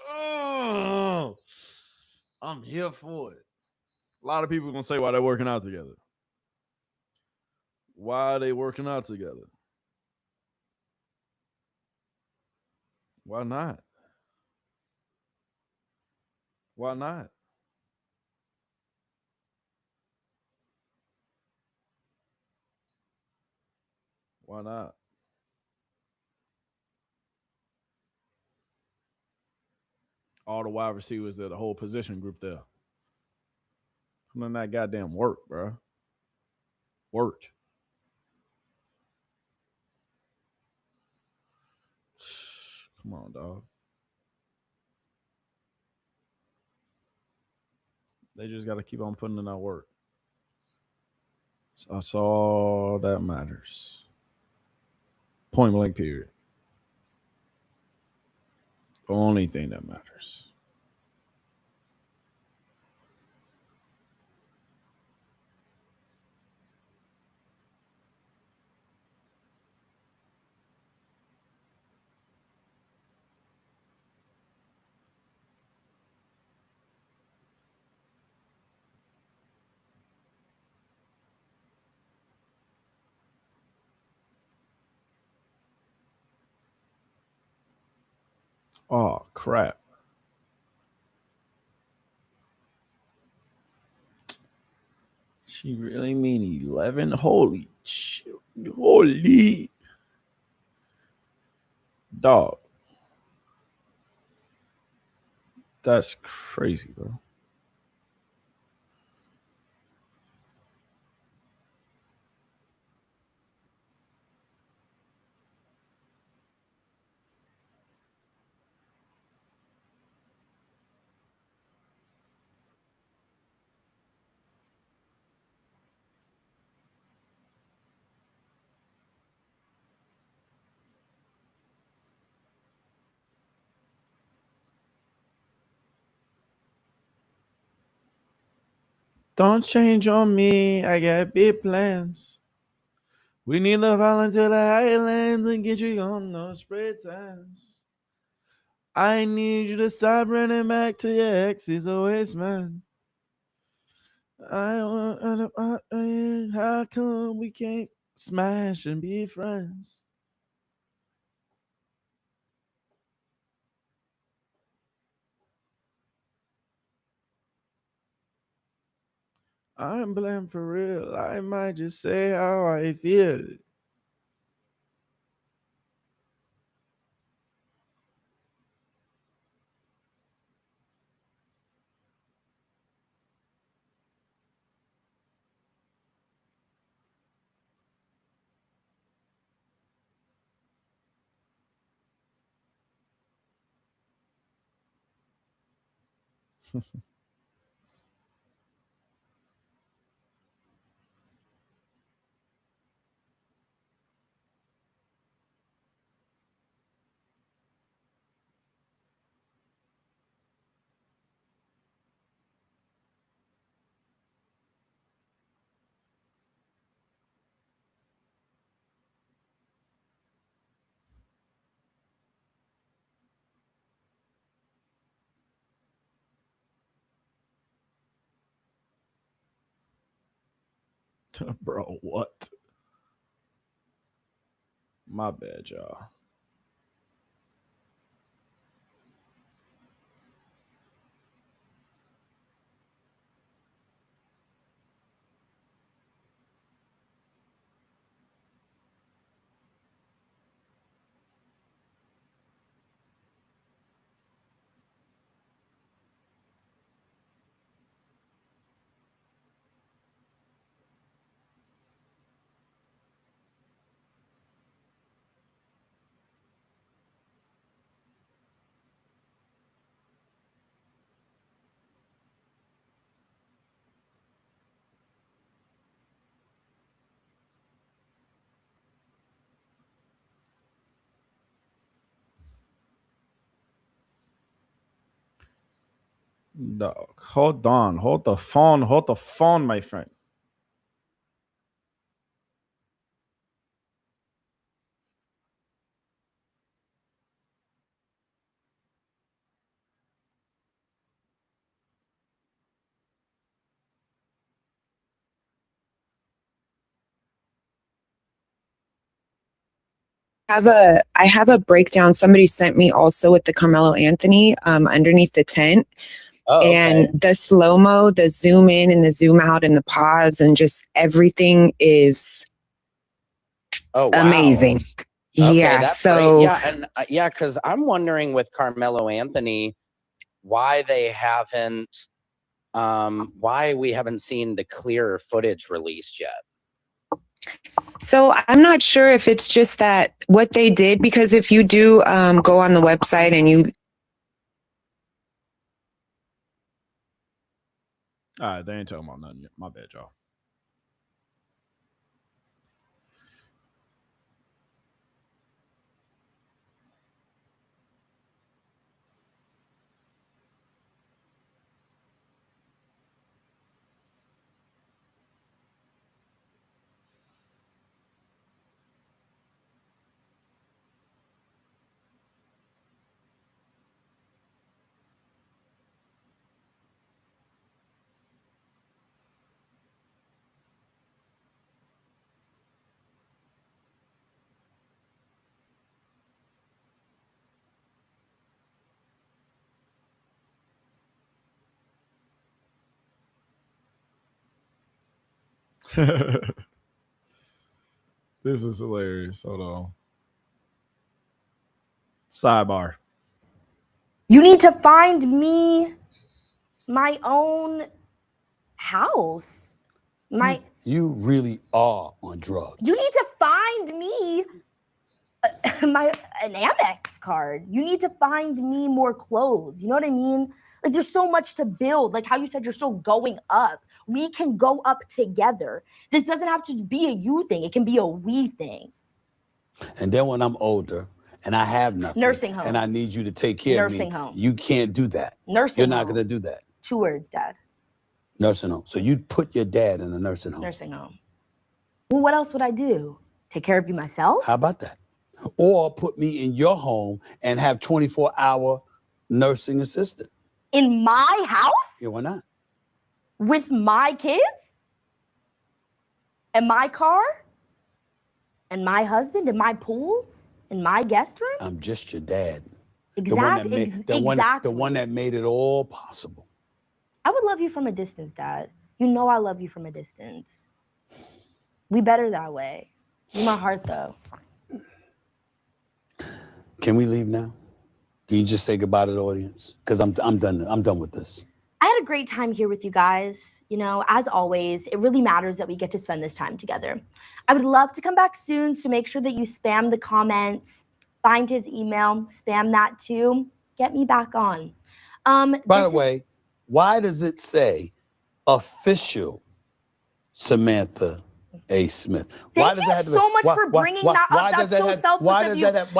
Speaker 1: Oh, I'm here for it. A lot of people going to say why they're working out together. Why are they working out together? Why not? Why not? Why not? All the wide receivers there, the whole position group there. Put in that goddamn work, bro. Work. Come on, dog. They just got to keep on putting in that work. So that's all that matters. Point blank, period. The only thing that matters. Oh, crap. She really mean 11? Holy shit. Holy. Dog. That's crazy, bro. Don't change on me. I got big plans. We need to volunteer to the islands and get you on those spread times. I need you to stop running back to your ex's always, man. How come we can't smash and be friends? I'm blamed for real. I might just say how I feel. Bro, what? My bad, y'all. Dog, hold on. Hold the phone. Hold the phone, my friend.
Speaker 10: I have a breakdown somebody sent me also with the Carmelo Anthony underneath the tent.
Speaker 11: Oh, okay.
Speaker 10: And the slow-mo, the zoom in and the zoom out and the pause and just everything is amazing.
Speaker 11: Okay,
Speaker 10: Yeah.
Speaker 11: that's
Speaker 10: So
Speaker 11: great. Yeah, and because I'm wondering with Carmelo Anthony why they haven't, why we haven't seen the clear footage released yet.
Speaker 10: So I'm not sure if it's just that what they did, because if you do go on the website and you
Speaker 1: All right, they ain't talking about nothing yet. My bad, y'all. This is hilarious. Hold on. Sidebar.
Speaker 12: You need to find me my own house.
Speaker 14: You really are on drugs.
Speaker 12: You need to find me an Amex card. You need to find me more clothes. You know what I mean? Like there's so much to build. Like how you said you're still going up. We can go up together. This doesn't have to be a you thing. It can be a we thing.
Speaker 14: And then when I'm older and I have nothing,
Speaker 12: Nursing home.
Speaker 14: and I need you to take care of me,
Speaker 12: Nursing home.
Speaker 14: you can't do that.
Speaker 12: Nursing
Speaker 14: You're not
Speaker 12: home.
Speaker 14: going to do that.
Speaker 12: 2 words, Dad.
Speaker 14: Nursing home. So you'd put your dad in a nursing home.
Speaker 12: Nursing home. Well, what else would I do? Take care of you myself?
Speaker 14: How about that? Or put me in your home and have 24-hour nursing assistant.
Speaker 12: In my house?
Speaker 14: Yeah, why not?
Speaker 12: With my kids? And my car? And my husband? And my pool? And my guest room?
Speaker 14: I'm just your dad.
Speaker 12: Exactly.
Speaker 14: The one that made it all possible.
Speaker 12: I would love you from a distance, Dad. You know I love you from a distance. We better that way. You're my heart, though.
Speaker 14: Can we leave now? Can you just say goodbye to the audience? Because I'm done. I'm done with this.
Speaker 12: I had a great time here with you guys. You know, as always, it really matters that we get to spend this time together. I would love to come back soon, so make sure that you spam the comments, find his email, spam that too. Get me back on.
Speaker 14: By the way, why does it say official Samantha A. Smith?
Speaker 12: Thank you so much for bringing that up. That's so selfless of you. That's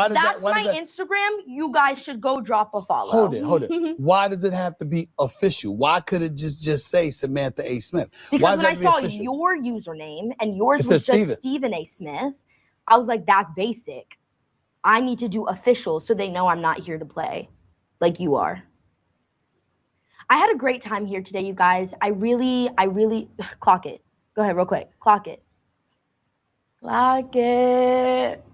Speaker 12: my Instagram. You guys should go drop a follow.
Speaker 14: Hold it. Why does it have to be official? Why could it just say Samantha A. Smith?
Speaker 12: Because when I saw your username and yours was just Stephen A. Smith, I was like, that's basic. I need to do official so they know I'm not here to play like you are. I had a great time here today, you guys. I really clock it. Go ahead real quick. Clock it. Clock it.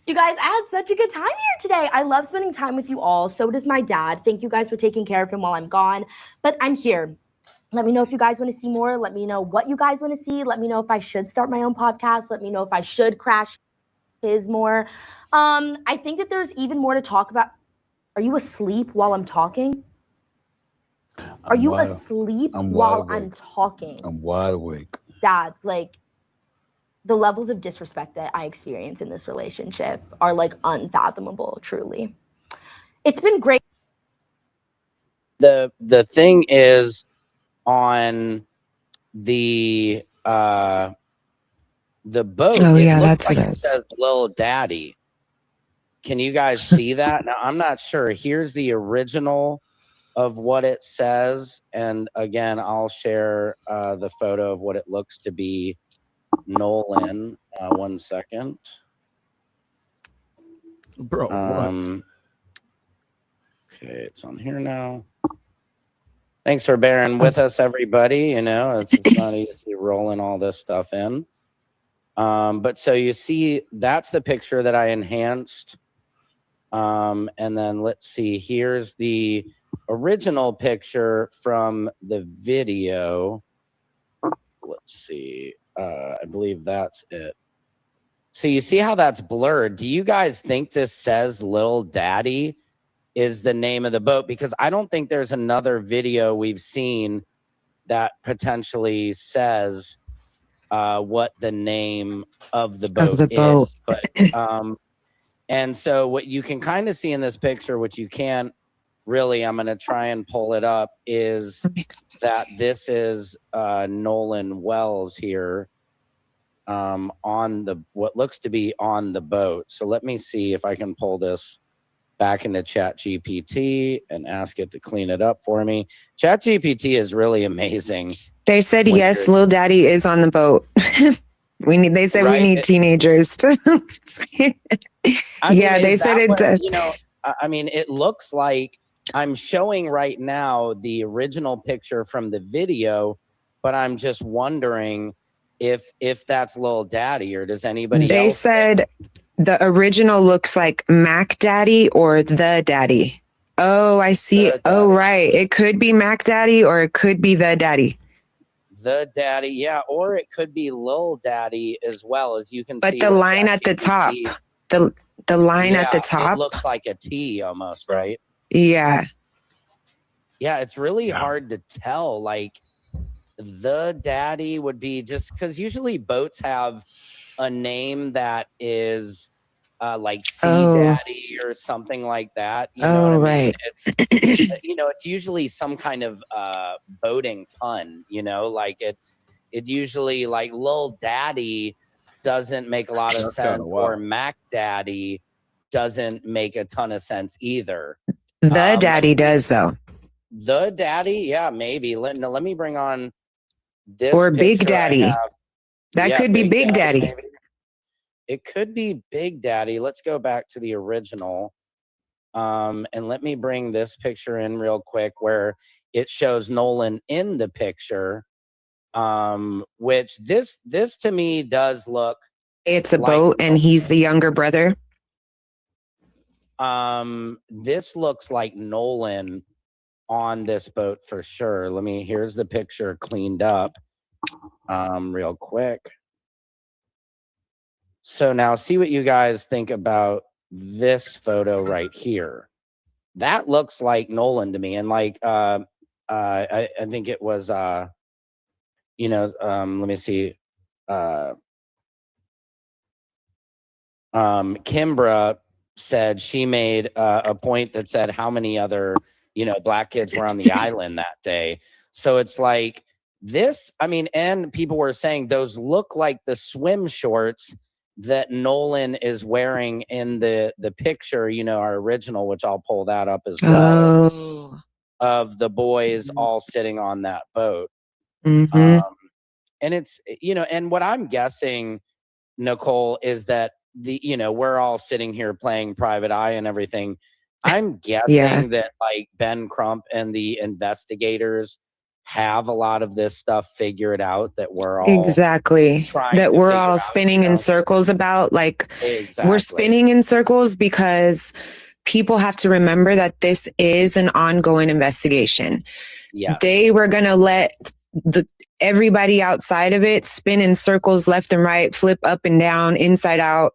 Speaker 12: You guys, I had such a good time here today. I love spending time with you all. So does my dad. Thank you guys for taking care of him while I'm gone. But I'm here. Let me know if you guys want to see more. Let me know what you guys want to see. Let me know if I should start my own podcast. Let me know if I should crash his more. I think that there's even more to talk about. Are you asleep while I'm talking? Are you asleep while I'm talking?
Speaker 14: I'm wide awake.
Speaker 12: Dad, like, the levels of disrespect that I experience in this relationship are like unfathomable, truly. It's been great.
Speaker 11: The thing is on the boat.
Speaker 10: Oh, yeah, that's
Speaker 11: like
Speaker 10: what it
Speaker 11: it
Speaker 10: is.
Speaker 11: says Lil Daddy. Can you guys see that? Now I'm not sure. Here's the original of what it says. And again, I'll share the photo of what it looks to be Nolan. 1 second.
Speaker 1: Bro, what?
Speaker 11: Okay, it's on here now. Thanks for bearing with us, everybody. You know, it's not easy rolling all this stuff in. But so you see, that's the picture that I enhanced. And then let's see, here's the original picture from the video. Let's see, I believe that's it. So you see how that's blurred. Do you guys think this says Lil Daddy is the name of the boat? Because I don't think there's another video we've seen that potentially says what the name of the boat is. But and so what you can kind of see in this picture, which you can't really, I'm going to try and pull it up, is that this is Nolan Wells here on the what looks to be on the boat. So let me see if I can pull this back into ChatGPT and ask it to clean it up for me. ChatGPT is really amazing.
Speaker 10: They said yes, Lil Daddy is on the boat. They said we need teenagers to yeah, they said it does.
Speaker 11: You know, I mean, it looks like I'm showing right now the original picture from the video, but I'm just wondering if that's Lil Daddy, or does anybody else?
Speaker 10: They said the original looks like Mac Daddy or The Daddy. Oh, I see. Oh, right. It could be Mac Daddy or it could be The Daddy.
Speaker 11: The Daddy, yeah, or it could be Lil Daddy as well, as you can see.
Speaker 10: But the line at the top, the line at the top,
Speaker 11: it looks like a T almost, right?
Speaker 10: Yeah.
Speaker 11: Yeah, it's really hard to tell. Like, The Daddy would be just because usually boats have a name that is like Sea Daddy or something like that. You know what I mean? It's you know, it's usually some kind of boating pun, you know, like it usually like Lil Daddy doesn't make a lot of sense, or Mac Daddy doesn't make a ton of sense either.
Speaker 10: The Daddy does though.
Speaker 11: The Daddy, yeah, maybe. Let me bring on this,
Speaker 10: or Big Daddy. That could be Big Daddy.
Speaker 11: Maybe. It could be Big Daddy. Let's go back to the original. And let me bring this picture in real quick where it shows Nolan in the picture. Which this to me does look.
Speaker 10: It's a boat and he's the younger brother.
Speaker 11: This looks like Nolan on this boat for sure. Here's the picture cleaned up real quick. So now see what you guys think about this photo right here. That looks like Nolan to me. And like, I think it was, you know, let me see. Kimbra said she made a point that said how many other, you know, black kids were on the island that day. So it's like this, I mean, and people were saying those look like the swim shorts that Nolan is wearing in the picture, you know, our original, which I'll pull that up as well, of the boys all sitting on that boat. And it's, you know, and what I'm guessing, Nicole, is that you know, we're all sitting here playing Private Eye and everything. I'm guessing that like Ben Crump and the investigators have a lot of this stuff figured out, that we're all
Speaker 10: that we're all spinning in circles about. Like we're spinning in circles because people have to remember that this is an ongoing investigation.
Speaker 11: Yeah,
Speaker 10: they were gonna let everybody outside of it spin in circles left and right, flip up and down, inside out,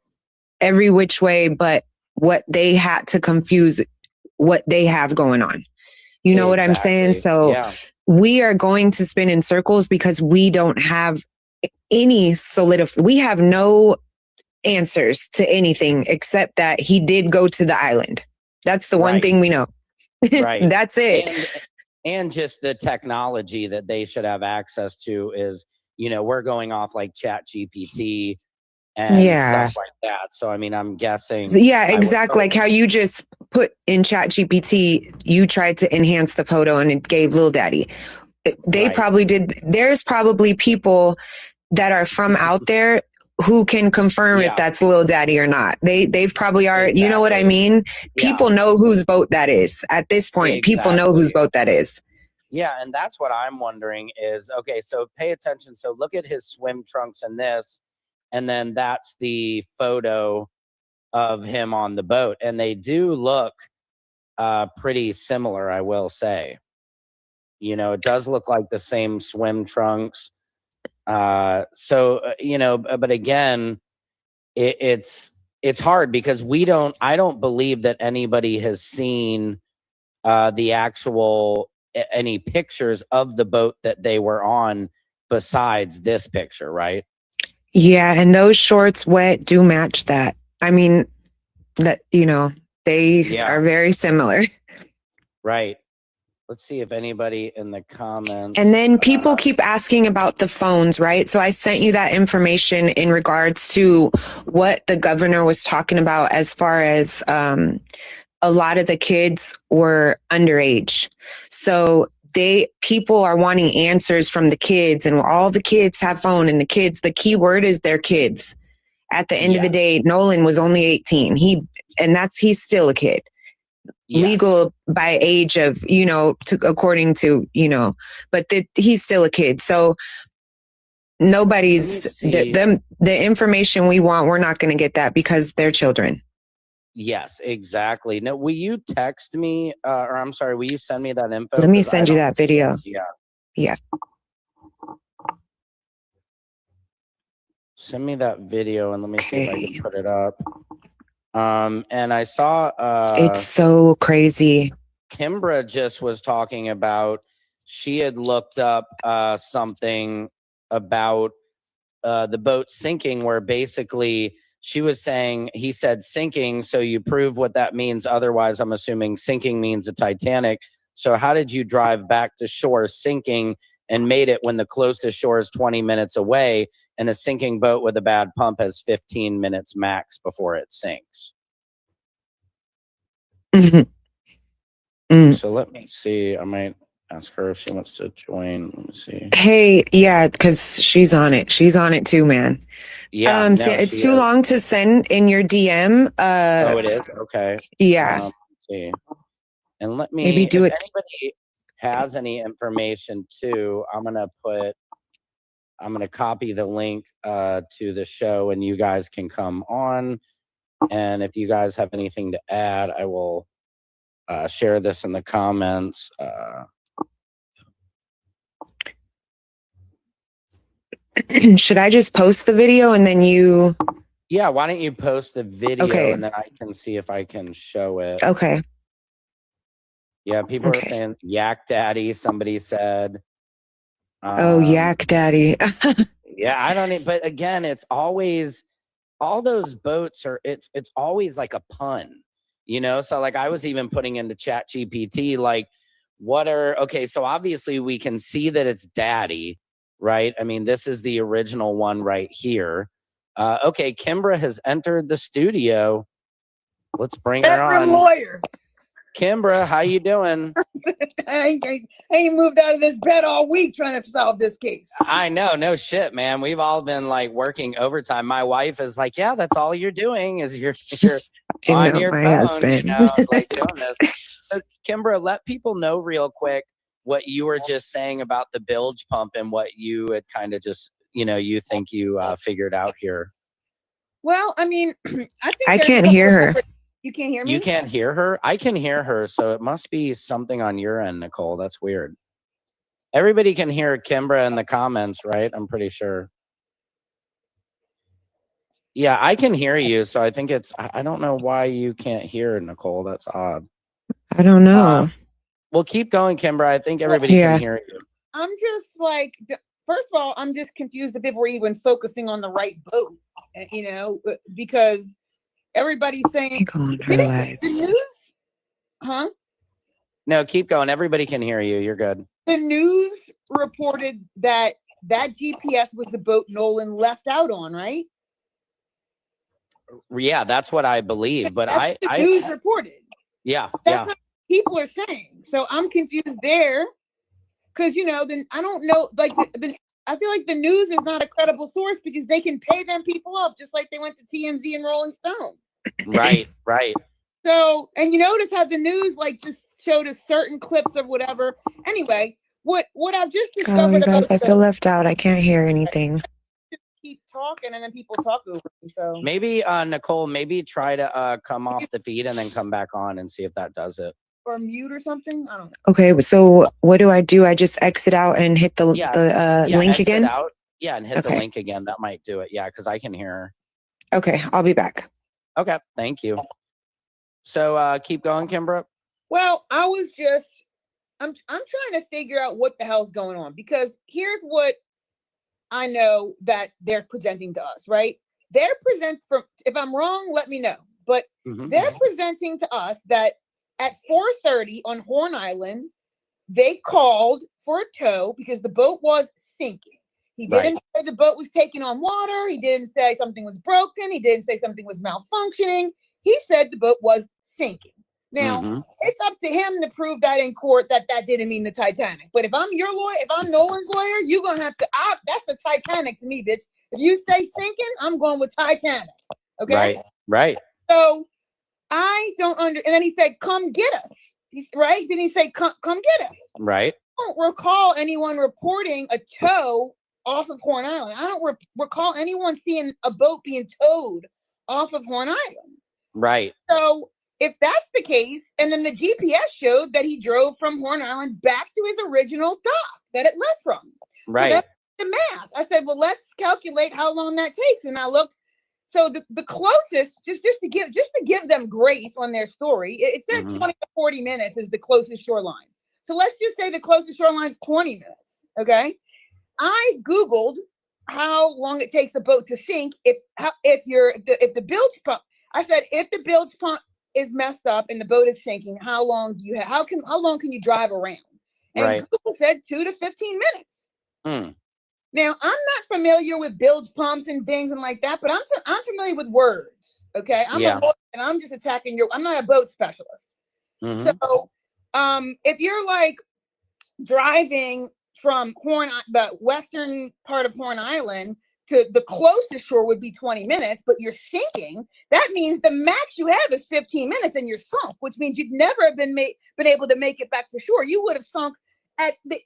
Speaker 10: every which way, but what they had to confuse what they have going on. You know what I'm saying? So we are going to spin in circles because we don't have any we have no answers to anything except that he did go to the island. That's the one thing we know.
Speaker 11: Right.
Speaker 10: That's it.
Speaker 11: And just the technology that they should have access to is, you know, we're going off like ChatGPT and stuff like that. So, I mean, I'm guessing.
Speaker 10: Yeah, exactly. Like how you just put in ChatGPT, you tried to enhance the photo and it gave Lil Daddy. They probably did. There's probably people that are from out there who can confirm if that's Lil Daddy or not. They've probably are. You know what I mean? People know whose boat that is at this point. People know whose boat that is.
Speaker 11: Yeah, and that's what I'm wondering is, okay, so pay attention. So look at his swim trunks in this, and then that's the photo of him on the boat. And they do look pretty similar, I will say. You know, it does look like the same swim trunks. You know, but again, it's hard because I don't believe that anybody has seen the actual any pictures of the boat that they were on besides this picture, right?
Speaker 10: Yeah, and those shorts wet do match that. I mean, that, you know, they are very similar.
Speaker 11: Right. Let's see if anybody in the comments.
Speaker 10: And then people keep asking about the phones, right? So I sent you that information in regards to what the governor was talking about as far as a lot of the kids were underage. So people are wanting answers from the kids, and all the kids have phone, and the key word is their kids. At the end of the day, Nolan was only 18. He's still a kid. Legal by age of, you know, according to, you know, but he's still a kid. So nobody's, the information we want, we're not going to get that because they're children.
Speaker 11: Yes, exactly. Now, will you text me, or I'm sorry, will you send me that info?
Speaker 10: Let me send you that video. Yeah.
Speaker 11: Send me that video and let me see if I can put it up. And I saw
Speaker 10: it's so crazy.
Speaker 11: Kimbra just was talking about, she had looked up something about the boat sinking, where basically she was saying, he said sinking, so you prove what that means. Otherwise, I'm assuming sinking means the Titanic. So how did you drive back to shore sinking and made it when the closest shore is 20 minutes away, and a sinking boat with a bad pump has 15 minutes max before it sinks? So let me see. I might ask her if she wants to join. Let me see.
Speaker 10: Hey, yeah, because she's on it. She's on it too, man.
Speaker 11: Yeah,
Speaker 10: it's too long to send in your DM.
Speaker 11: Oh, it is? Okay.
Speaker 10: Yeah.
Speaker 11: Let's see. And let me,
Speaker 10: Maybe do
Speaker 11: if
Speaker 10: it.
Speaker 11: anybody has any information too, I'm going to copy the link to the show, and you guys can come on. And if you guys have anything to add, I will share this in the comments.
Speaker 10: Should I just post the video and then you?
Speaker 11: Yeah, why don't you post the video,
Speaker 10: Okay.
Speaker 11: and then I can see if I can show it.
Speaker 10: Okay.
Speaker 11: Yeah, people are saying Yak Daddy, somebody said.
Speaker 10: Oh, Yak Daddy.
Speaker 11: Yeah, I don't need, but again, it's always, all those boats are, it's always like a pun, you know? So like I was even putting into ChatGPT, like okay, so obviously we can see that it's Daddy, right? I mean, this is the original one right here. Okay, Kimbra has entered the studio. Let's bring her on.
Speaker 13: Lawyer.
Speaker 11: Kimbra, how you doing?
Speaker 13: I ain't moved out of this bed all week trying to solve this case.
Speaker 11: I know, no shit, man. We've all been like working overtime. My wife is like, yeah, that's all you're doing is you're on your phone, you know, like doing this. So Kimbra, let people know real quick what you were just saying about the bilge pump and what you had kind of just, you know, you think you figured out here.
Speaker 13: Well, I mean,
Speaker 10: I can't hear her.
Speaker 13: You can't hear me?
Speaker 11: You can't hear her? I can hear her, so it must be something on your end, Nicole. That's weird. Everybody can hear Kimbra in the comments, right? I'm pretty sure. Yeah, I can hear you, so I think I don't know why you can't hear Nicole. That's odd.
Speaker 10: I don't know.
Speaker 13: Well,
Speaker 11: keep going, Kimbra. I think everybody can hear you.
Speaker 13: I'm just like, first of all, I'm just confused if people were even focusing on the right boat, you know, because everybody's saying the news, huh?
Speaker 11: No, keep going. Everybody can hear you. You're good.
Speaker 13: The news reported that GPS was the boat Nolan left out on, right?
Speaker 11: Yeah, that's what I believe. But
Speaker 13: the news reported.
Speaker 11: Yeah.
Speaker 13: That's not what people are saying. So I'm confused there. Because, then I don't know, like, I feel like the news is not a credible source because they can pay them people off just like they went to TMZ and Rolling Stone.
Speaker 11: Right.
Speaker 13: So, and you notice how the news just showed us certain clips of whatever. Anyway, what I've just
Speaker 10: Oh,
Speaker 13: discovered
Speaker 10: you guys, I
Speaker 13: about
Speaker 10: feel left out. I can't hear anything.
Speaker 13: keep talking and then people talk over me. So
Speaker 11: Maybe Nicole, maybe try to come off the feed and then come back on and see if that does it.
Speaker 13: or mute or something. I don't know.
Speaker 10: Okay, so what do? I just exit out and hit the link
Speaker 11: exit
Speaker 10: again?
Speaker 11: Out. Yeah, and hit the
Speaker 10: Okay.
Speaker 11: link again. That might do it. Yeah, because I can hear her.
Speaker 10: Okay, I'll be back.
Speaker 11: Okay, thank you. So keep going, Kimbra.
Speaker 13: Well, I'm trying to figure out what the hell's going on because here's what I know that they're presenting to us, right? They're if I'm wrong, let me know. But they're presenting to us that at 4:30 on Horn Island, they called for a tow because the boat was sinking. He didn't say the boat was taking on water. He didn't say something was broken. He didn't say something was malfunctioning. He said the boat was sinking. Now, it's up to him to prove that in court that didn't mean the Titanic. But if I'm your lawyer, if I'm Nolan's lawyer, you're going to have to, that's the Titanic to me, bitch. If you say sinking, I'm going with Titanic. Okay?
Speaker 11: Right.
Speaker 13: So I don't and then he said, come get us. Right? Didn't he say, come get us?
Speaker 11: Right.
Speaker 13: I don't recall anyone reporting a tow off of Horn Island. I don't recall anyone seeing a boat being towed off of Horn Island.
Speaker 11: Right.
Speaker 13: So if that's the case, and then the GPS showed that he drove from Horn Island back to his original dock that it left from.
Speaker 11: Right.
Speaker 13: So that's the math. I said, well, let's calculate how long that takes. And I looked. So the closest, just to give them grace on their story, it said 20 to 40 minutes is the closest shoreline. So let's just say the closest shoreline is 20 minutes. Okay. I Googled how long it takes the boat to sink if the bilge pump. I said if the bilge pump is messed up and the boat is sinking, how long do you have? How long can you drive around? And Google said 2 to 15 minutes. Now I'm not familiar with bilge pumps and things and like that, but I'm familiar with words. Okay, I'm a lawyer and I'm just attacking I'm not a boat specialist. So if you're like driving from the western part of Horn Island to the closest shore would be 20 minutes, but you're sinking, that means the max you have is 15 minutes and you're sunk, which means you'd never have been able to make it back to shore. You would have sunk at the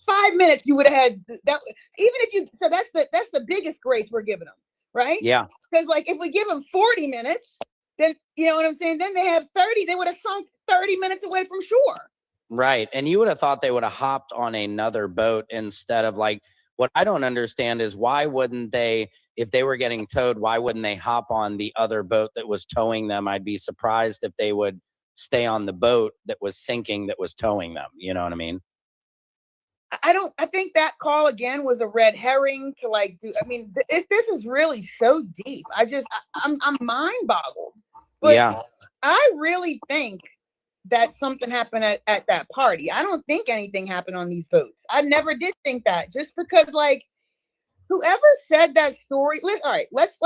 Speaker 13: 5 minutes. You would have had that. Even if so that's the biggest grace we're giving them, right?
Speaker 11: Yeah.
Speaker 13: Because like if we give them 40 minutes, then you know what I'm saying. Then they have 30. They would have sunk 30 minutes away from shore.
Speaker 11: Right. And you would have thought they would have hopped on another boat instead of like, what I don't understand is why wouldn't they, if they were getting towed, why wouldn't they hop on the other boat that was towing them? I'd be surprised if they would stay on the boat that was sinking, that was towing them. You know what I mean?
Speaker 13: I think that call again was a red herring to like do. I mean, this is really so deep. I'm mind boggled. But
Speaker 11: yeah.
Speaker 13: I really think that something happened at that party. I don't think anything happened on these boats. I never did think that, just because like whoever said that story. Let's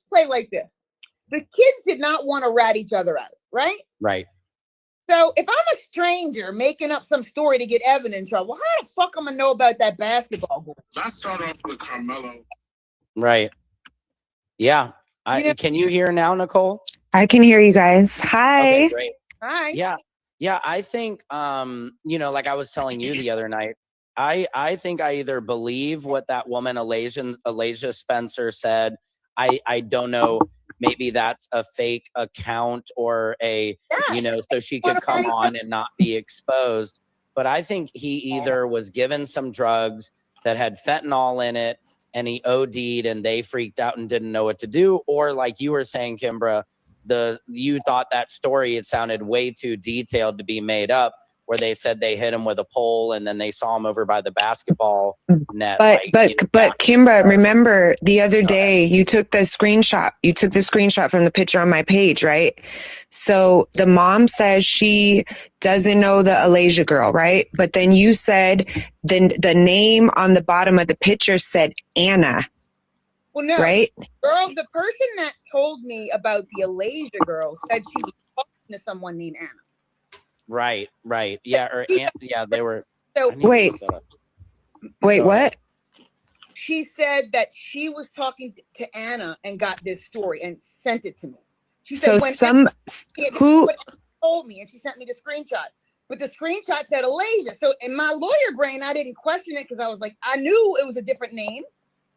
Speaker 13: play like this. The kids did not want to rat each other out, right?
Speaker 11: Right.
Speaker 13: So if I'm a stranger making up some story to get Evan in trouble, how the fuck am I know about that basketball goal?
Speaker 6: Let's start off with Carmelo.
Speaker 11: Right. Yeah. Can you hear now, Nicole?
Speaker 10: I can hear you guys. Hi.
Speaker 11: Okay, great.
Speaker 13: Hi.
Speaker 11: Yeah. Yeah. I think, like I was telling you the other night, I think I either believe what that woman, Alasia Spencer, said. I don't know. Maybe that's a fake account or so she could come on and not be exposed. But I think he either was given some drugs that had fentanyl in it and he OD'd and they freaked out and didn't know what to do. Or like you were saying, Kimbra, you thought that story, it sounded way too detailed to be made up, where they said they hit him with a pole and then they saw him over by the basketball net.
Speaker 10: But Kimbra, remember the other day you took the screenshot. You took the screenshot from the picture on my page, right? So the mom says she doesn't know the Alasia girl, right? But then you said the name on the bottom of the picture said Anna.
Speaker 13: Well, no,
Speaker 10: right?
Speaker 13: Girl, the person that told me about the Alasia girl said she was to someone named Anna.
Speaker 11: Right. Yeah, they were.
Speaker 13: So
Speaker 10: wait, what?
Speaker 13: She said that she was talking to Anna and got this story and sent it to me. She said who told me, and she sent me the screenshot. But the screenshot said Alasia. So in my lawyer brain, I didn't question it because I was like, I knew it was a different name.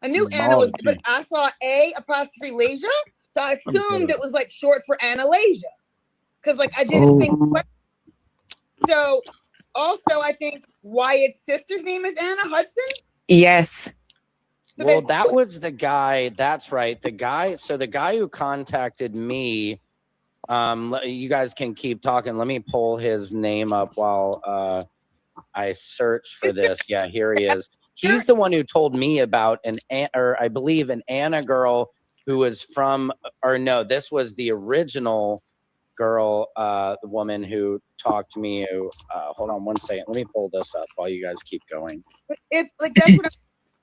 Speaker 13: I knew Anna was, but I saw A''Lasia, so I assumed it was like short for Annalasia. Because like I didn't think. So also, I think Wyatt's sister's name is Anna Hudson.
Speaker 10: Yes.
Speaker 11: Well, that was the guy. That's right. The guy. So the guy who contacted me, you guys can keep talking. Let me pull his name up while I search for this. Yeah, here he is. He's the one who told me about I believe an Anna girl who was from, or no, this was the original girl, the woman who talked to me. Who, hold on one second. Let me pull this up while you guys keep going.
Speaker 13: If like that's what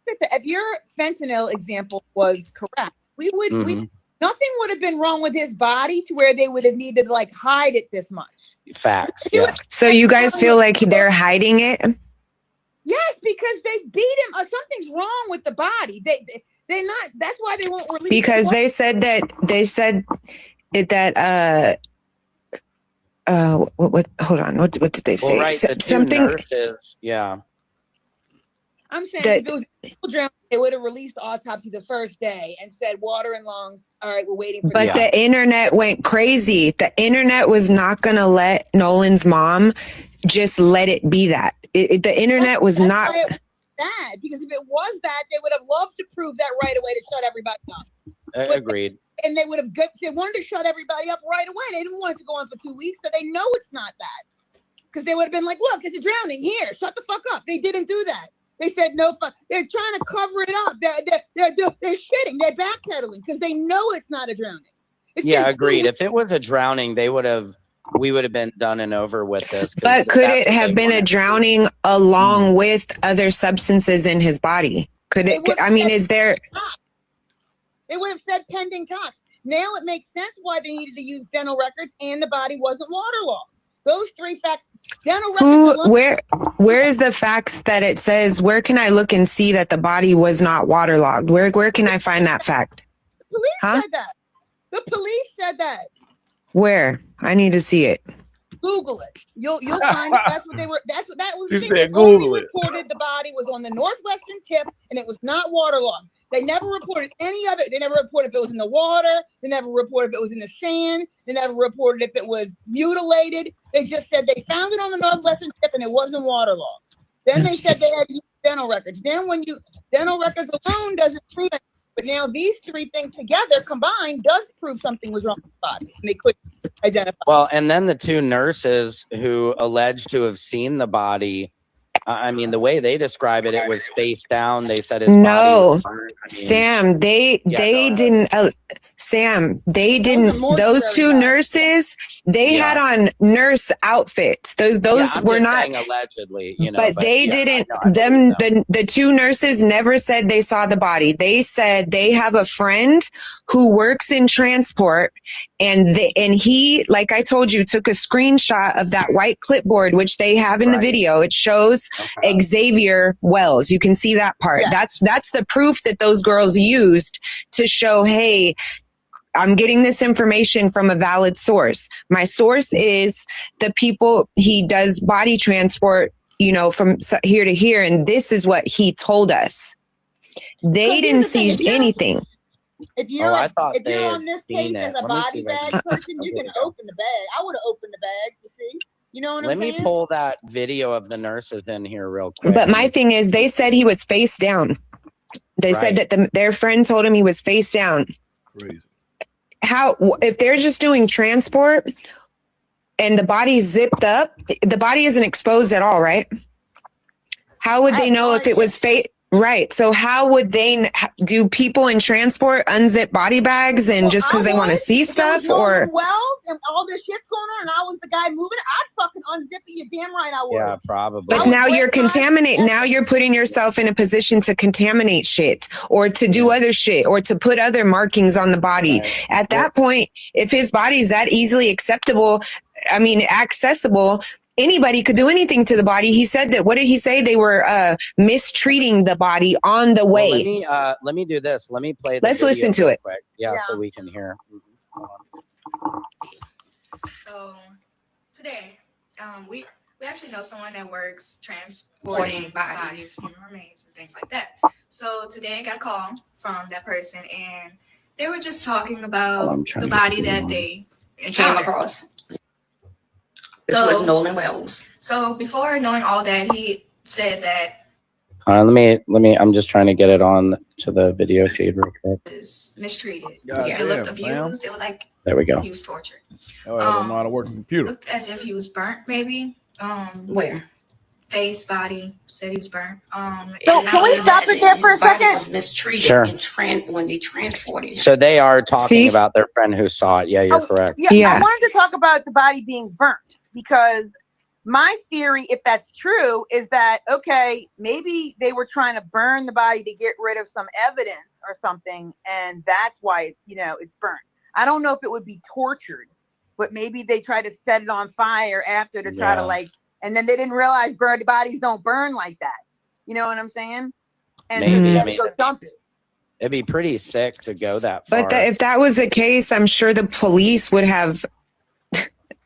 Speaker 13: if your fentanyl example was correct, we would nothing would have been wrong with his body to where they would have needed to like hide it this much.
Speaker 11: Facts. Yeah.
Speaker 10: So you guys feel like they're hiding it?
Speaker 13: Yes, because they beat him. Something's wrong with the body. They're not. That's why they won't release.
Speaker 10: Because they said that what hold on, what did they say?
Speaker 11: Well, right, the
Speaker 10: something
Speaker 11: nurses, yeah.
Speaker 13: I'm saying if it was drowning, they would have released the autopsy the first day and said water and lungs. All right, we're waiting for.
Speaker 10: But the internet went crazy. The internet was not going to let Nolan's mom just let it be that. The internet was not
Speaker 13: that, because if it was that, they would have loved to prove that right away to shut everybody up.
Speaker 11: Agreed.
Speaker 13: And they would have they wanted to shut everybody up right away. They didn't want it to go on for 2 weeks, so they know it's not that. Because they would have been like, look, it's a drowning. Here, shut the fuck up. They didn't do that. They said no fuck. They're trying to cover it up. They're shitting. They're backpedaling because they know it's not a drowning.
Speaker 11: Agreed. If it was a drowning, we would have been done and over with this.
Speaker 10: But could it have been a drowning along with other substances in his body? Could it? I mean, is there?
Speaker 13: They would have said pending tox. Now it makes sense why they needed to use dental records and the body wasn't waterlogged. Those three facts. Dental records.
Speaker 10: Where is the facts that it says? Where can I look and see that the body was not waterlogged? Where can I find that fact?
Speaker 13: The police said that. The police said that.
Speaker 10: Where? I need to see it.
Speaker 13: Google it. You'll find it. That's what they were. That was.
Speaker 1: You
Speaker 13: the
Speaker 1: said
Speaker 13: thing. They
Speaker 1: Google
Speaker 13: only
Speaker 1: it.
Speaker 13: reported the body was on the northwestern tip and it was not waterlogged. They never reported any of it. They never reported if it was in the water. They never reported if it was in the sand. They never reported if it was mutilated. They just said they found it on the northwestern tip and it wasn't waterlogged. Then they said they had to use dental records. Then dental records alone doesn't prove it. But now these three things together combined does prove something was wrong with the body. And they couldn't identify.
Speaker 11: Well, and then the two nurses who alleged to have seen the body. I mean, the way they describe it, it was face down. They said his body was burned.
Speaker 10: Sam, they didn't. Sam, they didn't. Those two nurses, they had on nurse outfits. Those were not
Speaker 11: allegedly,
Speaker 10: but they didn't. The two nurses never said they saw the body. They said they have a friend who works in transport, and he, like I told you, took a screenshot of that white clipboard, which they have in the video. It shows Xavier Wells. You can see that part.
Speaker 13: Yeah.
Speaker 10: That's the proof that those girls used to show, hey, I'm getting this information from a valid source. My source is the people he does body transport, from here to here. And this is what he told us. They didn't see anything.
Speaker 13: If you're on this case as a body bag person, you can open the bag. I would have opened the bag to see. You know what I'm saying?
Speaker 11: Let me pull that video of the nurses in here real quick.
Speaker 10: But my thing is, they said he was face down. They said that their friend told him he was face down.
Speaker 1: Crazy.
Speaker 10: How, if they're just doing transport and the body's zipped up, the body isn't exposed at all, right? How would they know if it was face? Right. So how would they do? People in transport unzip body bags and just because they want to see stuff, or
Speaker 13: Nolan Wells and all this shit's going on, and I was the guy moving it, I'd fucking unzip it. You damn right I would.
Speaker 11: Yeah, probably.
Speaker 10: but now you're contaminating. Now you're putting yourself in a position to contaminate shit or to do other shit or to put other markings on the body.
Speaker 11: Right.
Speaker 10: At that point, if his body's that easily accessible, anybody could do anything to the body. He said that. What did he say? They were mistreating the body on the way.
Speaker 11: Well, let me do this. Let me play.
Speaker 10: Let's listen to
Speaker 11: real
Speaker 10: it.
Speaker 11: quick. Yeah, so we can hear.
Speaker 15: So today, we actually know someone that works transporting bodies, human remains, and things like that. So today I got a call from that person, and they were just talking about the body that they came across.
Speaker 12: This was Nolan Wells.
Speaker 15: So before knowing all that, he said that
Speaker 11: Let me. I'm just trying to get it on to the video feed real quick.
Speaker 15: he was mistreated.
Speaker 1: God
Speaker 15: It looked
Speaker 1: damn,
Speaker 15: abused. It was like
Speaker 11: There we go.
Speaker 15: he was tortured.
Speaker 1: Oh, I don't know how to work a computer.
Speaker 15: Looked as if he was burnt, maybe.
Speaker 12: Where?
Speaker 15: Face, body. Said he was burnt.
Speaker 13: So can we stop it there for a second?
Speaker 12: Was mistreated
Speaker 11: Sure.
Speaker 12: when they transported him.
Speaker 11: So they are talking about their friend who saw it. Yeah, you're correct.
Speaker 13: Yeah, I wanted to talk about the body being burnt because my theory, if that's true, is that, okay, maybe they were trying to burn the body to get rid of some evidence or something, and that's why, it's burnt. I don't know if it would be tortured, but maybe they tried to set it on fire after to try to and then they didn't realize burned bodies don't burn like that. You know what I'm saying? And
Speaker 11: Maybe,
Speaker 13: they
Speaker 11: I
Speaker 13: had to
Speaker 11: mean,
Speaker 13: go dump it.
Speaker 11: It'd be pretty sick to go that far.
Speaker 10: But if that was the case, I'm sure the police would have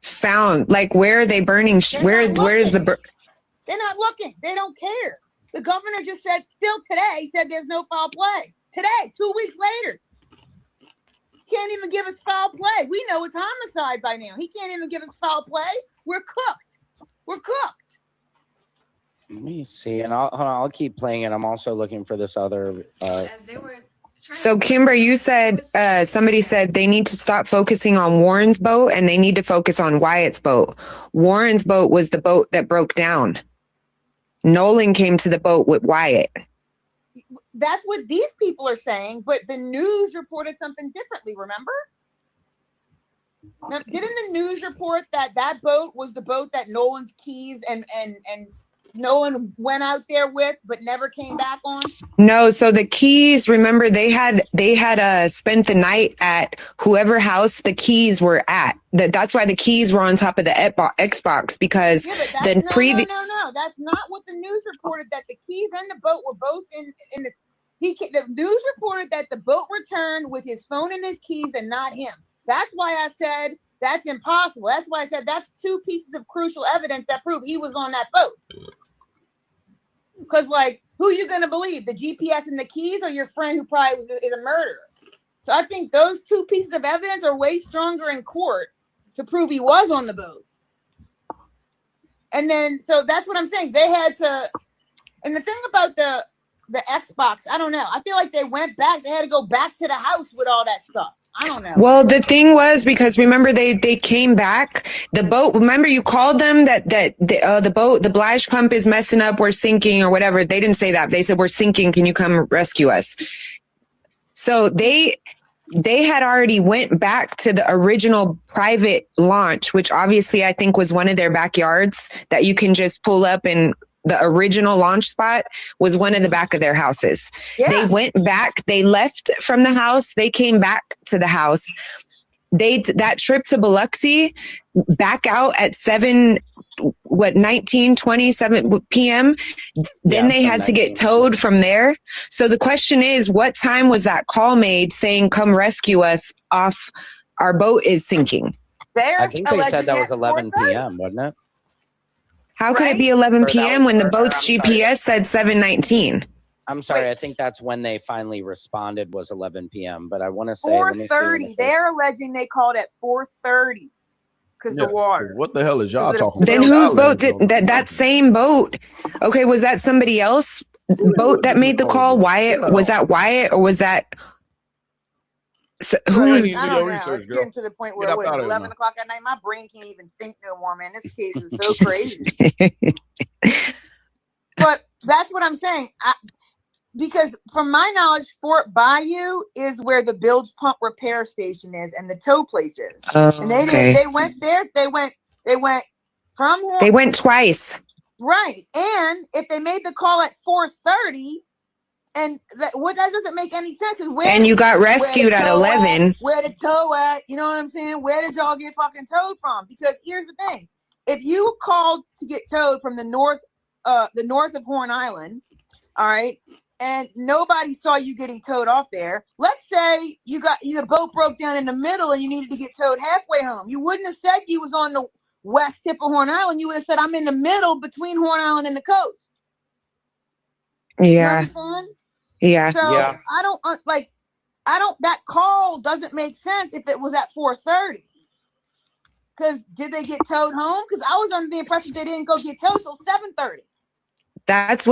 Speaker 10: found, where are they burning? Where's the
Speaker 13: They're not looking. They don't care. The governor just said, said there's no foul play. Today, 2 weeks later. Can't even give us foul play. We know it's homicide by now. He can't even give us foul play. We're cooked. We're cooked.
Speaker 11: Let me see, and I'll keep playing it. I'm also looking for this other.
Speaker 10: So, Kimber, you said somebody said they need to stop focusing on Warren's boat and they need to focus on Wyatt's boat. Warren's boat was the boat that broke down. Nolan came to the boat with Wyatt.
Speaker 13: That's what these people are saying, but the news reported something differently, remember? Now, didn't the news report that boat was the boat that Nolan's keys and Nolan went out there with, but never came back on?
Speaker 10: No, so the keys, remember they had spent the night at whoever house the keys were at. That's why the keys were on top of the Xbox because
Speaker 13: No, that's not what the news reported. That the keys and the boat were both in the. The news reported that the boat returned with his phone and his keys and not him. That's why I said that's impossible. That's why I said that's two pieces of crucial evidence that prove he was on that boat. Because, who you going to believe? The GPS and the keys or your friend who probably is a murderer? So I think those two pieces of evidence are way stronger in court to prove he was on the boat. And then, so that's what I'm saying. They had to, and the thing about the Xbox, I don't know. I feel like they went back. They had to go back to the house with all that stuff. I don't know.
Speaker 10: Well, the thing was, because remember they came back, the boat, remember you called them that the boat, the Blige pump is messing up, we're sinking or whatever. They didn't say that. They said, we're sinking. Can you come rescue us? So they had already went back to the original private launch, which obviously I think was one of their backyards that you can just pull up, and the original launch spot was one of the back of their houses. Yeah. They went back, they left from the house, they came back to the house. That trip to Biloxi, back out at 7 p.m. Then they had to get towed from there. So the question is, what time was that call made saying, come rescue us off, our boat is sinking?
Speaker 11: I think they said that was 11 p.m., wasn't it?
Speaker 10: How could it be 11 p.m. when the boat's GPS said 7:19?
Speaker 11: I'm sorry. I think that's when they finally responded was 11 p.m. But I want to say
Speaker 13: 4:30. They're alleging they called at 4:30 because the water.
Speaker 1: What the hell is y'all talking about?
Speaker 10: Then whose boat did that same boat? Okay, was that somebody else boat that made the call? Wyatt? Was that Wyatt or was that? So who's?
Speaker 13: I don't know. It's getting to the point where what, 11 o'clock at night, my brain can't even think no more, man. This case is so crazy. But that's what I'm saying. because from my knowledge, Fort Bayou is where the bilge pump repair station is and the tow place is. And they
Speaker 10: Okay.
Speaker 13: they went there. They went from
Speaker 10: They went twice.
Speaker 13: Right. And if they made the call at 4:30, and that doesn't make any sense.
Speaker 10: And you got rescued at 11.
Speaker 13: Where the tow at? You know what I'm saying? Where did y'all get fucking towed from? Because here's the thing: if you called to get towed from the north of Horn Island, all right, and nobody saw you getting towed off there. Let's say the boat broke down in the middle and you needed to get towed halfway home. You wouldn't have said you was on the west tip of Horn Island. You would have said I'm in the middle between Horn Island and the coast.
Speaker 10: Yeah.
Speaker 13: You understand?
Speaker 10: Yeah.
Speaker 13: So
Speaker 11: Yeah.
Speaker 13: that call doesn't make sense if it was at 4:30. Because did they get towed home? Because I was under the impression they didn't go get towed till 7:30.
Speaker 10: That's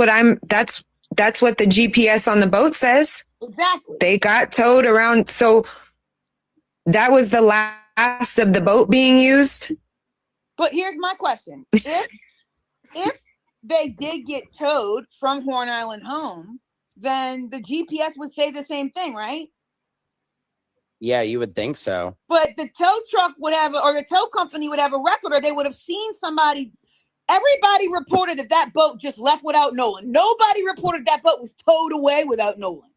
Speaker 10: what the GPS on the boat says.
Speaker 13: Exactly.
Speaker 10: They got towed around. So that was the last of the boat being used.
Speaker 13: But here's my question. If they did get towed from Horn Island home, then the GPS would say the same thing, right?
Speaker 11: Yeah, you would think so.
Speaker 13: But the tow truck would have, or the tow company would have a record, or they would have seen somebody. Everybody reported that boat just left without Nolan. Nobody reported that boat was towed away without Nolan.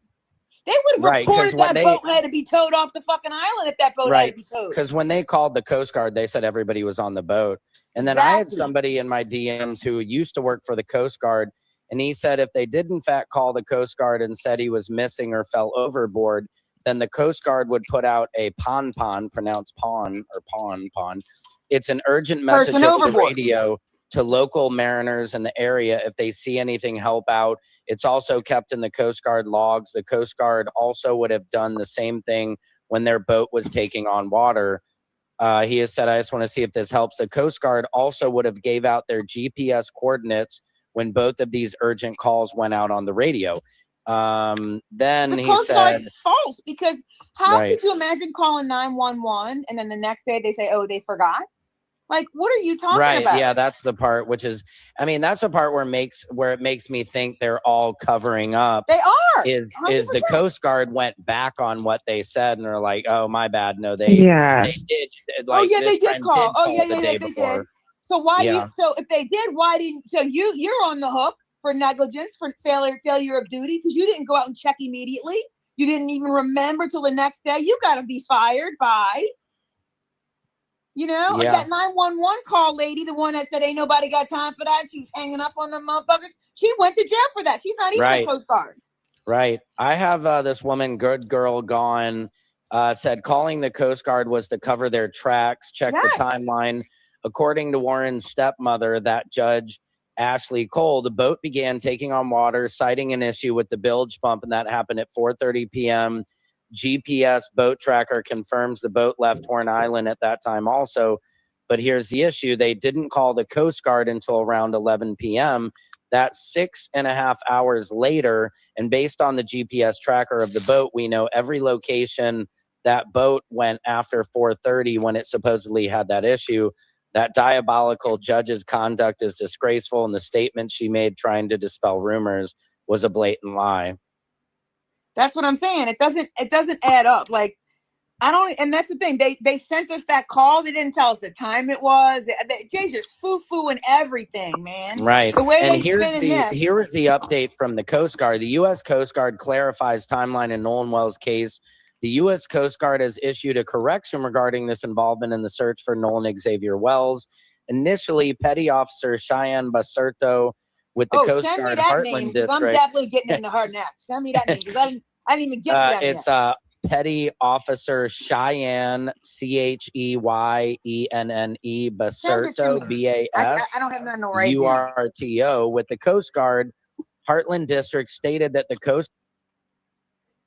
Speaker 13: They would have reported that boat had to be towed off the fucking island if that boat had to be towed.
Speaker 11: Because when they called the Coast Guard, they said everybody was on the boat. And then I had somebody in my DMs who used to work for the Coast Guard, and he said if they did in fact call the Coast Guard and said he was missing or fell overboard, then the Coast Guard would put out a pon-pon, pronounced pawn or pon-pon. It's an urgent message over the radio to local mariners in the area if they see anything, help out. It's also kept in the Coast Guard logs. The Coast Guard also would have done the same thing when their boat was taking on water. He has said, I just want to see if this helps. The Coast Guard also would have gave out their GPS coordinates when both of these urgent calls went out on the radio. Then
Speaker 13: the
Speaker 11: he
Speaker 13: Coast
Speaker 11: said,
Speaker 13: Guard's false, because how could you imagine calling 911 and then the next day they say, oh, they forgot? Like, what are you talking about?
Speaker 11: Yeah, that's the part, which is, I mean, that's the part where it makes me think they're all covering up.
Speaker 13: They are.
Speaker 11: Is the Coast Guard went back on what they said and they're like, oh, my bad. No, they did. Like,
Speaker 13: they did call.
Speaker 11: The day
Speaker 13: they
Speaker 11: before.
Speaker 13: did. So so if they did, why didn't you're on the hook for negligence, for failure of duty, because you didn't go out and check immediately. You didn't even remember till the next day. You got to be fired by, like that 911 call lady, the one that said ain't nobody got time for that. She was hanging up on them motherfuckers. She went to jail for that. She's not even a Coast Guard.
Speaker 11: Right. I have this woman, Good Girl Gone, said calling the Coast Guard was to cover their tracks, check the timeline. According to Warren's stepmother, that judge, Ashley Cole, the boat began taking on water, citing an issue with the bilge pump, and that happened at 4:30 p.m. GPS boat tracker confirms the boat left Horn Island at that time also. But here's the issue. They didn't call the Coast Guard until around 11 p.m. That's 6.5 hours later. And based on the GPS tracker of the boat, we know every location that boat went after 4:30 when it supposedly had that issue. That diabolical judge's conduct is disgraceful, and the statement she made trying to dispel rumors was a blatant lie.
Speaker 13: That's what I'm saying. It doesn't add up. Like, and that's the thing. They sent us that call. They didn't tell us the time it was. Jay's just foo-fooing everything, man.
Speaker 11: Right.
Speaker 13: The way
Speaker 11: and here is the update from the Coast Guard. The U.S. Coast Guard clarifies timeline in Nolan Wells' case. The U.S. Coast Guard has issued a correction regarding this involvement in the search for Nolan Xavier Wells. Initially, Petty Officer Cheyenne Baserto with the Coast Guard Heartland District.
Speaker 13: I'm definitely getting it in the hard next. Send me that name, because I didn't even get to that
Speaker 11: It's
Speaker 13: yet.
Speaker 11: Petty Officer Cheyenne, Cheyenne Baserto, BAS.
Speaker 13: I don't have nothing to write down.
Speaker 11: URTO with the Coast Guard. Heartland District stated that the Coast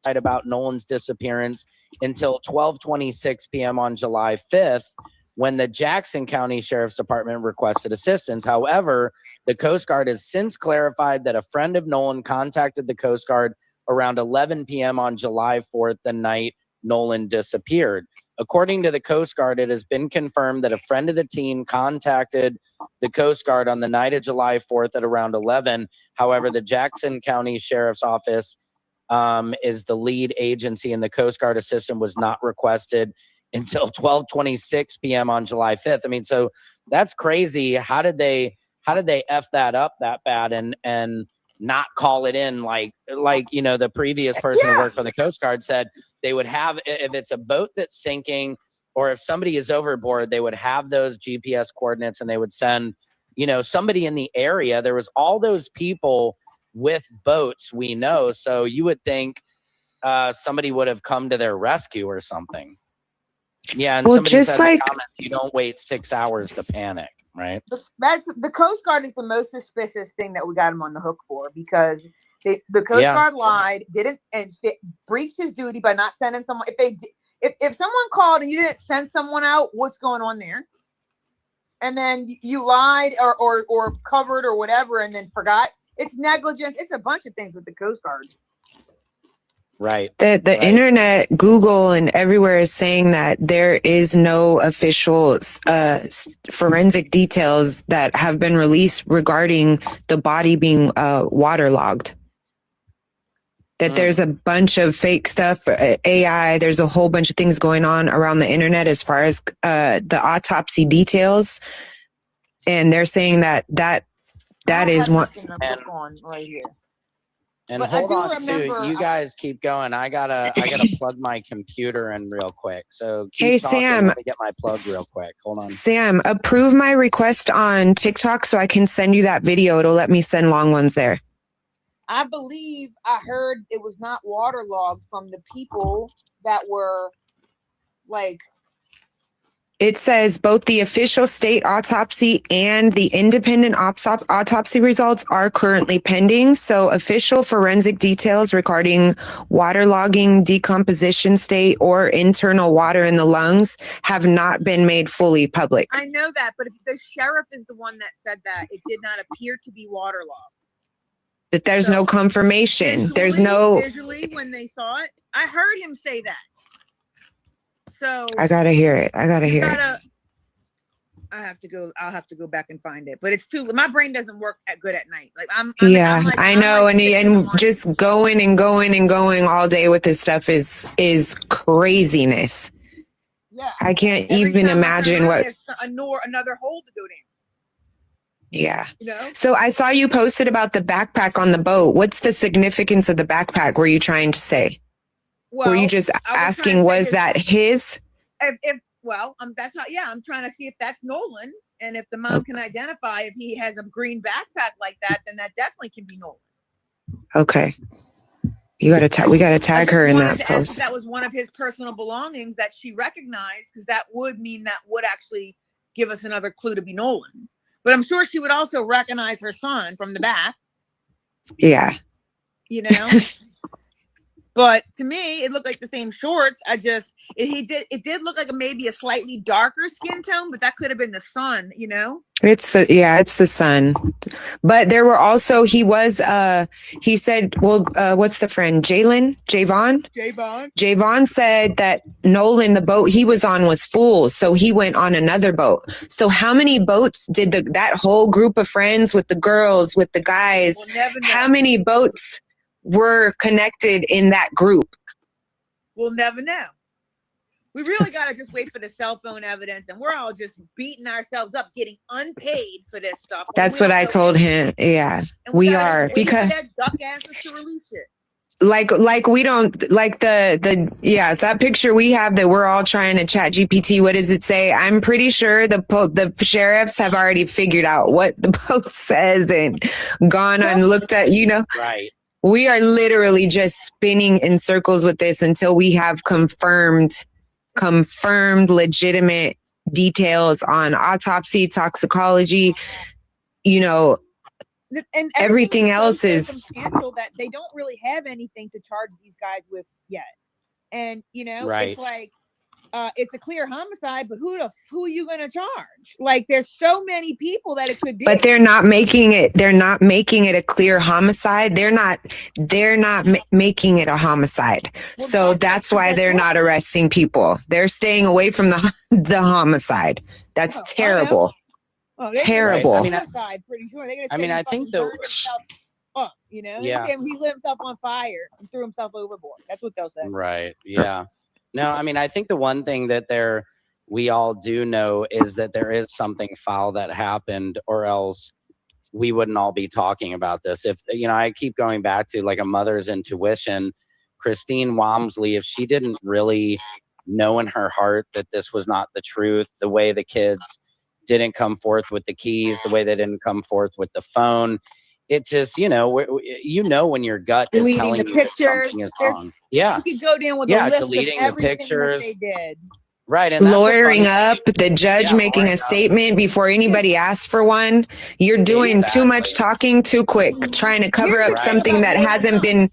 Speaker 11: Guard about Nolan's disappearance until 12:26 p.m. on July 5th, when the Jackson County Sheriff's Department requested assistance. However, the Coast Guard has since clarified that a friend of Nolan contacted the Coast Guard around 11 p.m. on July 4th, the night Nolan disappeared. According to the Coast Guard, it has been confirmed that a friend of the teen contacted the Coast Guard on the night of July 4th at around 11. However, the Jackson County Sheriff's Office is the lead agency, and the Coast Guard assistant was not requested until 12:26 p.m. on July 5th. I mean, so that's crazy. How did they F that up that bad and not call it in like the previous person who worked for the Coast Guard said they would have, if it's a boat that's sinking or if somebody is overboard, they would have those GPS coordinates and they would send, somebody in the area. There was all those people with boats, we know. So you would think somebody would have come to their rescue or something. Yeah. And somebody said in the comments, you don't wait 6 hours to panic. Right.
Speaker 13: That's the Coast Guard is the most suspicious thing that we got him on the hook for, because the Coast Guard lied, didn't and breached his duty by not sending someone. If someone called and you didn't send someone out, what's going on there? And then you lied or covered or whatever, and then forgot. It's negligence. It's a bunch of things with the Coast Guard.
Speaker 11: Right.
Speaker 10: The internet, Google, and everywhere is saying that there is no official forensic details that have been released regarding the body being waterlogged. That there's a bunch of fake stuff, AI. There's a whole bunch of things going on around the internet as far as the autopsy details, and they're saying that is one.
Speaker 13: Right here.
Speaker 11: And
Speaker 13: but
Speaker 11: hold on, too. You guys keep going. I gotta plug my computer in real quick. So keep talking.
Speaker 10: Sam,
Speaker 11: Let me get my plug real quick. Hold on.
Speaker 10: Sam, approve my request on TikTok so I can send you that video. It'll let me send long ones there.
Speaker 13: I believe I heard it was not waterlogged from the people that were like.
Speaker 10: It says both the official state autopsy and the independent autopsy results are currently pending. So official forensic details regarding waterlogging, decomposition state, or internal water in the lungs have not been made fully public.
Speaker 13: I know that, but if the sheriff is the one that said that it did not appear to be waterlogged.
Speaker 10: That there's no confirmation. There's no.
Speaker 13: Visually, when they saw it, I heard him say that. So
Speaker 10: I gotta hear it. I have to go. I'll have to go back and find it. But it's too. My brain doesn't work good at night. Like I'm I know, and just going and going and going all day with this stuff is craziness. Yeah, I can't even imagine what.
Speaker 13: Another hole to go down.
Speaker 10: Yeah. So I saw you posted about the backpack on the boat. What's the significance of the backpack? Were you trying to say? Well, were you just asking, was that his?
Speaker 13: That's not. Yeah, I'm trying to see if that's Nolan, and if the mom can identify if he has a green backpack like that, then that definitely can be Nolan.
Speaker 10: Okay, we gotta tag her in that post.
Speaker 13: That was one of his personal belongings that she recognized, because that would mean that would actually give us another clue to be Nolan. But I'm sure she would also recognize her son from the back.
Speaker 10: Yeah.
Speaker 13: But to me, it looked like the same shorts. It did look like maybe a slightly darker skin tone, but that could have been the sun,
Speaker 10: It's the sun. But there were also, he said, what's the friend? Javon said that Nolan, the boat he was on was full. So he went on another boat. So how many boats did that whole group of friends with the girls, with the guys, how many boats were connected in that group?
Speaker 13: We'll never know. We really got to just wait for the cell phone evidence, and we're all just beating ourselves up, getting unpaid for this stuff.
Speaker 10: That's what I told him. Yeah, we are, because
Speaker 13: duck asses to release it.
Speaker 10: Like we don't like that picture we have that we're all trying to chat GPT. What does it say? I'm pretty sure the sheriffs have already figured out what the post says and gone and looked at,
Speaker 11: Right.
Speaker 10: We are literally just spinning in circles with this until we have confirmed legitimate details on autopsy, toxicology, and everything else is
Speaker 13: that they don't really have anything to charge these guys with yet. And,
Speaker 11: right.
Speaker 13: It's like, it's a clear homicide, but who are you going to charge? Like, there's so many people that it could be.
Speaker 10: But they're not making it. They're not making it a clear homicide. They're not making it a homicide.
Speaker 13: Well,
Speaker 10: so that's why they're not arresting people. They're staying away from the homicide. That's terrible.
Speaker 13: Oh,
Speaker 10: terrible.
Speaker 11: Right. I mean,
Speaker 13: homicide, pretty sure. They're
Speaker 11: I mean, I think the
Speaker 13: up, you know,
Speaker 11: Yeah.
Speaker 13: he lit himself on fire and threw himself overboard. That's what they'll say.
Speaker 11: Right. Yeah. No, I mean, I think the one thing that we all do know is that there is something foul that happened, or else we wouldn't all be talking about this. If, you know, I keep going back to like a mother's intuition, Christine Walmsley, if she didn't really know in her heart that this was not the truth, the way the kids didn't come forth with the keys, the way they didn't come forth with the phone, it just, you know, when your gut is
Speaker 13: Deleting
Speaker 11: telling
Speaker 13: the
Speaker 11: you
Speaker 13: pictures,
Speaker 11: that something is wrong. Yeah.
Speaker 13: You could go down with a list
Speaker 11: deleting
Speaker 13: of
Speaker 11: the
Speaker 13: everything
Speaker 11: pictures.
Speaker 13: that they did.
Speaker 11: Right. And that's
Speaker 10: lawyering
Speaker 11: the funny
Speaker 10: up, the judge making a statement before anybody asks for one. You're doing too much talking too quick, trying to cover up something that hasn't been.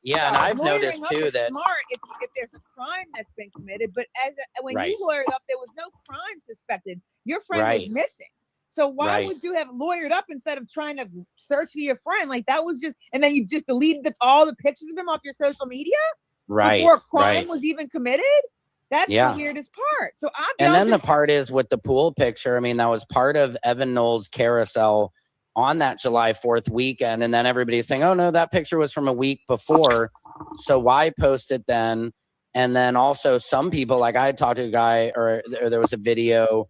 Speaker 11: Yeah, and I've
Speaker 13: Lawyering
Speaker 11: noticed
Speaker 13: up
Speaker 11: too
Speaker 13: is
Speaker 11: that
Speaker 13: smart if there's a crime that's been committed, but when
Speaker 11: Right.
Speaker 13: you lawyered up, there was no crime suspected. Your friend
Speaker 11: Right.
Speaker 13: was missing. So why
Speaker 11: Right.
Speaker 13: would you have lawyered up instead of trying to search for your friend? Like, that was just, and then you just deleted all the pictures of him off your social media before a crime was even committed? That's
Speaker 11: Yeah.
Speaker 13: the weirdest part. So
Speaker 11: And then the part is with the pool picture. I mean, that was part of Evan Knowles' carousel on that July 4th weekend. And then everybody's saying, oh, no, that picture was from a week before. So why post it then? And then also some people, like I had talked to a guy, or there was a video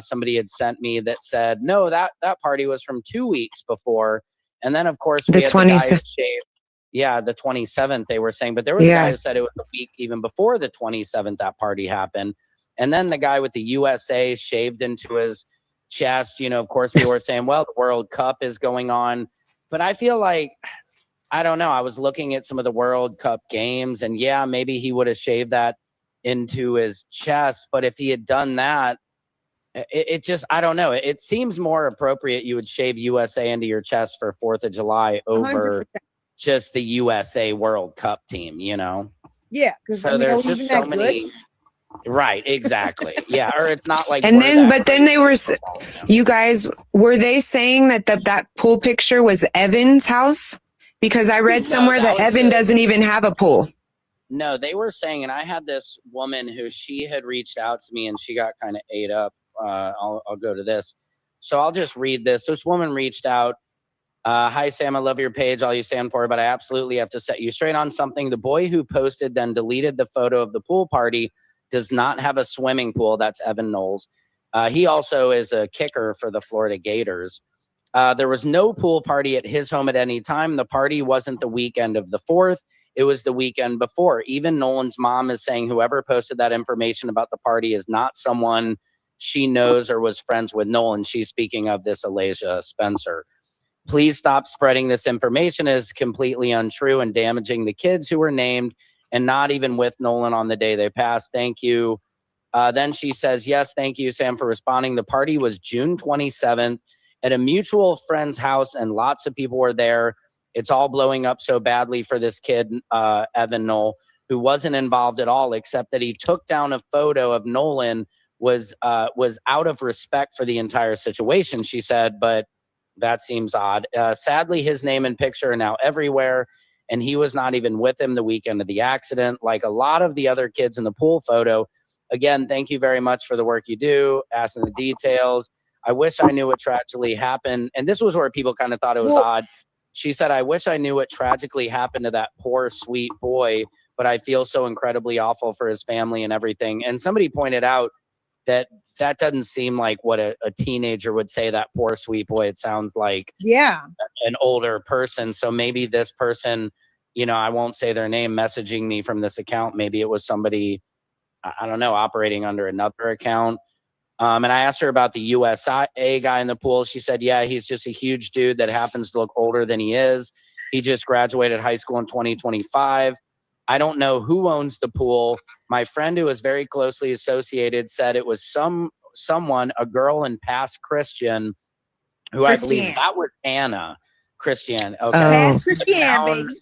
Speaker 11: somebody had sent me that said, no, that party was from 2 weeks before. And then, of course, we had the guy who shaved. Yeah, the 27th, they were saying. But there was a guy who said it was a week even before the 27th that party happened. And then the guy with the USA shaved into his chest. You know, of course, people were saying, well, the World Cup is going on. But I feel like, I don't know. I was looking at some of the World Cup games, and yeah, maybe he would have shaved that into his chest. But if he had done that, it just, I don't know. It seems more appropriate you would shave USA into your chest for 4th of July over
Speaker 13: 100%.
Speaker 11: just the USA World Cup team, you know?
Speaker 13: Yeah, because
Speaker 11: So there's just so many. Right, exactly. Yeah, or it's not like.
Speaker 10: And then, but then they were, you guys, were they saying that that pool picture was Evan's house? Because I read somewhere that Evan doesn't even have a pool.
Speaker 11: No, they were saying, and I had this woman who she had reached out to me and she got kind of ate up. I'll go to this. So I'll just read this. This woman reached out. Hi, Sam, I love your page, all you stand for, but I absolutely have to set you straight on something. The boy who posted then deleted the photo of the pool party does not have a swimming pool. That's Evan Knowles. He also is a kicker for the Florida Gators. There was no pool party at his home at any time. The party wasn't the weekend of the 4th. It was the weekend before. Even Nolan's mom is saying whoever posted that information about the party is not someone she knows or was friends with Nolan. She's speaking of this Alasia Spencer. Please stop spreading this information. It is completely untrue and damaging the kids who were named and not even with Nolan on the day they passed. Thank you. Then she says, yes, thank you, Sam, for responding. The party was June 27th at a mutual friend's house, and lots of people were there. It's all blowing up so badly for this kid, Evan Knoll, who wasn't involved at all, except that he took down a photo of Nolan, was out of respect for the entire situation, she said, but that seems odd. Sadly, his name and picture are now everywhere, and he was not even with him the weekend of the accident, like a lot of the other kids in the pool photo. Again, thank you very much for the work you do, asking the details. I wish I knew what tragically happened. And this was where people kind of thought it was odd. She said, I wish I knew what tragically happened to that poor, sweet boy, but I feel so incredibly awful for his family and everything. And somebody pointed out that doesn't seem like what a teenager would say, that poor, sweet boy. It sounds like an older person. So maybe this person, you know, I won't say their name, messaging me from this account. Maybe it was somebody, I don't know, operating under another account. And I asked her about the USA guy in the pool. She said, yeah, he's just a huge dude that happens to look older than he is. He just graduated high school in 2025. I don't know who owns the pool. My friend who is very closely associated said it was someone, a girl in past Christian, who I believe that was Anna Christian. Okay.
Speaker 13: Christian, baby.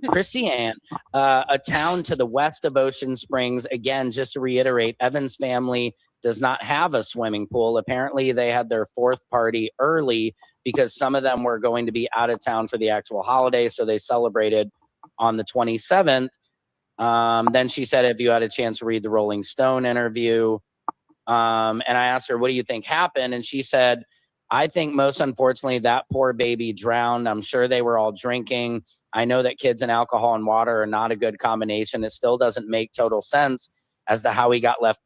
Speaker 11: Christiane, a town to the west of Ocean Springs. Again, just to reiterate, Evan's family does not have a swimming pool. Apparently, they had their fourth party early because some of them were going to be out of town for the actual holiday, so they celebrated on the 27th. Then she said, "Have you had a chance to read the Rolling Stone interview?" And I asked her, "What do you think happened?" And she said, "I think most unfortunately that poor baby drowned. I'm sure they were all drinking. I know that kids and alcohol and water are not a good combination. It still doesn't make total sense as to how he got left."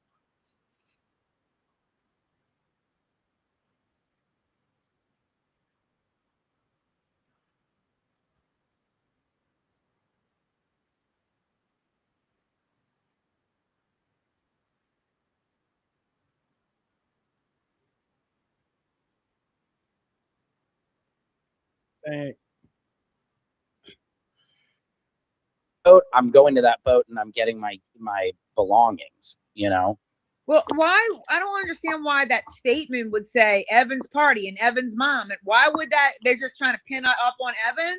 Speaker 11: I'm going to that boat and I'm getting my belongings, you know?
Speaker 13: Well, why? I don't understand why that statement would say Evan's party and Evan's mom. And why would that? They're just trying to pin it up on Evan.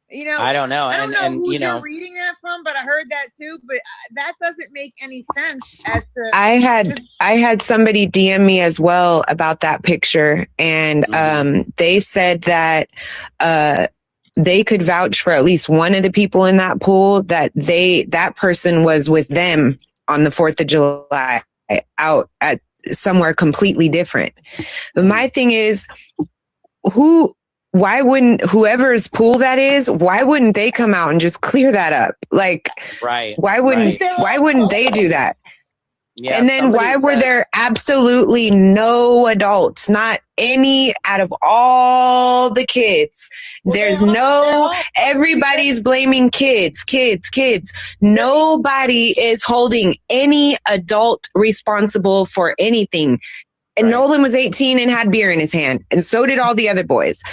Speaker 13: You know,
Speaker 11: I don't know.
Speaker 13: I don't know
Speaker 11: and
Speaker 13: who
Speaker 11: you know,
Speaker 13: you're reading that from, but I heard that too. But that doesn't make any sense. As to
Speaker 10: I had somebody DM me as well about that picture, and they said that they could vouch for at least one of the people in that pool that person was with them on the 4th of July out at somewhere completely different. But my thing is, why wouldn't whoever's pool that is, why wouldn't they come out and just clear that up? Like,
Speaker 11: right.
Speaker 10: Why wouldn't they do that?
Speaker 11: Yeah,
Speaker 10: and then why were there absolutely no adults, not any out of all the kids? There's everybody's blaming kids. Nobody is holding any adult responsible for anything. And Nolan was 18 and had beer in his hand, and so did all the other boys.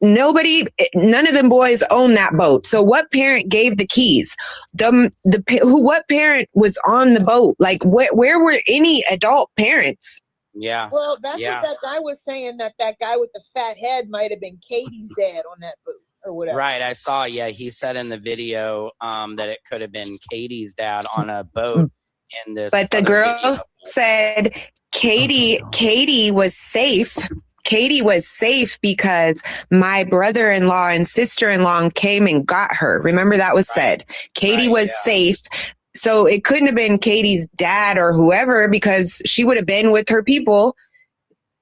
Speaker 10: None of them boys own that boat. So what parent gave the keys? What parent was on the boat? Like, where were any adult parents?
Speaker 11: Yeah.
Speaker 13: Well, that's what that guy was saying, that guy with the fat head might have been Katie's dad on that boat or whatever.
Speaker 11: Right. I saw, he said in the video that it could have been Katie's dad on a boat in this.
Speaker 10: But the girl said Katie was safe. Katie was safe because my brother-in-law and sister-in-law came and got her. Remember that was said. Katie was safe. So it couldn't have been Katie's dad or whoever, because she would have been with her people.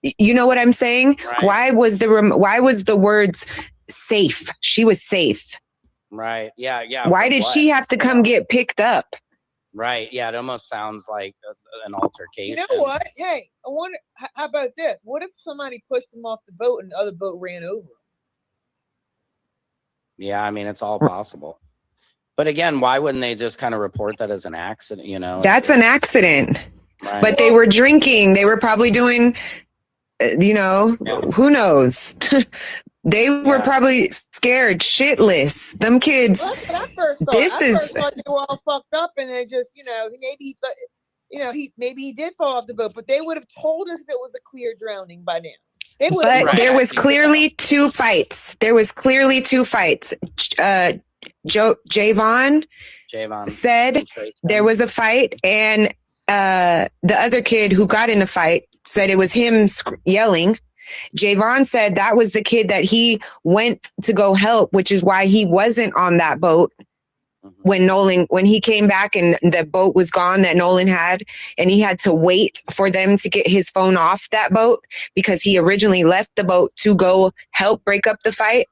Speaker 10: You know what I'm saying?
Speaker 11: Right.
Speaker 10: Why was the words safe? She was safe.
Speaker 11: Right. Yeah. Yeah.
Speaker 10: Why did she have to come get picked up?
Speaker 11: Right. Yeah. It almost sounds like an altercation.
Speaker 13: You know what? Hey, I wonder, how about this? What if somebody pushed him off the boat and the other boat ran over him?
Speaker 11: Yeah. I mean, it's all possible. But again, why wouldn't they just kind of report that as an accident? You know,
Speaker 10: that's an accident.
Speaker 11: Right.
Speaker 10: But they were drinking. They were probably doing, who knows? They were probably scared shitless. Them kids.
Speaker 13: Well, that's what I first thought. I first thought they were all fucked up, and they just, maybe he did fall off the boat, but they would have told us if it was a clear drowning by now. They would.
Speaker 10: But there was clearly two fights. Javon said there was a fight, and the other kid who got in a fight said it was him yelling. Javon said that was the kid that he went to go help, which is why he wasn't on that boat when he came back and the boat was gone that Nolan had, and he had to wait for them to get his phone off that boat because he originally left the boat to go help break up the fight.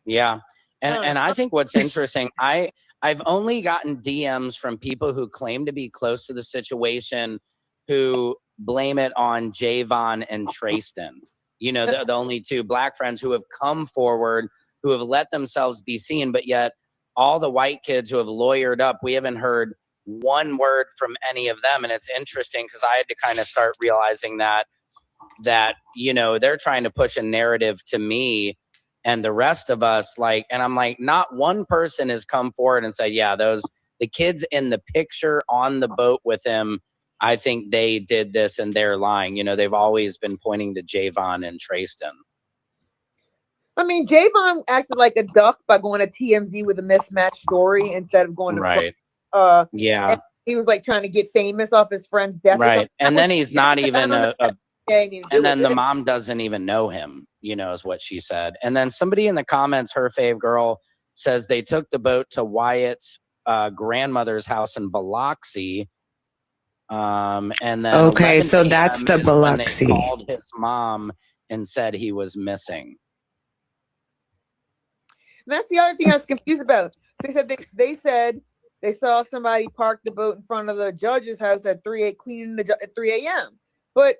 Speaker 11: Yeah. And I think what's interesting, I've only gotten DMs from people who claim to be close to the situation who blame it on Javon and Trayston. You know, the only two black friends who have come forward, who have let themselves be seen, but yet all the white kids who have lawyered up, we haven't heard one word from any of them. And it's interesting because I had to kind of start realizing that, they're trying to push a narrative to me and the rest of us, and I'm like, not one person has come forward and said, yeah, the kids in the picture on the boat with him, I think they did this and they're lying. They've always been pointing to Javon and Trayston.
Speaker 13: I mean, Javon acted like a duck by going to TMZ with a mismatched story instead of going to
Speaker 11: Right. Yeah.
Speaker 13: He was like trying to get famous off his friend's death.
Speaker 11: Right. And then he's not even
Speaker 13: and
Speaker 11: then the mom doesn't even know him, you know, is what she said. And then somebody in the comments, her fave girl, says they took the boat to Wyatt's grandmother's house in Biloxi. And then
Speaker 10: Okay,
Speaker 11: 11
Speaker 10: so that's
Speaker 11: p.m.
Speaker 10: the
Speaker 11: is when
Speaker 10: Biloxi.
Speaker 11: they called his mom and said he was missing.
Speaker 13: And that's the other thing I was confused about. They said they said they saw somebody park the boat in front of the judge's house at 3 a.m. But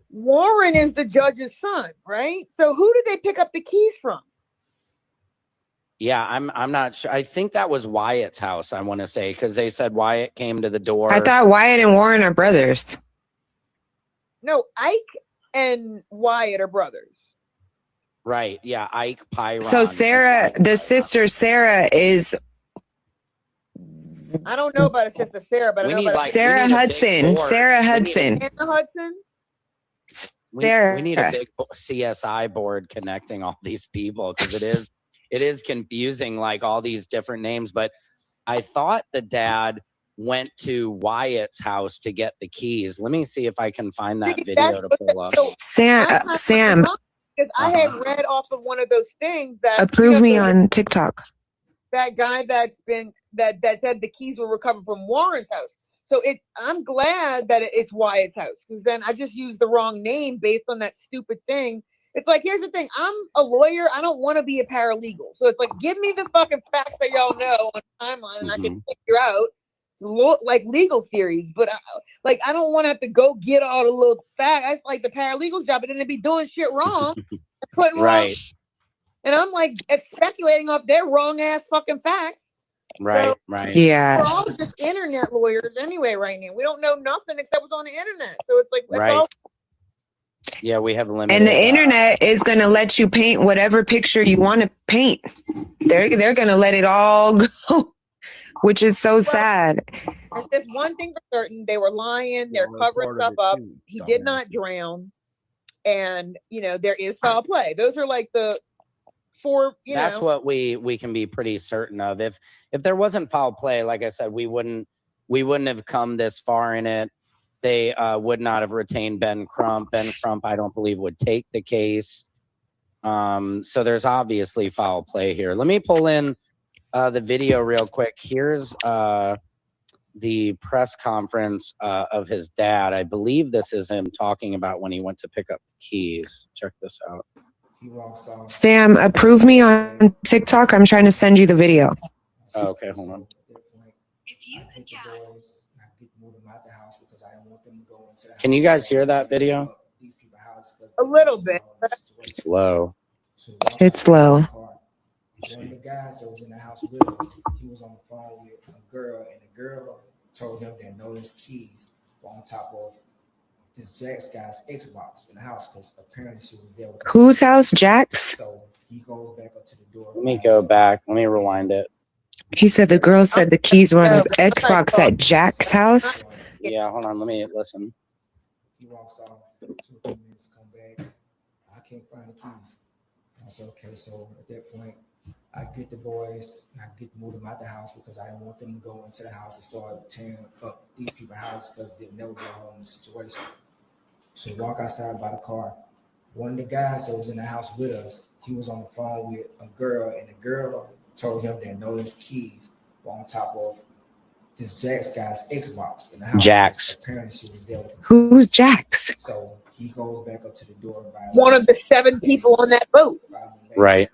Speaker 13: Warren is the judge's son, right? So who did they pick up the keys from?
Speaker 11: Yeah, I'm not sure. I think that was Wyatt's house, I want to say, because they said Wyatt came to the door.
Speaker 10: I thought Wyatt and Warren are brothers.
Speaker 13: No, Ike and Wyatt are brothers.
Speaker 11: Right. Yeah. Ike Pyron.
Speaker 10: So Sarah, the sister Sarah is.
Speaker 13: I don't know about his sister Sarah, but I know about
Speaker 10: Sarah Hudson. Sarah Hudson.
Speaker 13: Anna Hudson.
Speaker 11: We need a big CSI board connecting all these people, because it is confusing, like all these different names. But I thought the dad went to Wyatt's house to get the keys. Let me see if I can find that video to pull up.
Speaker 10: Sam.
Speaker 13: Because I had read off of one of those things that
Speaker 10: Approve me on TikTok.
Speaker 13: That guy that said the keys were recovered from Warren's house. So I'm glad that it's Wyatt's house, because then I just used the wrong name based on that stupid thing. It's like, here's the thing. I'm a lawyer. I don't want to be a paralegal. So it's like, give me the fucking facts that y'all know on the timeline, and I can figure out like legal theories. But I don't want to have to go get all the little facts. That's like the paralegal's job, but then they be doing shit wrong, putting
Speaker 11: right.
Speaker 13: wrong. And I'm like speculating off their wrong ass fucking facts.
Speaker 11: Right,
Speaker 13: so,
Speaker 11: right.
Speaker 10: Yeah.
Speaker 13: We're all just internet lawyers anyway right now. We don't know nothing except what's on the internet. So it's like,
Speaker 11: right. Yeah, we have limited.
Speaker 10: And the internet is going to let you paint whatever picture you want to paint. They're going to let it all go, which is so sad.
Speaker 13: And there's one thing for certain: they were lying. They're covering stuff up. He did not drown, and there is foul play. Those are like the four.
Speaker 11: That's what we can be pretty certain of. If there wasn't foul play, like I said, we wouldn't have come this far in it. They would not have retained Ben Crump. Ben Crump, I don't believe, would take the case. So there's obviously foul play here. Let me pull in the video real quick. Here's the press conference of his dad. I believe this is him talking about when he went to pick up the keys. Check this out.
Speaker 10: Sam, approve me on TikTok. I'm trying to send you the video.
Speaker 11: Oh, okay, hold on. Can you guys hear that video?
Speaker 13: A little bit.
Speaker 11: It's low.
Speaker 10: It's low.
Speaker 7: One of the guys that was in the house with us, he was on the phone with a girl, and the girl told him that Nolan's keys were on top of this Jack's guy's Xbox in the house, because apparently she was there with
Speaker 10: Whose house? Jack's?
Speaker 7: So he goes back up to the door.
Speaker 11: Let me go back. Let me rewind it.
Speaker 10: He said the girl said the keys were on the Xbox at Jack's house.
Speaker 11: Yeah, hold on. Let me listen.
Speaker 7: He walks off, 2 minutes, come back. I can't find the keys. I said, okay, so at that point, I get the boys, and I get to move them out the house, because I didn't want them to go into the house and start tearing up these people's house, because they'd never go home in the situation. So walk outside by the car. One of the guys that was in the house with us, he was on the phone with a girl, and the girl told him that Nolan's keys were on top of this Jack's guy's Xbox in the house.
Speaker 11: Jack's.
Speaker 7: Apparently she was there with him.
Speaker 10: Who's Jack's?
Speaker 7: So he goes back up to the door by
Speaker 13: one of the 7 people on that boat.
Speaker 11: Right.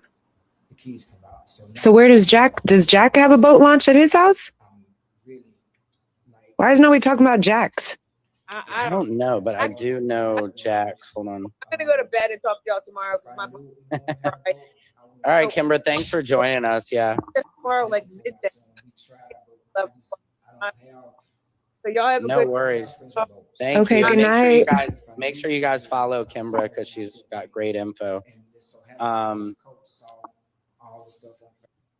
Speaker 7: The keys come out.
Speaker 10: So where does Jack have a boat launch at his house? Why is nobody talking about Jack's?
Speaker 11: I don't know, but I do know Jack's. Hold on.
Speaker 13: I'm gonna go to bed and talk to y'all tomorrow.
Speaker 11: All right, Kimbra, thanks for joining us. Yeah.
Speaker 13: Tomorrow, like midday. So y'all have a
Speaker 11: No
Speaker 13: good
Speaker 11: worries. Thank
Speaker 10: Okay,
Speaker 11: you.
Speaker 10: good night.
Speaker 11: Make sure you guys follow Kimbra, because she's got great info.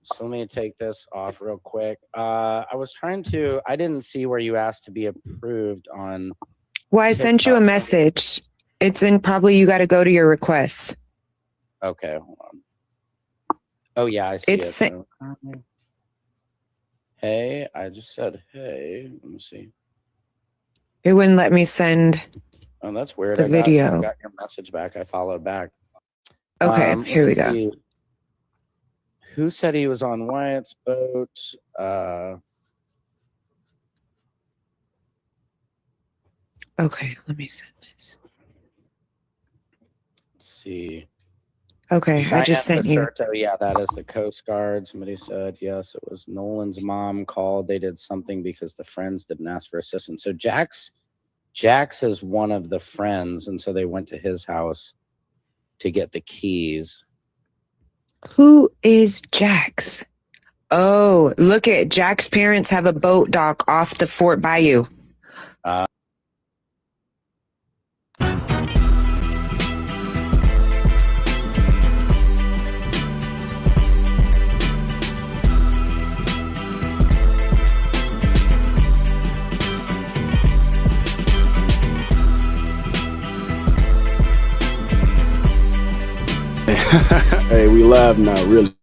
Speaker 11: So let me take this off real quick. I didn't see where you asked to be approved on.
Speaker 10: Well, I sent you a message. It's in probably you got to go to your requests.
Speaker 11: Okay, hold on. Oh yeah, I see
Speaker 10: It's
Speaker 11: it. Hey, I just said hey. Let me see.
Speaker 10: It wouldn't let me send
Speaker 11: Oh, that's weird.
Speaker 10: the
Speaker 11: I
Speaker 10: video.
Speaker 11: got your message back. I followed back.
Speaker 10: Okay, here we
Speaker 11: let's
Speaker 10: go.
Speaker 11: see. Who said he was on Wyatt's boat?
Speaker 10: Okay, let me send this.
Speaker 11: Let's see.
Speaker 10: Okay, I just
Speaker 11: Cheyenne
Speaker 10: sent you.
Speaker 11: Pacerto, yeah, that is the Coast Guard. Somebody said, yes, it was Nolan's mom called. They did something because the friends didn't ask for assistance. So Jax is one of the friends, and so they went to his house to get the keys.
Speaker 10: Who is Jax? Oh, look at Jack's parents have a boat dock off the Fort Bayou.
Speaker 16: Hey, we live now, really.